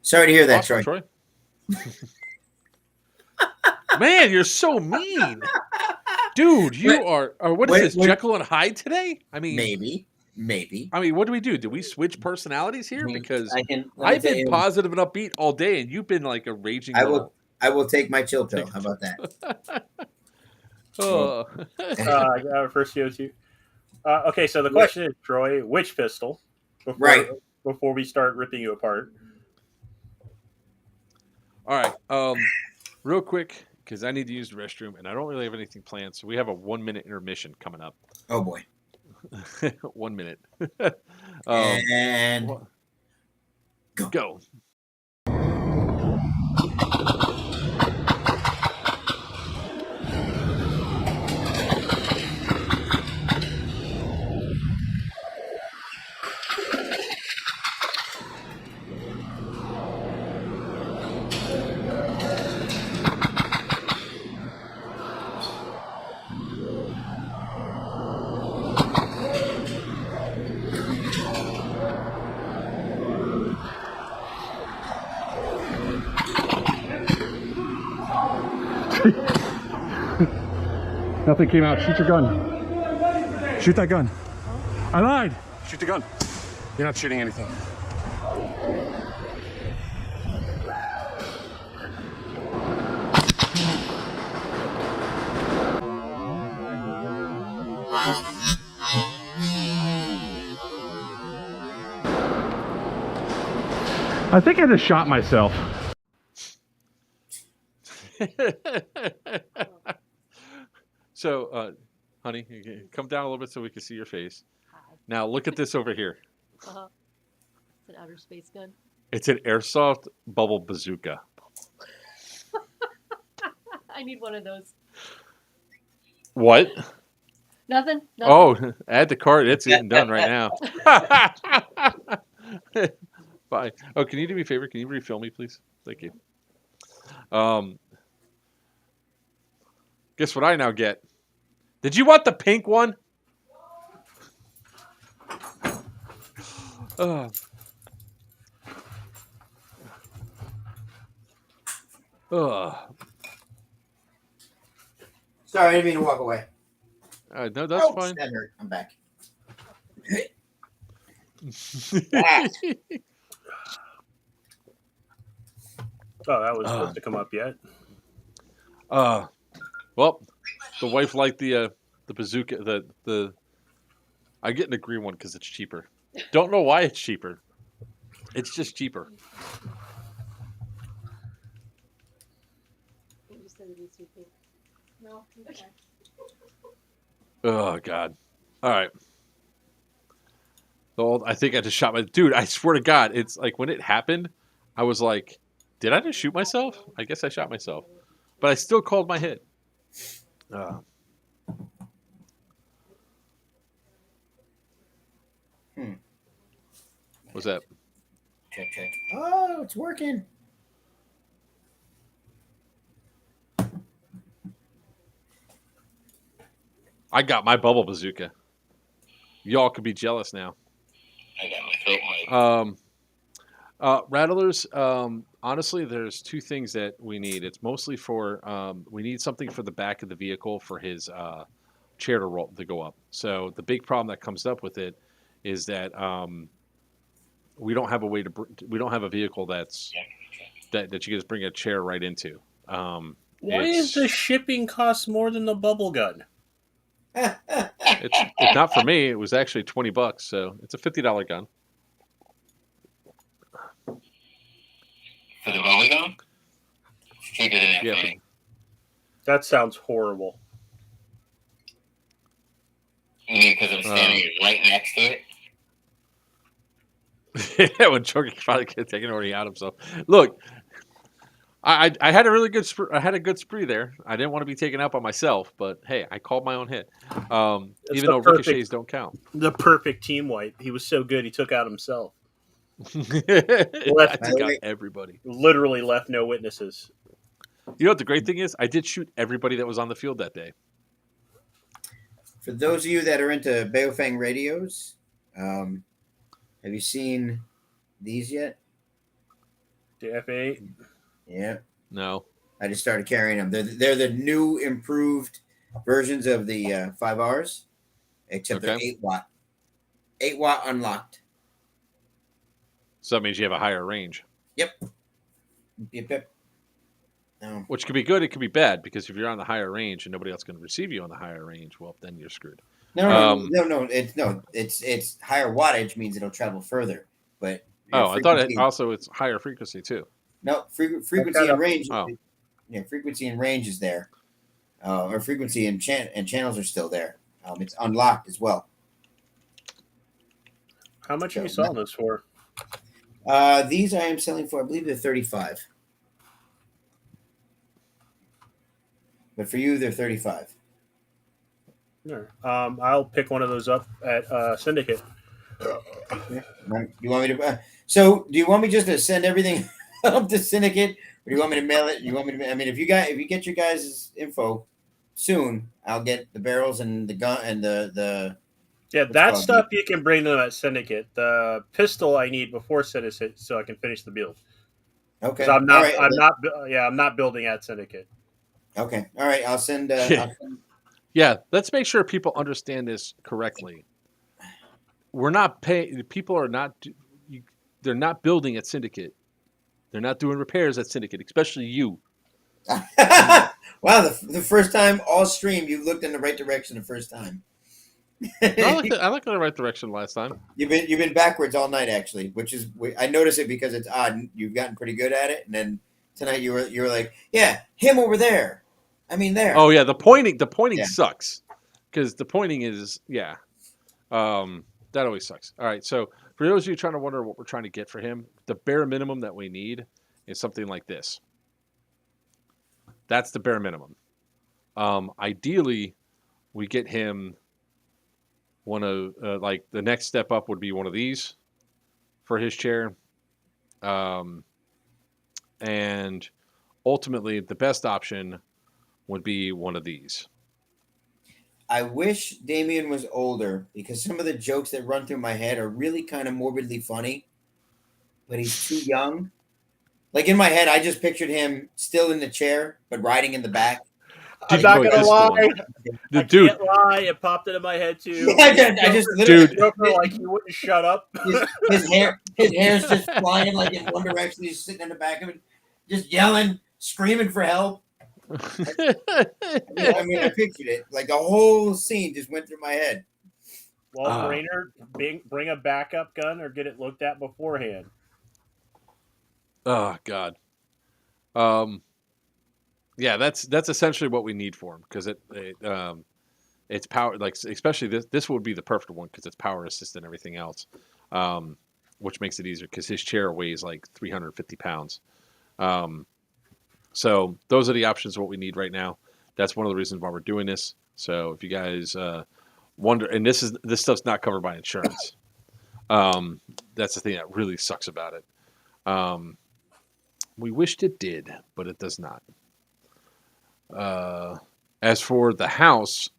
Speaker 2: Sorry to hear that,
Speaker 1: Awesome,
Speaker 2: Troy.
Speaker 1: Man, you're so mean. Dude, you are what is this, Jekyll and Hyde today? I mean,
Speaker 2: Maybe.
Speaker 1: I mean, what do we do? Did we switch personalities here? Because
Speaker 2: let me
Speaker 1: I've
Speaker 2: tell
Speaker 1: been
Speaker 2: you,
Speaker 1: positive and upbeat all day, and you've been like a raging.
Speaker 2: I will take my chill pill. How about that?
Speaker 1: Oh.
Speaker 4: I got first CO2. Okay, so the question is, Troy, which pistol? Before we start ripping you apart.
Speaker 1: All right. Real quick, because I need to use the restroom, and I don't really have anything planned, so we have a 1-minute intermission coming up.
Speaker 2: Oh boy.
Speaker 1: 1 minute.
Speaker 2: And
Speaker 1: go.
Speaker 7: Nothing came out. Shoot your gun. Shoot that gun. I lied. Shoot the gun. You're not shooting anything. I think I just shot myself.
Speaker 1: So, honey, you can come down a little bit so we can see your face. Now, look at this over here.
Speaker 8: Uh-huh. It's an outer space gun.
Speaker 1: It's an airsoft bubble bazooka.
Speaker 8: I need one of those.
Speaker 1: What?
Speaker 8: Nothing?
Speaker 1: Oh, add the card. It's getting done right now. Bye. Oh, can you do me a favor? Can you refill me, please? Thank you. Guess what I now get? Did you want the pink one?
Speaker 2: Sorry, I didn't mean to walk away.
Speaker 1: No, that's fine.
Speaker 2: That hurt. I'm back.
Speaker 4: Oh, that was supposed to come up yet.
Speaker 1: Well, the wife liked the bazooka. The I get the green one because it's cheaper. Don't know why it's cheaper. It's just cheaper.
Speaker 8: No. Okay.
Speaker 1: Oh God! All right. I think I just shot my dude. I swear to God, it's like when it happened, I was like, "Did I just shoot myself?" I guess I shot myself, but I still called my hit. What's that?
Speaker 2: Check. Oh, it's working.
Speaker 1: I got my bubble bazooka. Y'all could be jealous now.
Speaker 2: I got my throat mic.
Speaker 1: Rattlers, honestly, there's two things that we need. It's mostly for, we need something for the back of the vehicle for his chair to go up. So the big problem that comes up with it is that we don't have a way we don't have a vehicle that you can just bring a chair right into.
Speaker 4: Why is the shipping cost more than the bubble gun?
Speaker 1: It's not for me. It was actually $20, so it's a $50 gun.
Speaker 2: For the bubble gun? Cheaper than everything.
Speaker 4: That sounds horrible.
Speaker 2: You mean because I'm standing right next to it?
Speaker 1: Yeah, when Choker probably could take it already out himself. Look, I had a really good I had a good spree there. I didn't want to be taken out by myself, but hey, I called my own hit. Even though ricochets don't count.
Speaker 4: The perfect team wipe. He was so good, he took out himself.
Speaker 1: I took out everybody.
Speaker 4: Literally left no witnesses.
Speaker 1: You know what the great thing is? I did shoot everybody that was on the field that day.
Speaker 2: For those of you that are into Baofeng radios, have you seen these yet?
Speaker 4: The F8?
Speaker 2: Yeah.
Speaker 1: No.
Speaker 2: I just started carrying them. They're the new improved versions of the 5Rs, except they're 8 watt. 8 watt unlocked.
Speaker 1: So that means you have a higher range.
Speaker 2: Yep.
Speaker 1: Which could be good, it could be bad, because if you're on the higher range and nobody else can receive you on the higher range, well, then you're screwed.
Speaker 2: No. It's higher wattage means it'll travel further. But
Speaker 1: I thought it's higher frequency too.
Speaker 2: No, frequency and range. Oh. Yeah, frequency and range is there, or frequency and channels are still there. It's unlocked as well.
Speaker 4: How much are you selling this for?
Speaker 2: These I am selling for, I believe they're $35. But for you, they're $35.
Speaker 4: Sure. I'll pick one of those up at Syndicate.
Speaker 2: You want me to? So, do you want me just to send everything up to Syndicate, or do you want me to mail it? You want me to? I mean, if you get your guys' info soon, I'll get the barrels and the gun and the.
Speaker 4: Yeah, that stuff you can bring them at Syndicate. The pistol I need before Syndicate so I can finish the build.
Speaker 2: Okay.
Speaker 4: I'm not building at Syndicate.
Speaker 2: Okay. All right. I'll send.
Speaker 1: Yeah, let's make sure people understand this correctly. We're not paying. People are not. They're not building at Syndicate. They're not doing repairs at Syndicate, especially you.
Speaker 2: Wow, the first time all stream, you looked in the right direction the first time.
Speaker 1: I looked in the right direction last time.
Speaker 2: You've been backwards all night, actually, which is I notice it because it's odd. You've gotten pretty good at it, and then tonight you were like, yeah, him over there. I mean there.
Speaker 1: Oh yeah, the pointing
Speaker 2: Yeah.
Speaker 1: sucks because the pointing is that always sucks. All right, so for those of you trying to wonder what we're trying to get for him, the bare minimum that we need is something like this. That's the bare minimum. Ideally, we get him one of like the next step up would be one of these for his chair, and ultimately the best option would be one of these.
Speaker 2: I wish Damian was older because some of the jokes that run through my head are really kind of morbidly funny, but he's too young. Like in my head, I just pictured him still in the chair, but riding in the back.
Speaker 4: I'm not gonna lie. I
Speaker 1: Dude,
Speaker 4: can't lie. It popped into my head too.
Speaker 2: Yeah, I just literally,
Speaker 1: Dude.
Speaker 4: Joker, like he wouldn't shut up.
Speaker 2: his hair's just flying like in one direction. He's sitting in the back of it, just yelling, screaming for help. I mean, I pictured it. Like the whole scene just went through my head.
Speaker 4: Well, Brainerd, bring a backup gun or get it looked at beforehand.
Speaker 1: Oh God. Yeah, that's essentially what we need for him because it's power, like especially this would be the perfect one because it's power assist and everything else, which makes it easier because his chair weighs like 350 pounds. So those are the options of what we need right now. That's one of the reasons why we're doing this. So if you guys wonder, and this stuff's not covered by insurance. That's the thing that really sucks about it. We wished it did, but it does not. As for the house,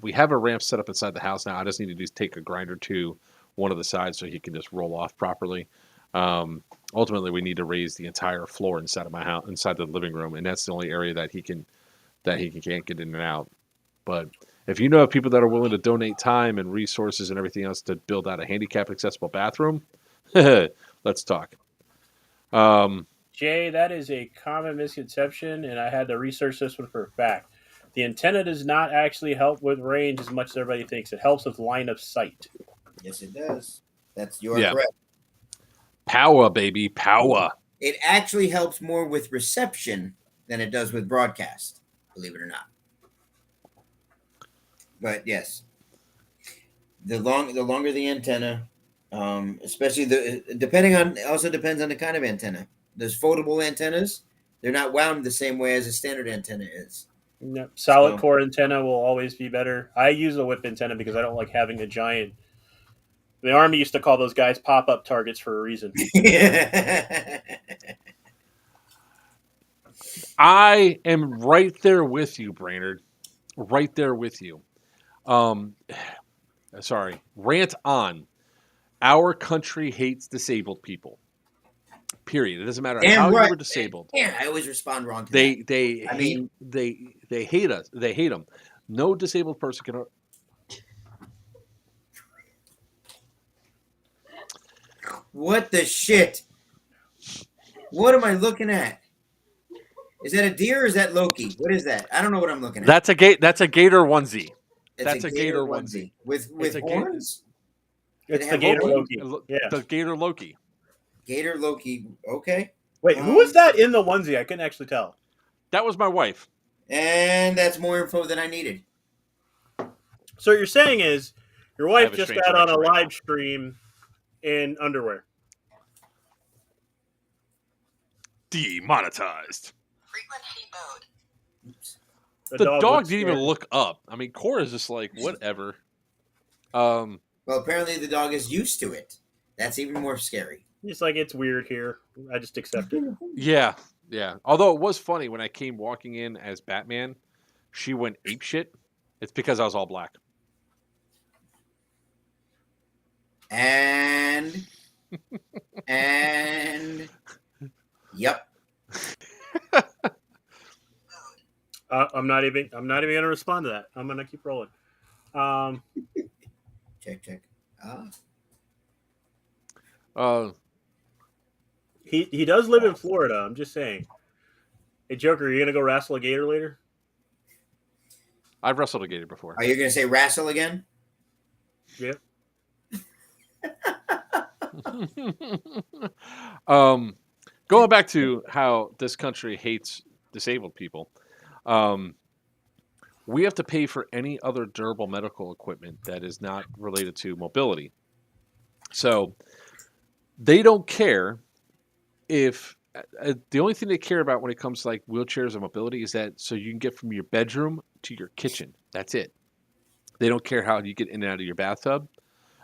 Speaker 1: we have a ramp set up inside the house now. I just need to take a grinder to one of the sides so he can just roll off properly. Ultimately, we need to raise the entire floor inside of my house, inside the living room, and that's the only area that he can't get in and out. But if you know of people that are willing to donate time and resources and everything else to build out a handicap accessible bathroom, let's talk.
Speaker 4: Jay, that is a common misconception, and I had to research this one for a fact. The antenna does not actually help with range as much as everybody thinks. It helps with line of sight.
Speaker 2: Yes, it does. You are correct.
Speaker 1: Power, baby, power.
Speaker 2: It actually helps more with reception than it does with broadcast, believe it or not. But yes, the longer the antenna, especially depends on the kind of antenna. There's foldable antennas. They're not wound the same way as a standard antenna is.
Speaker 4: No, solid core antenna will always be better. I use a whip antenna because I don't like having a giant. The Army used to call those guys pop-up targets for a reason.
Speaker 1: I am right there with you, Brainerd. Right there with you. Sorry. Rant on. Our country hates disabled people. Period. It doesn't matter how you were disabled.
Speaker 2: Yeah, I always respond wrong to
Speaker 1: they
Speaker 2: that.
Speaker 1: They hate us. They hate them. No disabled person can.
Speaker 2: What the shit? What am I looking at? Is that a deer or is that Loki? What is that? I don't know what I'm looking at.
Speaker 1: That's a gator onesie. That's a gator onesie
Speaker 2: with horns.
Speaker 4: It's the gator Loki.
Speaker 1: Yeah, the gator Loki.
Speaker 2: Gator Loki. Okay.
Speaker 4: Wait, who was that in the onesie? I couldn't actually tell.
Speaker 1: That was my wife.
Speaker 2: And that's more info than I needed.
Speaker 4: So what you're saying is your wife just got on a live stream in underwear.
Speaker 1: Demonetized.
Speaker 9: Frequency mode.
Speaker 1: The dog didn't even look up. I mean, Cora's just like, whatever.
Speaker 2: Well, apparently the dog is used to it. That's even more scary.
Speaker 4: It's like, it's weird here. I just accept it.
Speaker 1: Yeah. Although it was funny when I came walking in as Batman, she went apeshit. It's because I was all black.
Speaker 2: And yep.
Speaker 4: I'm not even gonna respond to that. I'm gonna keep rolling.
Speaker 2: Check.
Speaker 4: He does live in Florida. I'm just saying. Hey, Joker, are you gonna go wrestle a gator later?
Speaker 1: I've wrestled a gator before.
Speaker 2: Are you going to say wrestle again?
Speaker 4: Yeah.
Speaker 1: Going back to how this country hates disabled people, we have to pay for any other durable medical equipment that is not related to mobility. So they don't care if the only thing they care about when it comes to like wheelchairs and mobility is that so you can get from your bedroom to your kitchen. That's it. They don't care how you get in and out of your bathtub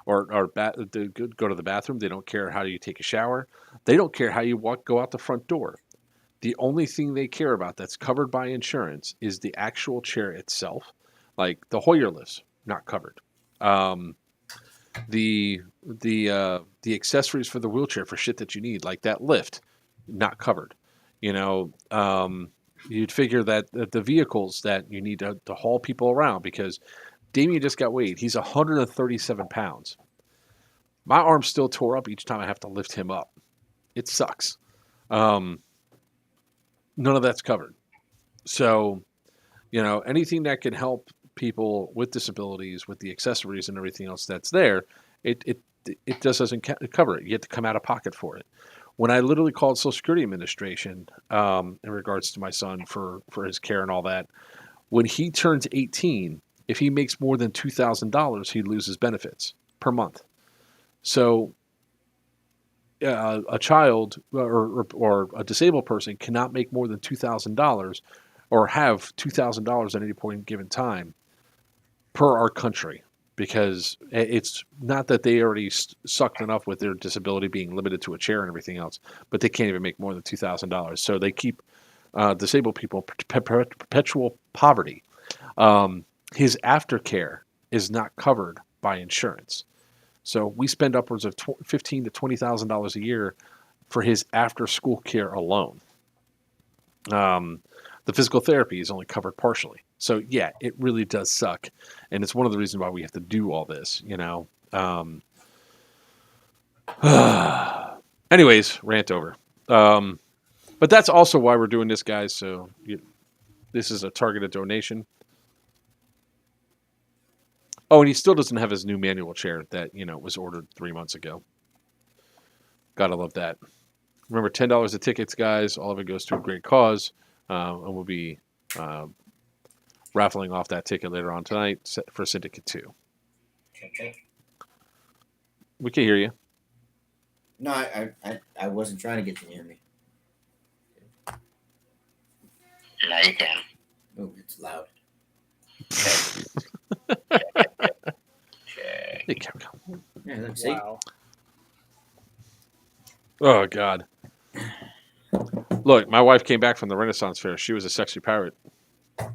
Speaker 1: or go to the bathroom. They don't care how you take a shower. They don't care how you go out the front door. The only thing they care about that's covered by insurance is the actual chair itself. Like the Hoyer lifts, not covered. The accessories for the wheelchair for shit that you need, like that lift, not covered. You'd figure that the vehicles that you need to haul people around, because Damian just got weighed. He's 137 pounds. My arm still tore up each time I have to lift him up. It sucks. None of that's covered. So, anything that can help people with disabilities, with the accessories and everything else that's there, it just doesn't cover it. You have to come out of pocket for it. When I literally called Social Security Administration in regards to my son for his care and all that, when he turns 18, if he makes more than $2,000, he loses benefits per month. So a child or a disabled person cannot make more than $2,000 or have $2,000 at any point in given time per our country, because it's not that they already sucked enough with their disability being limited to a chair and everything else, but they can't even make more than $2,000. So they keep disabled people perpetual poverty. His aftercare is not covered by insurance. So we spend upwards of $15,000 to $20,000 a year for his after-school care alone. The physical therapy is only covered partially. So yeah, it really does suck, and it's one of the reasons why we have to do all this. Anyways, rant over. But that's also why we're doing this, guys. So this is a targeted donation. Oh, and he still doesn't have his new manual chair that, was ordered 3 months ago. Gotta love that. Remember, $10 a tickets, guys. All of it goes to a great cause. And we'll be raffling off that ticket later on tonight for Syndicate II.
Speaker 2: Okay.
Speaker 1: We can hear you.
Speaker 2: No, I wasn't trying to get you to hear me.
Speaker 9: Now you can.
Speaker 2: Oh, it's loud. Yeah, let's see.
Speaker 4: Wow.
Speaker 1: Oh, God. Look, my wife came back from the Renaissance Fair. She was a sexy pirate. I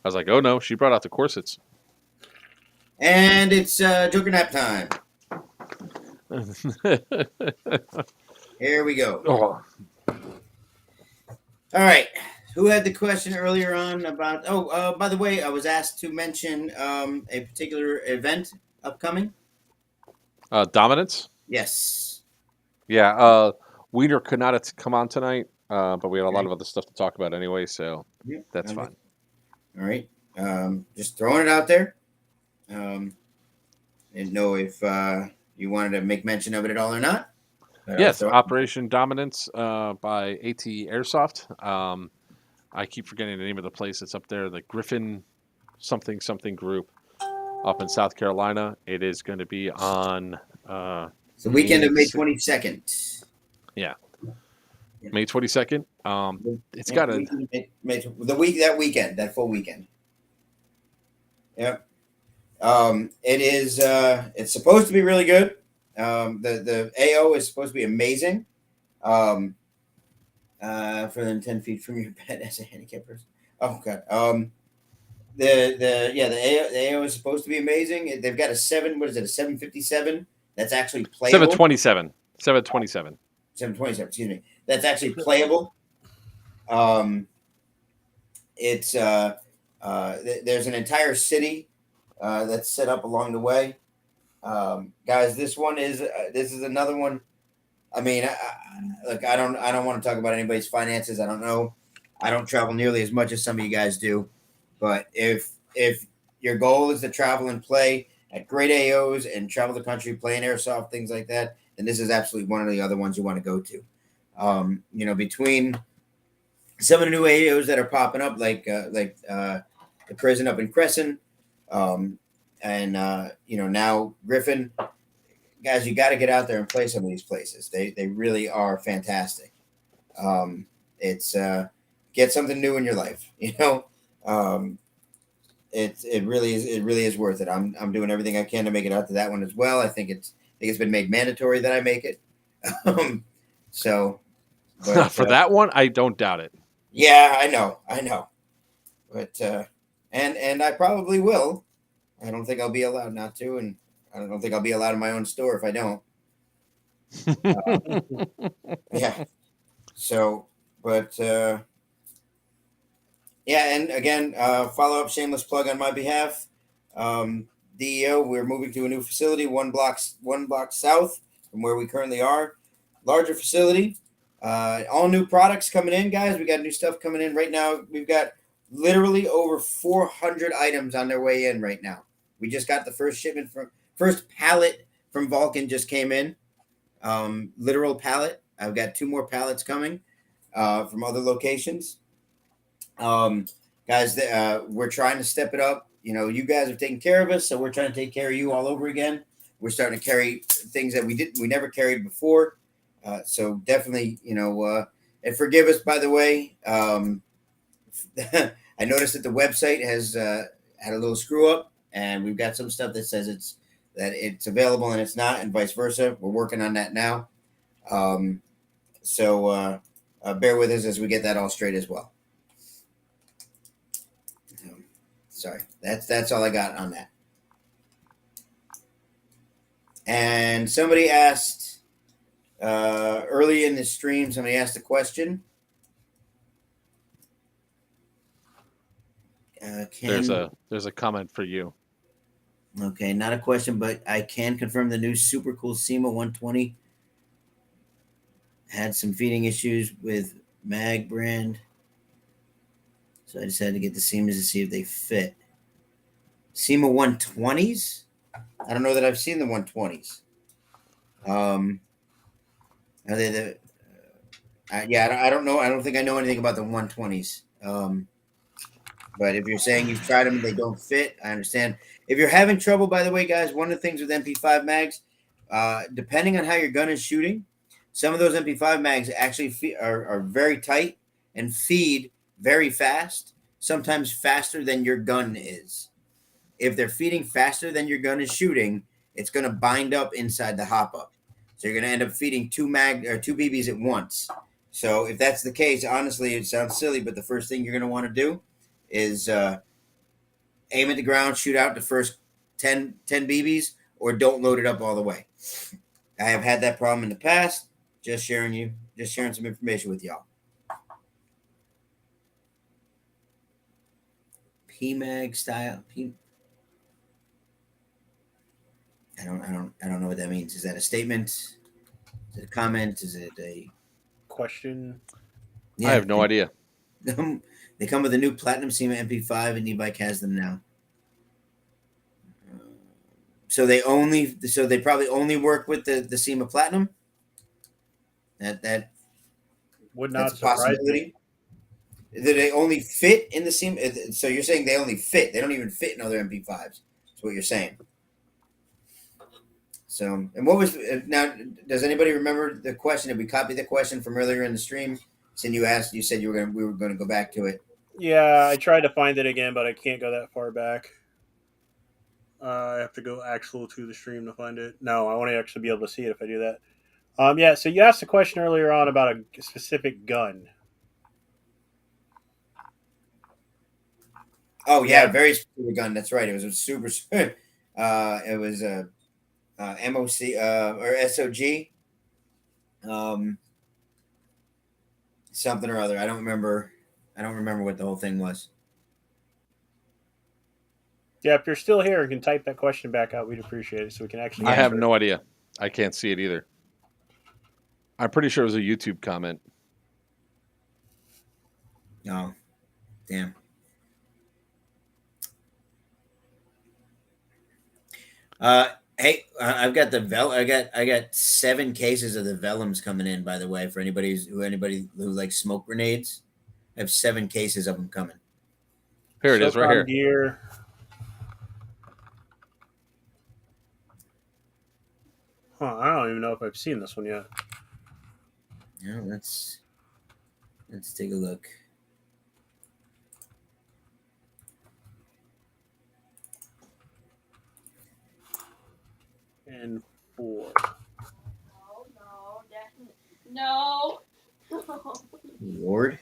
Speaker 1: was like, oh, no, she brought out the corsets.
Speaker 2: And it's Joker nap time. Here we go.
Speaker 1: Oh.
Speaker 2: All right. Who had the question earlier on about... by the way, I was asked to mention a particular event upcoming.
Speaker 1: Dominance?
Speaker 2: Yes.
Speaker 1: Yeah. Wiener could not come on tonight, but we had a lot of other stuff to talk about anyway, so that's fine.
Speaker 2: All right. Just throwing it out there. Didn't know if you wanted to make mention of it at all or not.
Speaker 1: Yes, Operation Dominance by A.T.E Airsoft. I keep forgetting the name of the place. It's up there, the Griffin something group up in South Carolina. It is going to be on...
Speaker 2: it's the weekend of May 22nd.
Speaker 1: Yeah. May 22nd. It's got a...
Speaker 2: that weekend, that full weekend. Yep. It is, it's supposed to be really good. The AO is supposed to be amazing. For them 10 feet from your bed as a handicapped person. Oh God. The AO is supposed to be amazing. They've got a 757? That's actually playable.
Speaker 1: 727. 727.
Speaker 2: 727, excuse me. That's actually playable. It's there's an entire city that's set up along the way. Guys, this is another one. I mean, look, I don't want to talk about anybody's finances. I don't know. I don't travel nearly as much as some of you guys do. But if your goal is to travel and play at great AOs and travel the country playing airsoft, things like that, then this is absolutely one of the other ones you want to go to. Between some of the new AOs that are popping up, like the prison up in Crescent, and now Griffin. Guys, you got to get out there and play some of these places. They really are fantastic. It's get something new in your life. It really is worth it. I'm doing everything I can to make it out to that one as well. I think it's been made mandatory that I make it.
Speaker 1: For that one, I don't doubt it.
Speaker 2: Yeah, I know. But and I probably will. I don't think I'll be allowed not to, and I don't think I'll be allowed in my own store if I don't. Yeah. So, but yeah, and again, follow up shameless plug on my behalf. DEO, we're moving to a new facility, one block south from where we currently are. Larger facility. All new products coming in, guys. We got new stuff coming in right now. We've got literally over 400 items on their way in right now. We just got the first pallet from Vulcan just came in. Literal pallet. I've got 2 more pallets coming from other locations. Guys, we're trying to step it up. You guys have taken care of us, so we're trying to take care of you all over again. We're starting to carry things that we never carried before. So definitely, and forgive us, by the way. I noticed that the website has had a little screw up, and we've got some stuff that says it's available and it's not, and vice versa. We're working on that now. So bear with us as we get that all straight as well. Sorry, that's all I got on that. And somebody asked early in the stream, somebody asked a question.
Speaker 1: There's a comment for you.
Speaker 2: Okay, not a question, but I can confirm the new super cool SEMA 120 had some feeding issues with Mag brand. So I decided to get the SEMAs to see if they fit. SEMA 120s? I don't know that I've seen the 120s. Are they the? I don't know. I don't think I know anything about the 120s. But if you're saying you've tried them and they don't fit, I understand. If you're having trouble, by the way, guys, one of the things with MP5 mags, depending on how your gun is shooting, some of those MP5 mags actually are very tight and feed very fast, sometimes faster than your gun is. If they're feeding faster than your gun is shooting, it's going to bind up inside the hop up. So you're going to end up feeding 2 BBs at once. So if that's the case, honestly, it sounds silly, but the first thing you're going to want to do is aim at the ground, shoot out the first 10 BBs, or don't load it up all the way. I have had that problem in the past. Just sharing some information with y'all. PMAG style. I don't know what that means. Is that a statement? Is it a comment? Is it a
Speaker 4: question?
Speaker 1: Yeah, I have no idea.
Speaker 2: They come with a new Platinum SEMA MP5, and e-bike has them now. So they probably only work with the SEMA Platinum. That
Speaker 4: would not
Speaker 2: that's a possibility. Do they only fit in the SEMA? So you're saying they only fit? They don't even fit in other MP5s. That's what you're saying. So, and what was now? Does anybody remember the question? Did we copy the question from earlier in the stream? Since you said we were going to go back to it.
Speaker 4: Yeah, I tried to find it again, but I can't go that far back. I have to go to the stream to find it. No, I want to actually be able to see it if I do that. Yeah, so you asked a question earlier on about a specific gun.
Speaker 2: Oh yeah, very specific gun. That's right. It was a super. It was a MOC or SOG. something or other. I don't remember what the whole thing was.
Speaker 4: Yeah, if you're still here and can type that question back out, we'd appreciate it so we can actually.
Speaker 1: I have
Speaker 4: answer it.
Speaker 1: no idea. I can't see it either. I'm pretty sure it was a YouTube comment.
Speaker 2: Oh, damn. Hey, I've got I got 7 cases of the vellums coming in. By the way, for anybody who likes smoke grenades, I have 7 cases of them coming.
Speaker 1: Here it is, right here.
Speaker 4: Gear. Huh, I don't even know if I've seen this one yet.
Speaker 2: Yeah, let's take a look.
Speaker 4: And 4.
Speaker 8: No.
Speaker 2: Ward.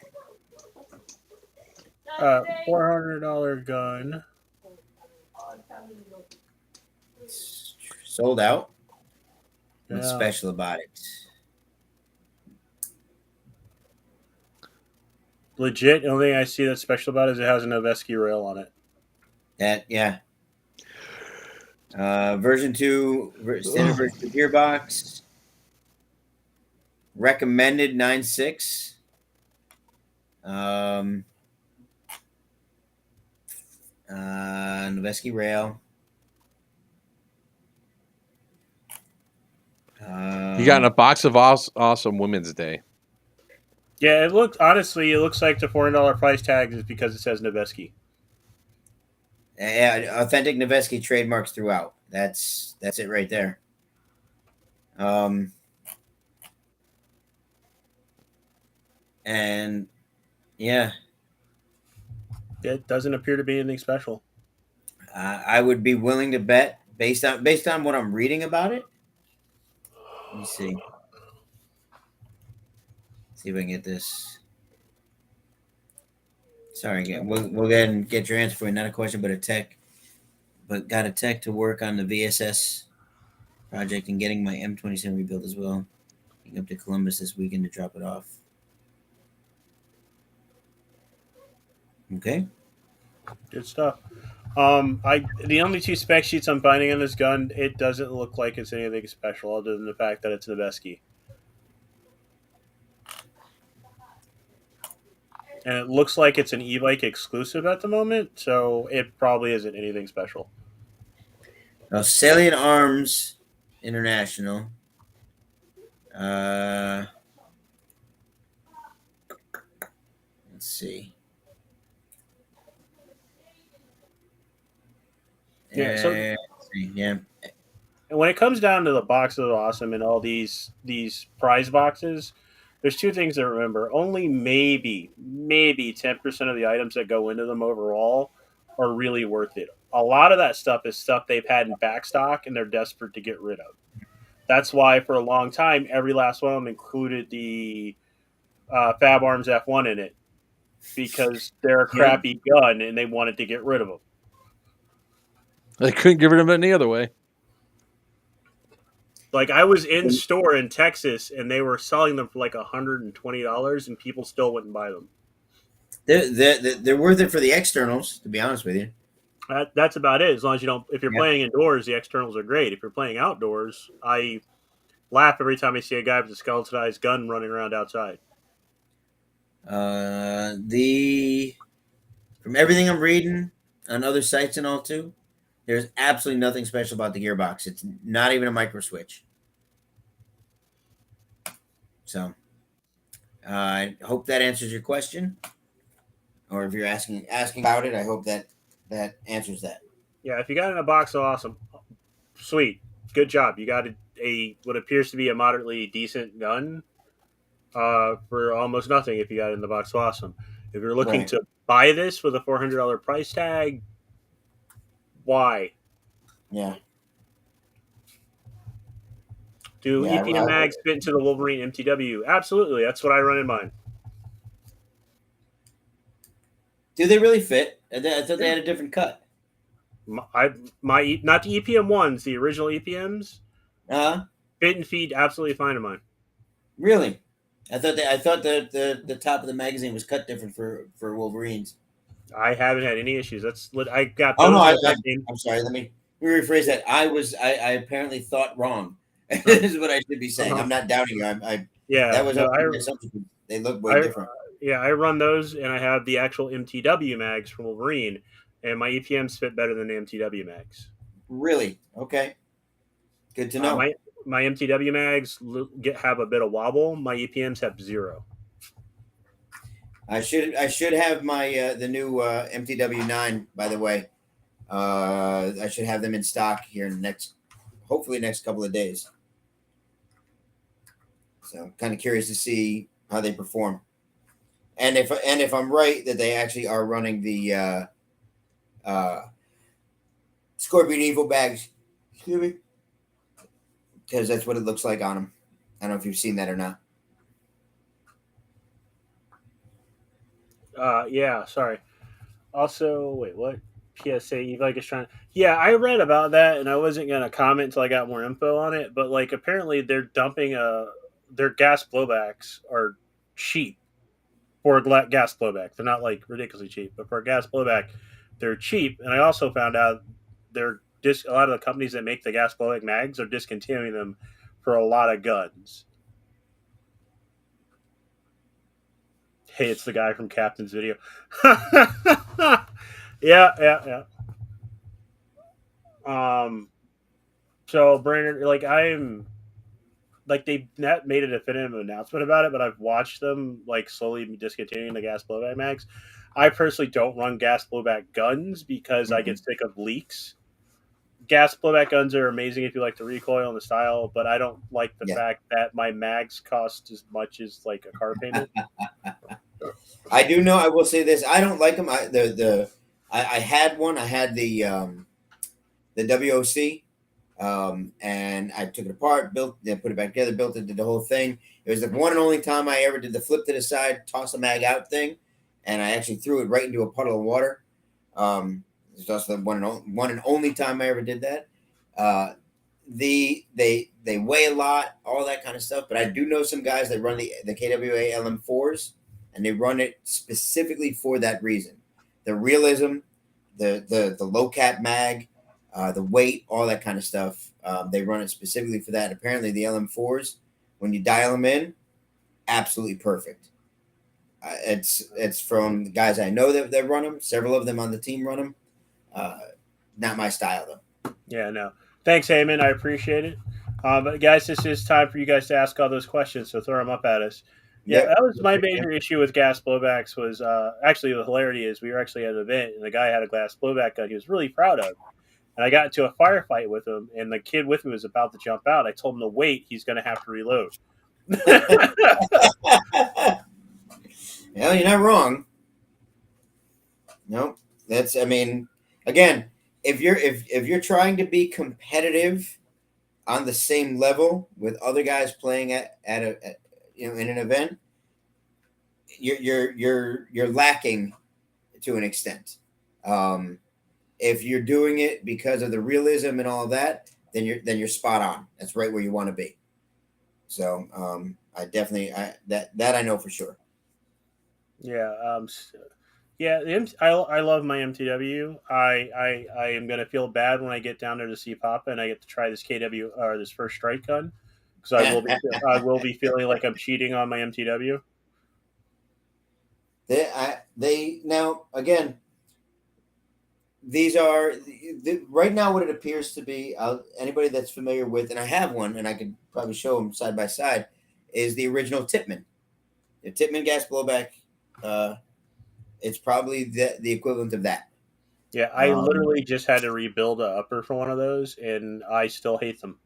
Speaker 4: $400 gun.
Speaker 2: Sold out. What's
Speaker 4: Yeah.
Speaker 2: special about it?
Speaker 4: Legit, the only thing I see that's special about it is it has a Noveski rail on it.
Speaker 2: Yeah. Version 2, standard version 2 gearbox. Recommended 9.6. Noveski rail.
Speaker 1: You got in a box of awesome Women's Day.
Speaker 4: Yeah, it looks like the $400 price tag is because it says Noveski.
Speaker 2: Yeah, authentic Noveski trademarks throughout. That's it right there. And yeah,
Speaker 4: It doesn't appear to be anything special.
Speaker 2: I would be willing to bet based on what I'm reading about it. Let me see. See if I can get this. Sorry, again. We'll go ahead and get your answer for you. Not a question, but a tech. But got a tech to work on the VSS project and getting my M27 rebuilt as well. Getting up to Columbus this weekend to drop it off. Okay.
Speaker 4: Good stuff. The only 2 spec sheets I'm finding on this gun, it doesn't look like it's anything special other than the fact that it's Noveski. And it looks like it's an e-bike exclusive at the moment, so it probably isn't anything special.
Speaker 2: Now, Salient Arms International. Let's see.
Speaker 4: Yeah,
Speaker 2: yeah.
Speaker 4: And when it comes down to the box of awesome and all these prize boxes, there's 2 things to remember. Only maybe 10% of the items that go into them overall are really worth it. A lot of that stuff is stuff they've had in backstock and they're desperate to get rid of. That's why for a long time, every last one of them included the Fab Arms F1 in it because they're a crappy gun and they wanted to get rid of them.
Speaker 1: They couldn't get rid of it any other way.
Speaker 4: Like, I was in store in Texas, and they were selling them for like $120, and people still wouldn't buy them.
Speaker 2: They're worth it for the externals, to be honest with you.
Speaker 4: That's about it. As long as you don't, if you're playing indoors, the externals are great. If you're playing outdoors, I laugh every time I see a guy with a skeletonized gun running around outside.
Speaker 2: From everything I'm reading on other sites and all too, there's absolutely nothing special about the gearbox. It's not even a micro switch. So I hope that answers your question. Or if you're asking about it, I hope that answers that.
Speaker 4: Yeah, if you got in a box of awesome, sweet. Good job. You got a what appears to be a moderately decent gun for almost nothing if you got it in the box of awesome. If you're looking to buy this with a $400 price tag, why?
Speaker 2: Yeah.
Speaker 4: Do EPM mags fit into the Wolverine MTW? Absolutely. That's what I run in mine.
Speaker 2: Do they really fit? I thought they had a different cut.
Speaker 4: My not the EPM ones, the original EPMs. Fit and feed absolutely fine in mine.
Speaker 2: Really? I thought the top of the magazine was cut different for Wolverines.
Speaker 4: I haven't had any issues. I got
Speaker 2: Oh
Speaker 4: those.
Speaker 2: no, I'm sorry. Let me rephrase that. I apparently thought wrong. This is what I should be saying. I'm not doubting you. That was my assumption. They look way different.
Speaker 4: Yeah, I run those, and I have the actual MTW mags from Wolverine, and my EPMs fit better than the MTW mags.
Speaker 2: Really? Okay. Good to know.
Speaker 4: My MTW mags have a bit of wobble. My EPMs have 0.
Speaker 2: I should have my the new MTW9. By the way, I should have them in stock here in hopefully next couple of days. So I'm kind of curious to see how they perform, and if I'm right that they actually are running the Scorpion Evil bags. Excuse me. Because that's what it looks like on them. I don't know if you've seen that or not.
Speaker 4: Yeah, sorry. Also, wait, what? PSA Evike is trying. Yeah, I read about that, and I wasn't gonna comment until I got more info on it. But like, apparently, they're dumping their gas blowbacks are cheap for a gas blowback. They're not like ridiculously cheap, but for a gas blowback, they're cheap. And I also found out a lot of the companies that make the gas blowback mags are discontinuing them for a lot of guns. Hey, it's the guy from Captain's video. Yeah. So Brandon, like they've not made a definitive announcement about it, but I've watched them like slowly discontinuing the gas blowback mags. I personally don't run gas blowback guns because I get sick of leaks. Gas blowback guns are amazing if you like the recoil and the style, but I don't like the fact that my mags cost as much as like a car payment.
Speaker 2: I do know. I will say this: I don't like them. I had one. I had the WOC, and I took it apart, put it back together, built it, did the whole thing. It was the one and only time I ever did the flip to the side, toss the mag out thing, and I actually threw it right into a puddle of water. It's also the one and only time I ever did that. They weigh a lot, all that kind of stuff. But I do know some guys that run the KWA LM4s, and they run it specifically for that reason: the realism, the low cap mag, the weight, all that kind of stuff. They run it specifically for that. Apparently, the LM4s, when you dial them in, absolutely perfect. It's from the guys I know that run them. Several of them on the team run them. Not my style though.
Speaker 4: Yeah, no. Thanks, Heyman. I appreciate it. But guys, this is time for you guys to ask all those questions. So throw them up at us. Yeah, that was my major issue with gas blowbacks. Was actually the hilarity is we were actually at an event and the guy had a gas blowback gun he was really proud of, and I got into a firefight with him, and the kid with me was about to jump out. I told him to wait; he's going to have to reload.
Speaker 2: Well, you're not wrong. No, that's. I mean, again, if you're trying to be competitive on the same level with other guys playing at in an event, you're lacking to an extent. If you're doing it because of the realism and all of that, then you're spot on. That's right where you want to be. So I definitely that I know for sure.
Speaker 4: Yeah. I love my MTW. I am gonna feel bad when I get down there to see Papa and I get to try this KW or this first strike gun because I will be feeling like I'm cheating on my MTW.
Speaker 2: They now again. These are right now what it appears to be. Anybody that's familiar with, and I have one, and I could probably show them side by side, is the original Tippmann. The Tippmann gas blowback. It's probably the equivalent of that.
Speaker 4: Yeah, I literally just had to rebuild a upper for one of those, and I still hate them.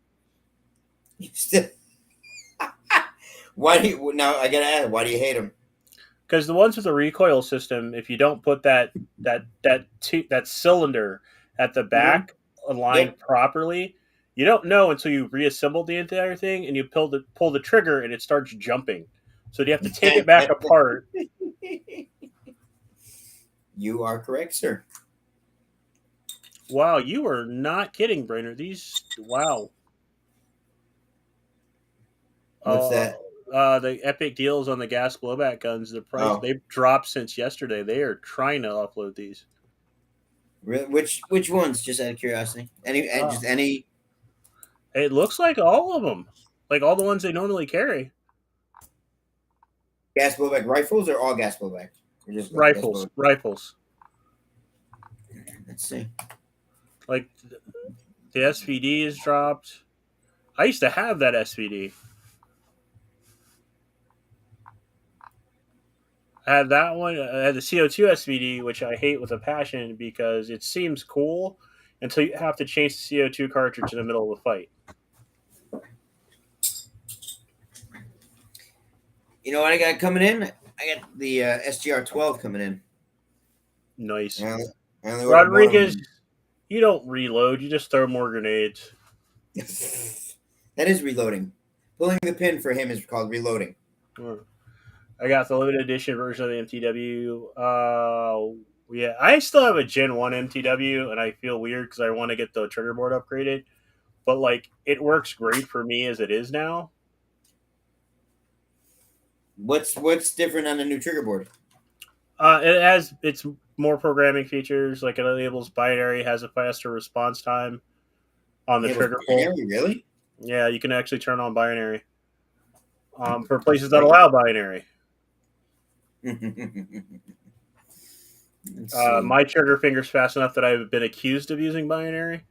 Speaker 2: Why do you? Now I gotta ask. Why do you hate them?
Speaker 4: Because the ones with the recoil system, if you don't put that cylinder at the back aligned properly, you don't know until you reassemble the entire thing and you pull the trigger and it starts jumping. So you have to take it back apart.
Speaker 2: You are correct, sir.
Speaker 4: Wow, you are not kidding, Brainerd. These, wow.
Speaker 2: What's that?
Speaker 4: the epic deals on the gas blowback guns. The price they've dropped since yesterday. They are trying to upload these.
Speaker 2: Which ones? Just out of curiosity. Just any.
Speaker 4: It looks like all of them, like all the ones they normally carry.
Speaker 2: Gas blowback rifles or all gas blowback? Or just
Speaker 4: Rifles.
Speaker 2: Let's see.
Speaker 4: Like the SVD is dropped. I used to have that SVD. I had that one. I had the CO2 SVD, which I hate with a passion because it seems cool until you have to change the CO2 cartridge in the middle of the fight.
Speaker 2: You know what I got coming in? I got the SGR-12 coming in.
Speaker 4: Nice.
Speaker 2: Yeah,
Speaker 4: Rodriguez, you don't reload. You just throw more grenades.
Speaker 2: That is reloading. Pulling the pin for him is called reloading.
Speaker 4: I got the limited edition version of the MTW. Yeah, I still have a Gen 1 MTW, and I feel weird because I want to get the trigger board upgraded. But, like, it works great for me as it is now.
Speaker 2: What's different on the new trigger board?
Speaker 4: It's more programming features, like it enables binary, has a faster response time on the trigger pull.
Speaker 2: Really?
Speaker 4: Yeah, you can actually turn on binary for places that allow binary. My trigger finger's fast enough that I've been accused of using binary.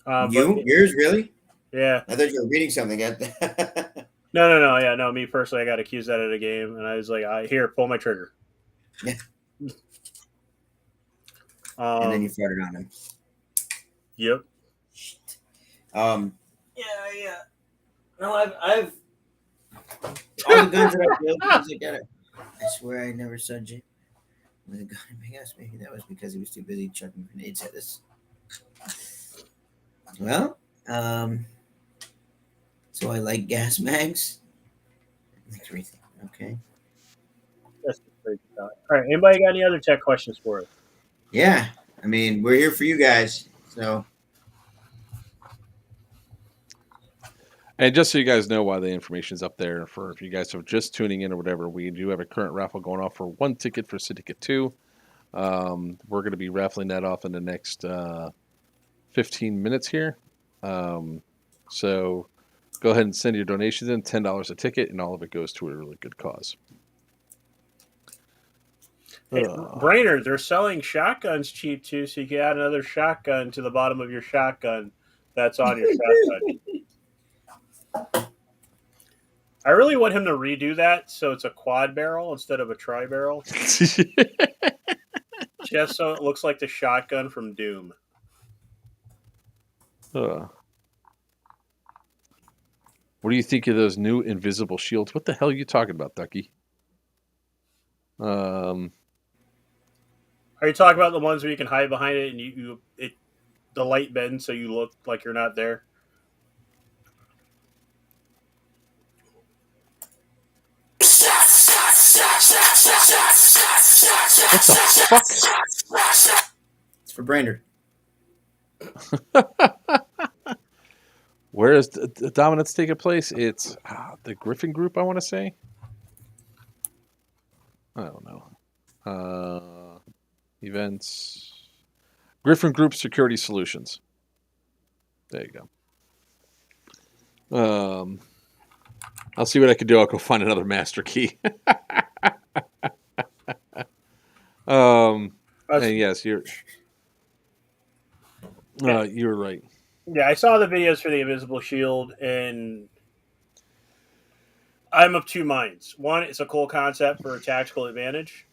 Speaker 2: Yours, really?
Speaker 4: Yeah.
Speaker 2: I thought you were reading something.
Speaker 4: No. Yeah, no. Me personally, I got accused that at a game, and I was like, "Here, pull my trigger."
Speaker 2: Yeah. And then you farted on him.
Speaker 4: Yep.
Speaker 2: Yeah. No, I've all the guns that I built. I swear I never saw Jim with a gun in my ass. Maybe that was because he was too busy chucking grenades at us. Well, so I like gas mags. Everything. Okay.
Speaker 4: That's crazy. All right. Anybody got any other tech questions for us?
Speaker 2: Yeah. I mean, we're here for you guys. So.
Speaker 1: And just so you guys know why the information's up there, for if you guys are just tuning in or whatever, we do have a current raffle going off for 1 ticket for Syndicate II. We're going to be raffling that off in the next 15 minutes here. So go ahead and send your donations in, $10 a ticket, and all of it goes to a really good cause.
Speaker 4: Hey, Brainerd, they're selling shotguns cheap too, so you can add another shotgun to the bottom of your shotgun that's on your shotgun. I really want him to redo that so it's a quad barrel instead of a tri-barrel. Just so it looks like the shotgun from Doom.
Speaker 1: What do you think of those new invisible shields? What the hell are you talking about, Ducky?
Speaker 4: Are you talking about the ones where you can hide behind it and the light bends so you look like you're not there?
Speaker 1: What the fuck?
Speaker 2: It's for Brainerd.
Speaker 1: Where is the dominance taking place? It's the Griffin Group, I want to say. I don't know. Events. Griffin Group Security Solutions. There you go. I'll see what I can do. I'll go find another master key. And yes, you're right.
Speaker 4: Yeah, I saw the videos for the Invisible Shield, and I'm of two minds. One, it's a cool concept for a tactical advantage.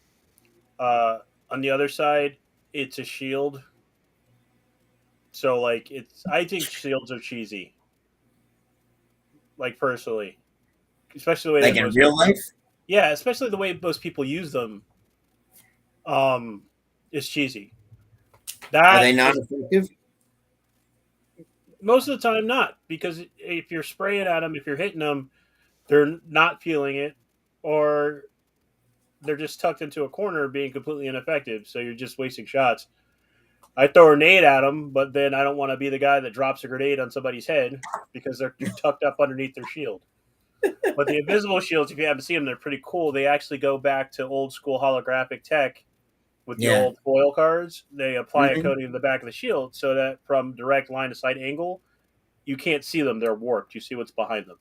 Speaker 4: On the other side, it's a shield. So, like, I think shields are cheesy. Like, personally. Especially the way
Speaker 2: like in real life?
Speaker 4: Yeah, especially the way most people use them is cheesy.
Speaker 2: Are they not effective?
Speaker 4: Most of the time, not. Because if you're spraying at them, if you're hitting them, they're not feeling it, or they're just tucked into a corner being completely ineffective, so you're just wasting shots. I throw a grenade at them, but then I don't want to be the guy that drops a grenade on somebody's head because they're tucked up underneath their shield. But the invisible shields, if you haven't seen them, they're pretty cool. They actually go back to old school holographic tech with the old foil cards. They apply a coating to the back of the shield so that from direct line of sight angle, you can't see them. They're warped. You see what's behind them.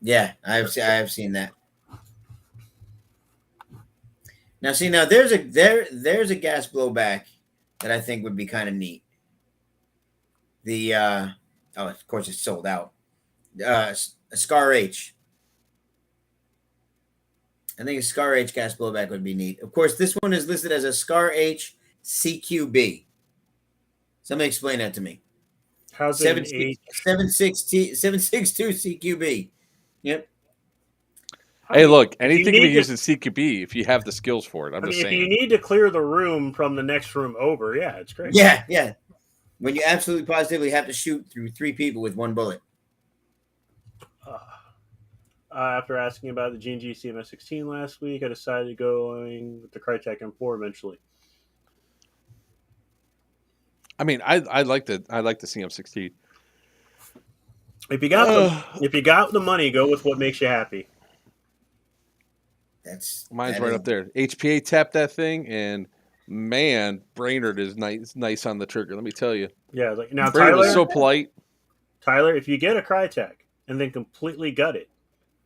Speaker 2: Yeah, I have seen that. Now, there's a gas blowback that I think would be kind of neat. The of course it's sold out. A Scar H. I think a Scar H gas blowback would be neat. Of course, this one is listed as a Scar H CQB. Somebody explain that to me.
Speaker 4: How's it
Speaker 2: 762 CQB? Yep.
Speaker 1: Hey, look, anything can be used in CQB if you have the skills for it. I'm just saying.
Speaker 4: If you need to clear the room from the next room over, yeah, it's great.
Speaker 2: Yeah. When you absolutely positively have to shoot through 3 people with 1 bullet.
Speaker 4: After asking about the G&G CMS-16 last week, I decided to go with the Crytek M4 eventually.
Speaker 1: I mean, I like the CM16.
Speaker 4: If you got the money, go with what makes you happy.
Speaker 2: Mine's
Speaker 1: right up there. HPA tapped that thing, and man, Brainerd is nice on the trigger. Let me tell you.
Speaker 4: Yeah, like now
Speaker 1: Brainerd was so polite.
Speaker 4: Tyler, if you get a Crytek and then completely gut it,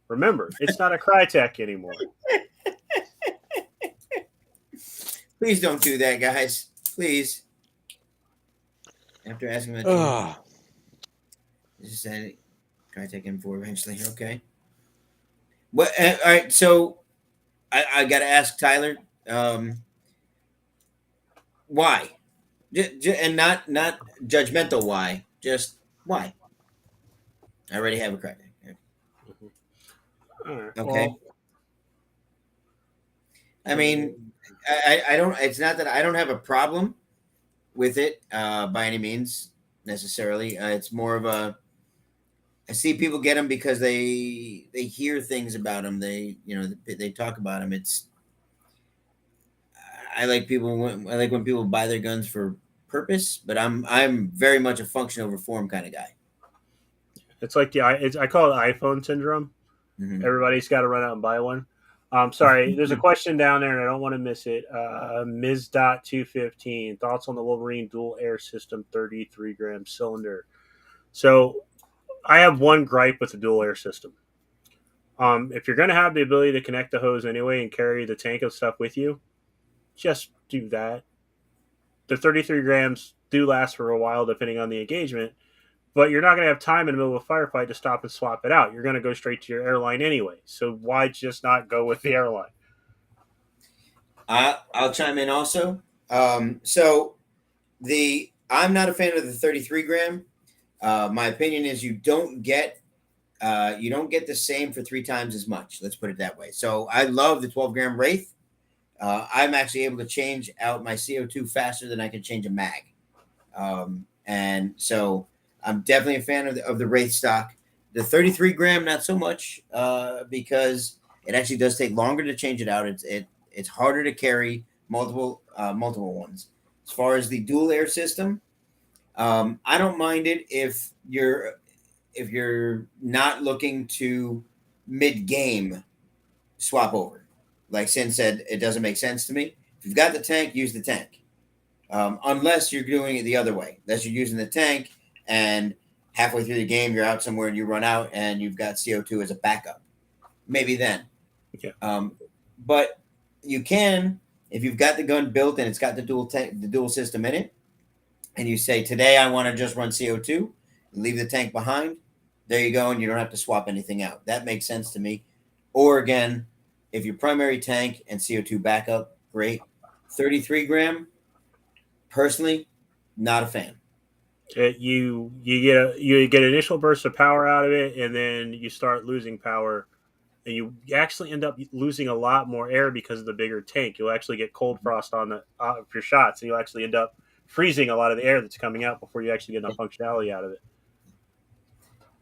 Speaker 4: remember it's not a Crytek anymore.
Speaker 2: Please don't do that, guys. Please. After asking about just said Crytek M4 eventually. Okay. All right. So I got to ask Tyler, why? And not judgmental why, just why? I already have a Crytek. Yeah.
Speaker 4: All right.
Speaker 2: Okay.
Speaker 4: Well,
Speaker 2: I mean, I don't. It's not that I don't have a problem with it by any means necessarily. It's more of a. I see people get them because they hear things about them. They talk about them. I like when people buy their guns for purpose, but I'm very much a function over form kind of guy.
Speaker 4: It's like I call it iPhone syndrome. Mm-hmm. Everybody's got to run out and buy one. Sorry, there's a question down there, and I don't want to miss it. Ms.215, thoughts on the Wolverine dual air system 33-gram cylinder. So I have one gripe with the dual air system. If you're going to have the ability to connect the hose anyway and carry the tank of stuff with you, just do that. The 33 grams do last for a while depending on the engagement, but you're not going to have time in the middle of a firefight to stop and swap it out. You're going to go straight to your airline anyway. So why just not go with the airline?
Speaker 2: I'll chime in also. I'm not a fan of the 33 gram. My opinion is you don't get the same for 3 times as much. Let's put it that way. So I love the 12 gram Wraith. I'm actually able to change out my CO2 faster than I can change a mag. And so I'm definitely a fan of the Wraith stock. The 33 gram, not so much, because it actually does take longer to change it out. It's harder to carry multiple ones. As far as the dual air system, I don't mind it if you're not looking to mid-game swap over. Like Sin said, it doesn't make sense to me. If you've got the tank, use the tank. Unless you're doing it the other way. Unless you're using the tank and halfway through the game, you're out somewhere and you run out and you've got CO2 as a backup. Maybe then.
Speaker 4: Yeah.
Speaker 2: But you can, if you've got the gun built and it's got the dual system in it, and you say, today I want to just run CO2, leave the tank behind, there you go, and you don't have to swap anything out. That makes sense to me. Or again, if your primary tank and CO2 backup, great. 33 gram, personally, not a fan.
Speaker 4: You get initial burst of power out of it, and then you start losing power, and you actually end up losing a lot more air because of the bigger tank. You'll actually get cold frost on your shots, and you'll actually end up freezing a lot of the air that's coming out before you actually get enough functionality out of it.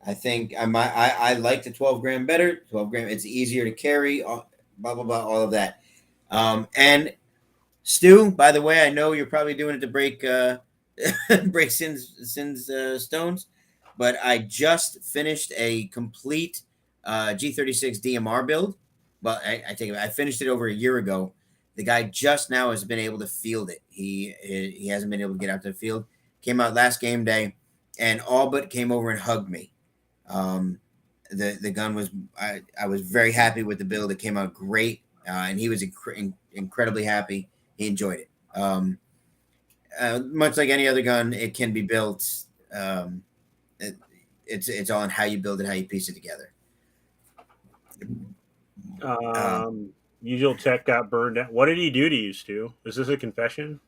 Speaker 2: I think I like the 12 gram better. 12 gram, it's easier to carry. Blah blah blah, all of that. And Stu, by the way, I know you're probably doing it to break break Sin's stones. But I just finished a complete G36 DMR build. But I finished it over a year ago. The guy just now has been able to field it. He hasn't been able to get out to the field. Came out last game day, and all but came over and hugged me. The gun was I was very happy with the build. It came out great, and he was incredibly happy. He enjoyed it. Much like any other gun, it can be built. It's all on how you build it, how you piece it together.
Speaker 4: Usual tech got burned out. What did he do to you, Stu? Is this a confession?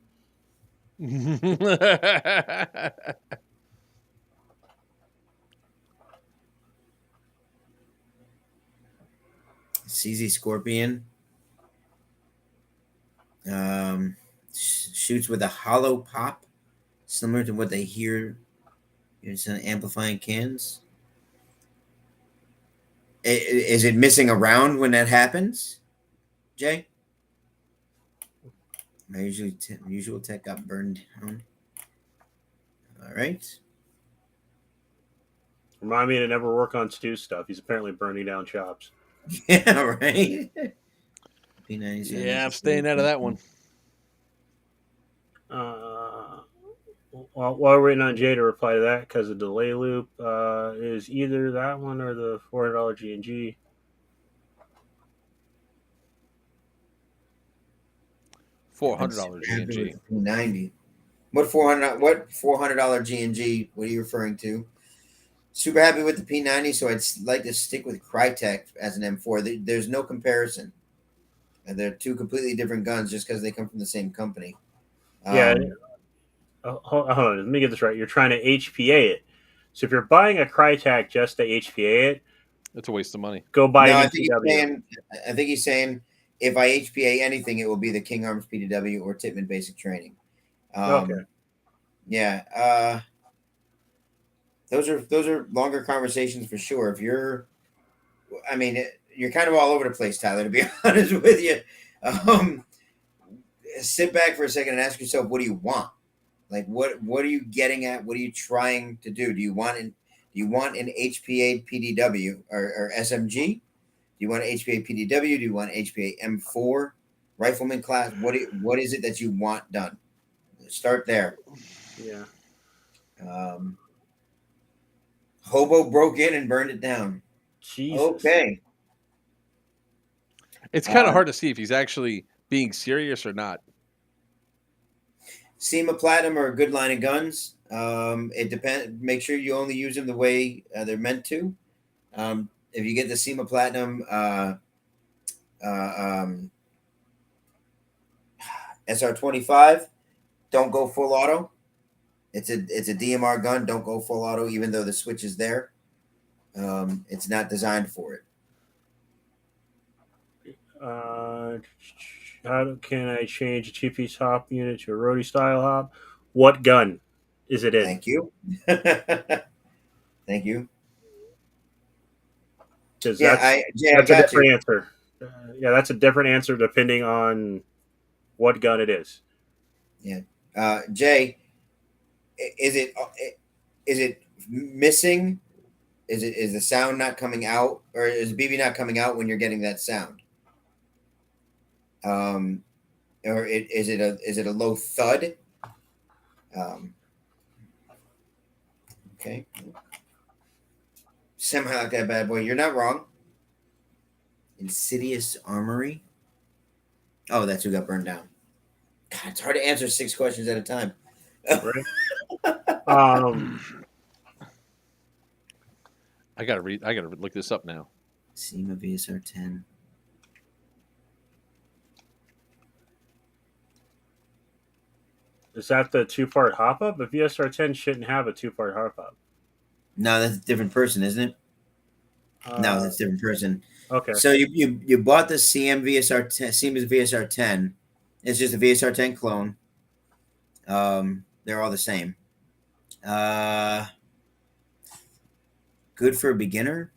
Speaker 2: CZ Scorpion shoots with a hollow pop, similar to what they hear in some amplifying cans. Is it missing a round when that happens, Jay? My usual tech got burned down. All right.
Speaker 4: Remind me to never work on Stu's stuff. He's apparently burning down shops.
Speaker 2: Yeah, right.
Speaker 1: Yeah, I'm staying out of that one.
Speaker 4: While we're waiting on Jay to reply to that, because the delay loop is either that one or the $400 G&G.
Speaker 1: $400 G&G.
Speaker 2: $90. What $400 G&G? What are you referring to? Super happy with the P90, so I'd like to stick with Crytek as an M4. There's no comparison. And they're two completely different guns just because they come from the same company.
Speaker 4: Yeah. Hold on. Let me get this right. You're trying to HPA it. So if you're buying a Crytek just to HPA it,
Speaker 1: it's a waste of money.
Speaker 4: Go buy an
Speaker 2: I think he's saying if I HPA anything, it will be the King Arms PDW or Tippmann Basic Training.
Speaker 4: Okay.
Speaker 2: Yeah. Those are longer conversations for sure. If you're kind of all over the place, Tyler, to be honest with you. Sit back for a second and ask yourself, what do you want? Like, what are you getting at? What are you trying to do? Do you want an HPA PDW or SMG? Do you want an HPA PDW? Do you want HPA M4 rifleman class? What is it that you want done? Start there.
Speaker 4: Yeah.
Speaker 2: Hobo broke in and burned it down.
Speaker 4: Jesus.
Speaker 2: Okay.
Speaker 1: It's kind of hard to see if he's actually being serious or not.
Speaker 2: SEMA Platinum are a good line of guns. It depends. Make sure you only use them the way they're meant to. If you get the SEMA Platinum SR25, don't go full auto. It's a DMR gun. Don't go full auto, even though the switch is there. It's not designed for it.
Speaker 4: How can I change a two-piece hop unit to a roadie style hop? What gun is it in?
Speaker 2: Thank you. Thank you.
Speaker 4: That's a different answer. That's a different answer depending on what gun it is.
Speaker 2: Yeah. Jay, is it missing? Is the sound not coming out, or is BB not coming out when you're getting that sound? Or is it a low thud? Okay. Somehow like that bad boy. You're not wrong. Insidious Armory. Oh, that's who got burned down. God, it's hard to answer 6 questions at a time.
Speaker 4: Right.
Speaker 1: I gotta look this up now.
Speaker 2: SEMA VSR 10.
Speaker 4: Is that the 2-part hop up? The VSR 10 shouldn't have a 2-part hop up.
Speaker 2: No, that's a different person, isn't it? No, that's a different person.
Speaker 4: Okay.
Speaker 2: So you bought the SEMA VSR 10. It's just a VSR 10 clone. They're all the same. Good for a beginner.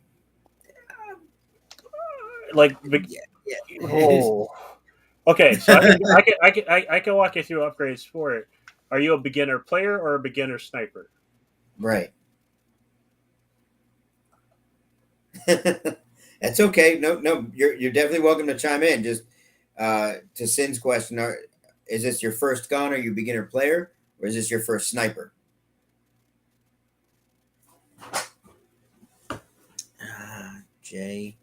Speaker 4: Oh. Okay, so I can walk you through upgrades for it. Are you a beginner player or a beginner sniper?
Speaker 2: Right. That's okay. No, you're definitely welcome to chime in. Just to Sin's question, is this your first gun? Are you a beginner player, or is this your first sniper? Jay.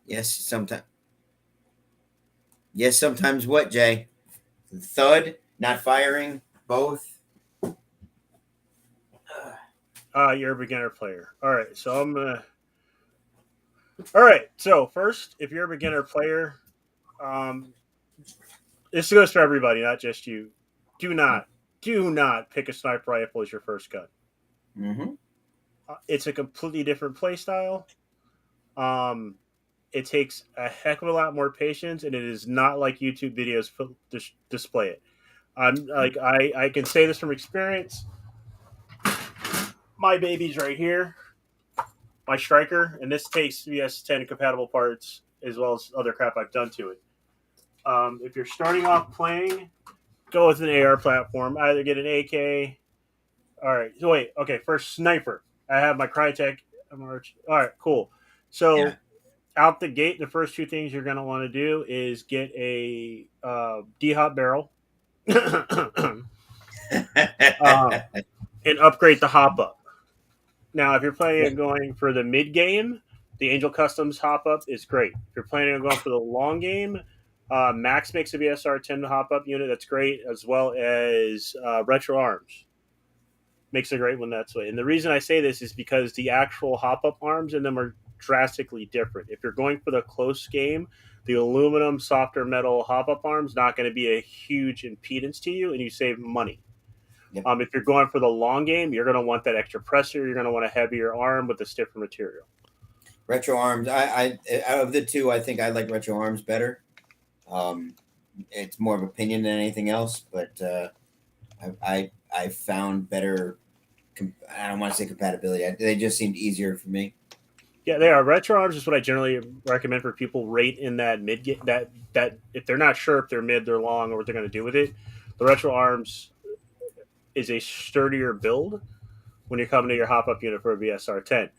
Speaker 2: Yes, sometimes. Yes, sometimes what, Jay? Thud, not firing, both.
Speaker 4: You're a beginner player. All right, so I'm gonna. All right, so first, if you're a beginner player, this goes for everybody, not just you. Do not pick a sniper rifle as your first gun.
Speaker 2: Mm-hmm.
Speaker 4: It's a completely different play style. It takes a heck of a lot more patience, and it is not like YouTube videos display it. I can say this from experience. My baby's right here, my striker, and this takes VS10 compatible parts as well as other crap I've done to it. If you're starting off playing, go with an AR platform. Either get an AK. All right. So wait. Okay. First, sniper. I have my Crytek. All right. Cool. So out the gate, the first two things you're going to want to do is get a D-hop barrel and upgrade the hop up. Now, if you're planning on going for the mid game, the Angel Customs hop up is great. If you're planning on going for the long game, Max makes a VSR 10 hop up unit that's great, as well as Retro Arms makes a great one that's way. And the reason I say this is because the actual hop up arms in them are drastically different. If you're going for the close game, the aluminum softer metal hop up arms not going to be a huge impedance to you, and you save money.
Speaker 2: Yep.
Speaker 4: If you're going for the long game, you're going to want that extra pressure. You're going to want a heavier arm with a stiffer material.
Speaker 2: Retro Arms. I out of the two, I think I like Retro Arms better. It's more of opinion than anything else, but I found better. I don't want to say compatibility. They just seemed easier for me.
Speaker 4: Yeah, they are. Retro Arms is what I generally recommend for people right in that mid game. That if they're not sure if they're mid, they're long, or what they're going to do with it, the Retro Arms is a sturdier build when you're coming to your hop up unit for a VSR 10.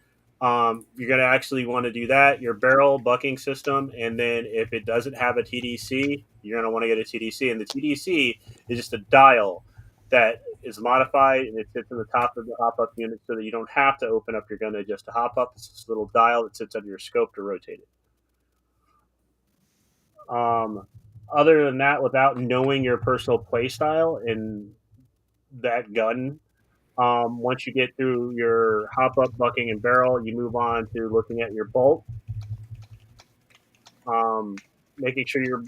Speaker 4: You're going to actually want to do that, your barrel bucking system, and then if it doesn't have a TDC, you're going to want to get a TDC. And the TDC is just a dial that is modified, and it sits in the top of the hop up unit so that you don't have to open up your gun to adjust a hop up. It's this little dial that sits under your scope to rotate it. Other than that, without knowing your personal play style and that gun, once you get through your hop up, bucking, and barrel, you move on to looking at your bolt. Making sure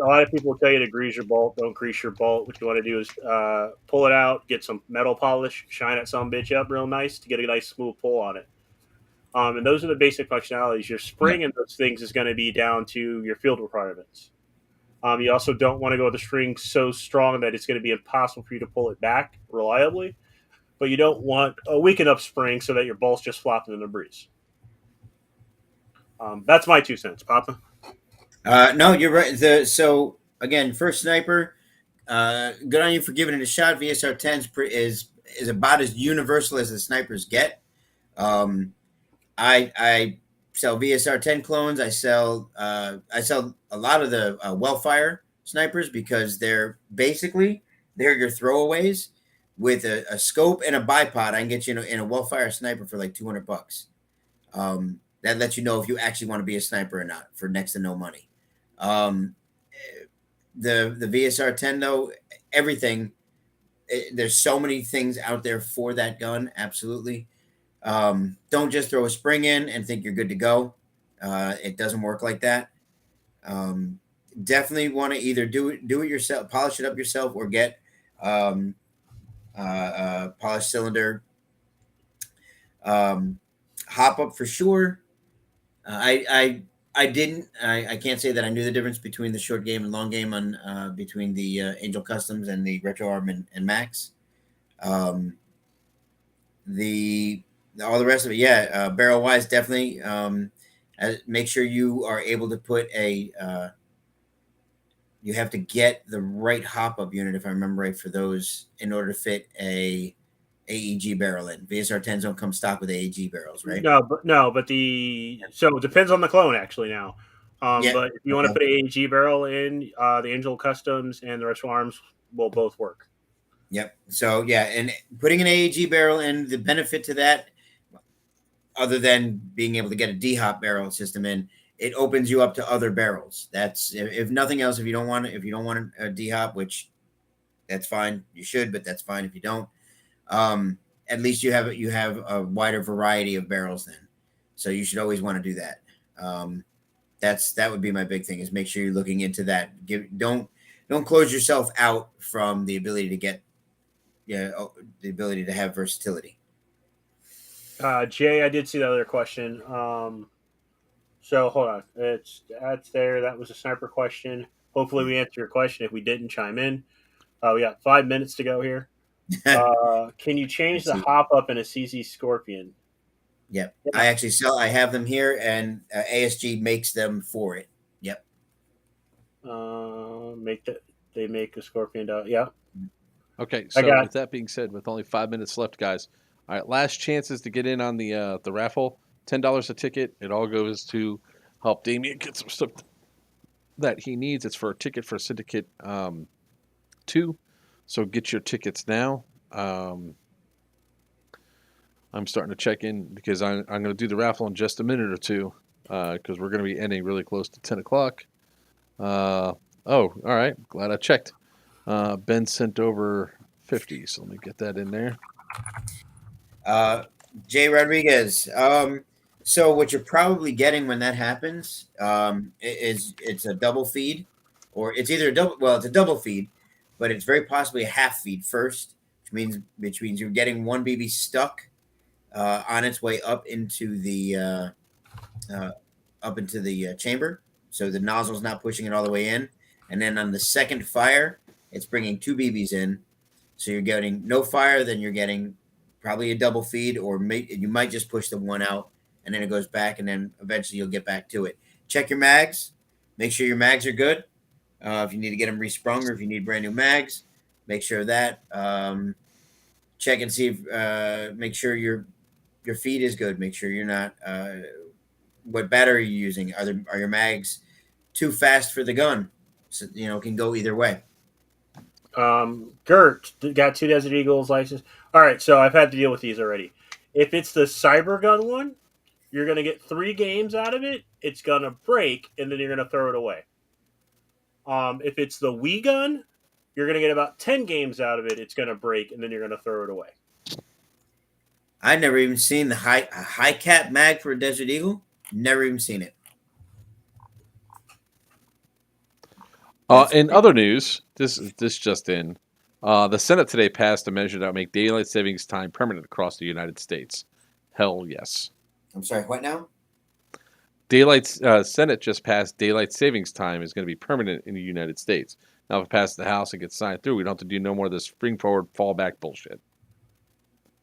Speaker 4: a lot of people will tell you to grease your bolt. Don't grease your bolt. What you want to do is pull it out, get some metal polish, shine that some bitch up real nice to get a nice smooth pull on it. And those are the basic functionalities. Your spring in those things is going to be down to your field requirements. You also don't want to go with the string so strong that it's going to be impossible for you to pull it back reliably. But you don't want a weak enough spring so that your bolt's just flopping in the breeze. That's my 2 cents, Papa.
Speaker 2: No, you're right. So again, first sniper, good on you for giving it a shot. VSR 10 is about as universal as the snipers get. I sell VSR 10 clones. I sell a lot of the Wellfire snipers because they're your throwaways. With a scope and a bipod, I can get you in a Wellfire sniper for like $200. That lets you know if you actually want to be a sniper or not for next to no money. The VSR 10 though, everything. There's so many things out there for that gun. Absolutely. Don't just throw a spring in and think you're good to go. It doesn't work like that. Definitely want to either do it yourself, polish it up yourself, or get polished cylinder hop up for sure. I can't say that I knew the difference between the short game and long game on between the Angel Customs and the Retro Arm and Max. All the rest of it, barrel wise, definitely. Make sure you are able to put a you have to get the right hop-up unit, if I remember right, for those in order to fit a AEG barrel in. VSR 10s don't come stock with AEG barrels, right?
Speaker 4: No, but so it depends on the clone actually now.
Speaker 2: Yeah.
Speaker 4: But if you want to
Speaker 2: Okay.
Speaker 4: put an AEG barrel in, the Angel Customs and the Retro Arms will both work.
Speaker 2: Yep. So yeah, and putting an AEG barrel in, the benefit to that, other than being able to get a D-hop barrel system in, it opens you up to other barrels. That's if nothing else. If you don't want a D-hop, which that's fine, you should, but that's fine if you don't. At least you have a wider variety of barrels then. So you should always want to do that. That would be my big thing, is make sure you're looking into that. Don't close yourself out from the ability to get the ability to have versatility.
Speaker 4: Jay, I did see the other question. So hold on, that's there. That was a sniper question. Hopefully, we answered your question. If we didn't, chime in. We got 5 minutes to go here. Can you change the hop up in a CZ Scorpion?
Speaker 2: Yep. Yeah. I have them here, and ASG makes them for it. Yep.
Speaker 4: They make a Scorpion out. Yeah.
Speaker 1: Okay. So with that being said, with only 5 minutes left, guys. All right. Last chances to get in on the raffle. $10 a ticket. It all goes to help Damian get some stuff that he needs. It's for a ticket for Syndicate 2. So get your tickets now. I'm starting to check in because I'm going to do the raffle in just a minute or two because we're going to be ending really close to 10 o'clock. All right. Glad I checked. Ben sent over 50, so let me get that in there.
Speaker 2: Jay Rodriguez. So what you're probably getting when that happens is it's a double feed, or it's either a double. Well, it's a double feed, but it's very possibly a half feed first, which means you're getting one BB stuck on its way up into the chamber, so the nozzle's not pushing it all the way in, and then on the second fire, it's bringing 2 BBs in, so you're getting no fire, then you're getting probably a double feed, or you might just push the one out, and then it goes back, and then eventually you'll get back to it. Check your mags, make sure your mags are good. If you need to get them resprung, or if you need brand new mags, make sure of that. Check and see if make sure your feed is good. Make sure you're not. What battery are you using? Are your mags too fast for the gun? So, it can go either way.
Speaker 4: Gert got 2 Desert Eagles license. All right, so I've had to deal with these already. If it's the Cyber Gun one, you're going to get 3 games out of it. It's going to break, and then you're going to throw it away. If it's the Wii Gun, you're going to get about 10 games out of it. It's going to break, and then you're going to throw it away.
Speaker 2: I've never even seen a high cap mag for a Desert Eagle. Never even seen it.
Speaker 1: In other news, this just in, the Senate today passed a measure that will make daylight savings time permanent across the United States. Hell yes.
Speaker 2: I'm sorry, what now?
Speaker 1: Senate just passed daylight savings time is going to be permanent in the United States. Now, if it passes the House and gets signed through, we don't have to do no more of this spring forward, fall back bullshit.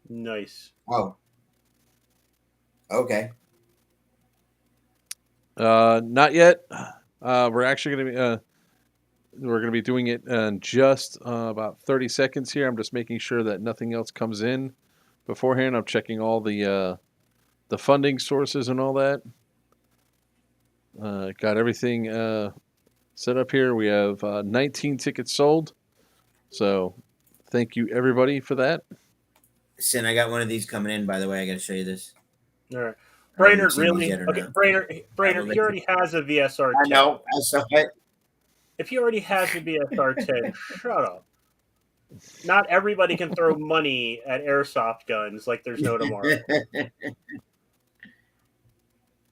Speaker 4: Nice.
Speaker 2: Oh. Okay.
Speaker 1: Not yet. We're actually going to be we're going to be doing it in just about 30 seconds here. I'm just making sure that nothing else comes in beforehand. I'm checking all the funding sources and all that. Got everything set up here. We have 19 tickets sold. So thank you, everybody, for that.
Speaker 2: Sin, I got one of these coming in, by the way. I got to show you this.
Speaker 4: All right. Brainerd, really? Okay, Brainerd, he already has a VSR 10.
Speaker 2: I know. I saw it.
Speaker 4: If he already has a VSR 10, shut up. Not everybody can throw money at airsoft guns like there's no tomorrow.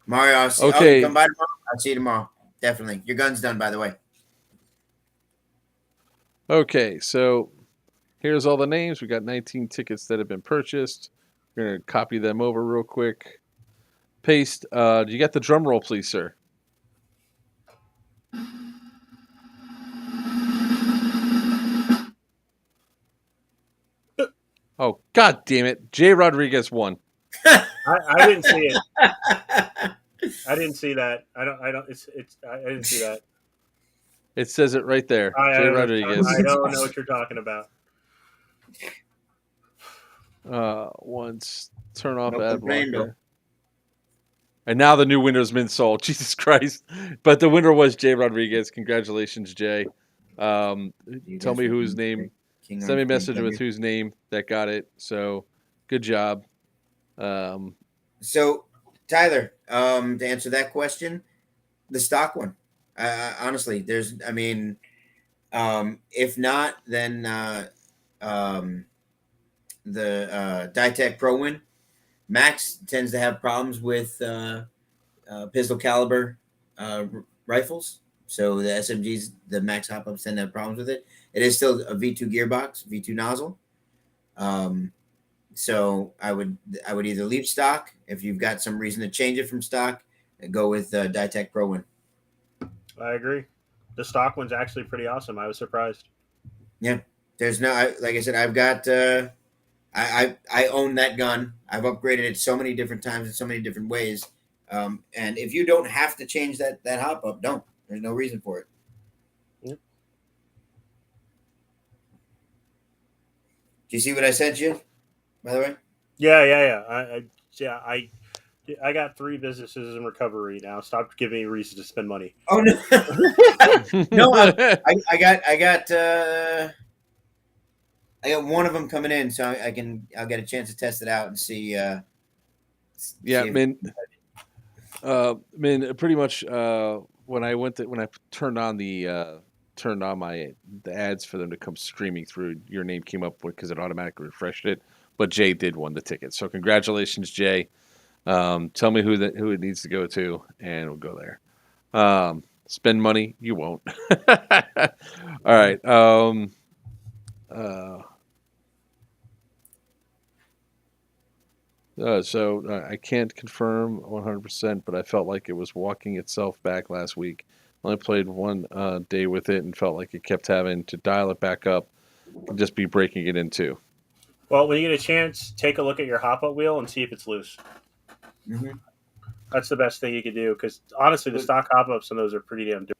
Speaker 2: Mario, I'll see.
Speaker 1: Okay.
Speaker 2: Come by tomorrow. I'll see you tomorrow. Definitely. Your gun's done, by the way.
Speaker 1: Okay, so here's all the names. We got 19 tickets that have been purchased. We're going to copy them over real quick. Paste. Do you got the drum roll, please, sir? Oh, God damn it. Jay Rodriguez won.
Speaker 4: I didn't see it. I didn't see that. I didn't see that.
Speaker 1: It says it right there. Jay Rodriguez.
Speaker 4: I don't know what you're talking about.
Speaker 1: Once turn off
Speaker 2: No
Speaker 1: ad
Speaker 2: complaint,
Speaker 1: blocker. And now the new winner's been sold. Jesus Christ. But the winner was Jay Rodriguez. Congratulations, Jay. Tell me whose name. Send me a message with whose name that got it. So good job.
Speaker 2: So Tyler, to answer that question, the stock one. Honestly, if not, then the Ditech Pro Win. Max tends to have problems with pistol caliber rifles. So the SMGs, the Max hop-ups tend to have problems with it. It is still a V2 gearbox, V2 nozzle. So I would either leave stock if you've got some reason to change it from stock and go with Ditech Pro Win.
Speaker 4: I agree. The stock one's actually pretty awesome. I was surprised.
Speaker 2: Yeah, there's like I said, I've got I own that gun. I've upgraded it so many different times in so many different ways. And if you don't have to change that hop up, don't. There's no reason for it.
Speaker 4: Yep.
Speaker 2: Do you see what I sent you, by the way?
Speaker 4: Yeah. I got 3 businesses in recovery now. Stop giving me reason to spend money.
Speaker 2: Oh no, no! I got one of them coming in, so I'll get a chance to test it out and see.
Speaker 1: Yeah, man. Pretty much when I turned on the ads for them to come streaming through, your name came up because it automatically refreshed it. But Jay did win the ticket, so congratulations, Jay. Tell me who it needs to go to, and we'll go there. Spend money, you won't. All right. So I can't confirm 100%, but I felt like it was walking itself back last week. Only played one day with it and felt like it kept having to dial it back up and just be breaking it in two.
Speaker 4: Well, when you get a chance, take a look at your hop-up wheel and see if it's loose.
Speaker 2: Mm-hmm.
Speaker 4: That's the best thing you can do because honestly, the stock hop-ups on those are pretty damn different.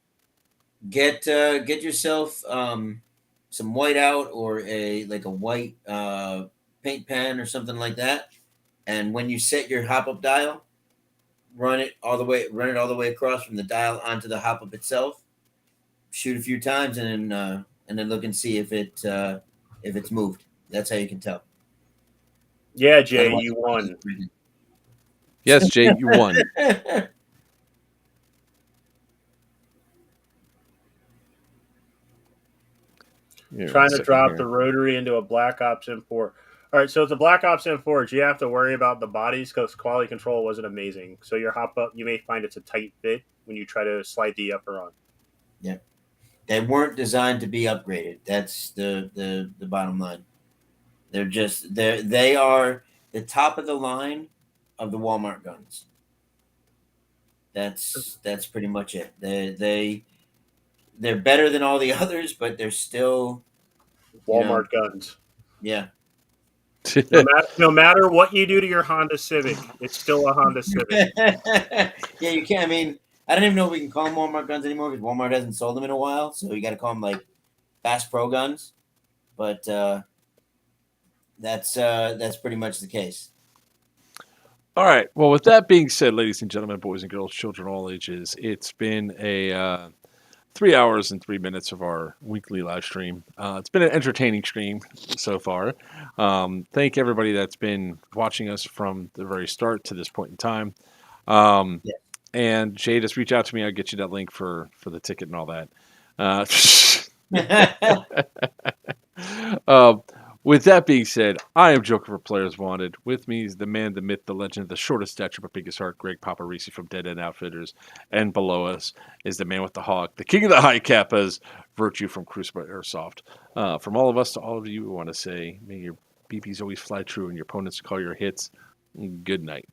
Speaker 2: Get yourself some whiteout or a white paint pen or something like that. And when you set your hop-up dial, run it all the way across from the dial onto the hop-up itself. Shoot a few times and then look and see if it's moved. That's how you can tell.
Speaker 4: Yeah, Jay, you won.
Speaker 1: Yes, Jay, you won.
Speaker 4: Trying to drop the rotary into a Black Ops M4. All right, so with the Black Ops M4, you have to worry about the bodies because quality control wasn't amazing. So your hop up, you may find it's a tight fit when you try to slide the upper on.
Speaker 2: Yeah, they weren't designed to be upgraded. That's the bottom line. They are the top of the line of the Walmart guns. That's pretty much it. They're better than all the others, but they're still
Speaker 4: Walmart guns.
Speaker 2: Yeah.
Speaker 4: No matter what you do to your Honda Civic, it's still a Honda Civic.
Speaker 2: Yeah, you can't. I mean, I don't even know if we can call them Walmart guns anymore because Walmart hasn't sold them in a while. So you got to call them like Fast Pro guns. But that's pretty much the case.
Speaker 1: All right. Well, with that being said, ladies and gentlemen, boys and girls, children, all ages, it's been a 3 hours and 3 minutes of our weekly live stream. It's been an entertaining stream so far. Thank everybody that's been watching us from the very start to this point in time. And Jay, just reach out to me. I'll get you that link for the ticket and all that. With that being said, I am Joker for Players Wanted. With me is the man, the myth, the legend, the shortest stature but biggest heart, Greg Paparisi from Dead End Outfitters. And below us is the man with the hawk, the king of the high kappas, Virchew from Crucible Airsoft. From all of us to all of you, we want to say, may your BPs always fly true and your opponents call your hits. Good night.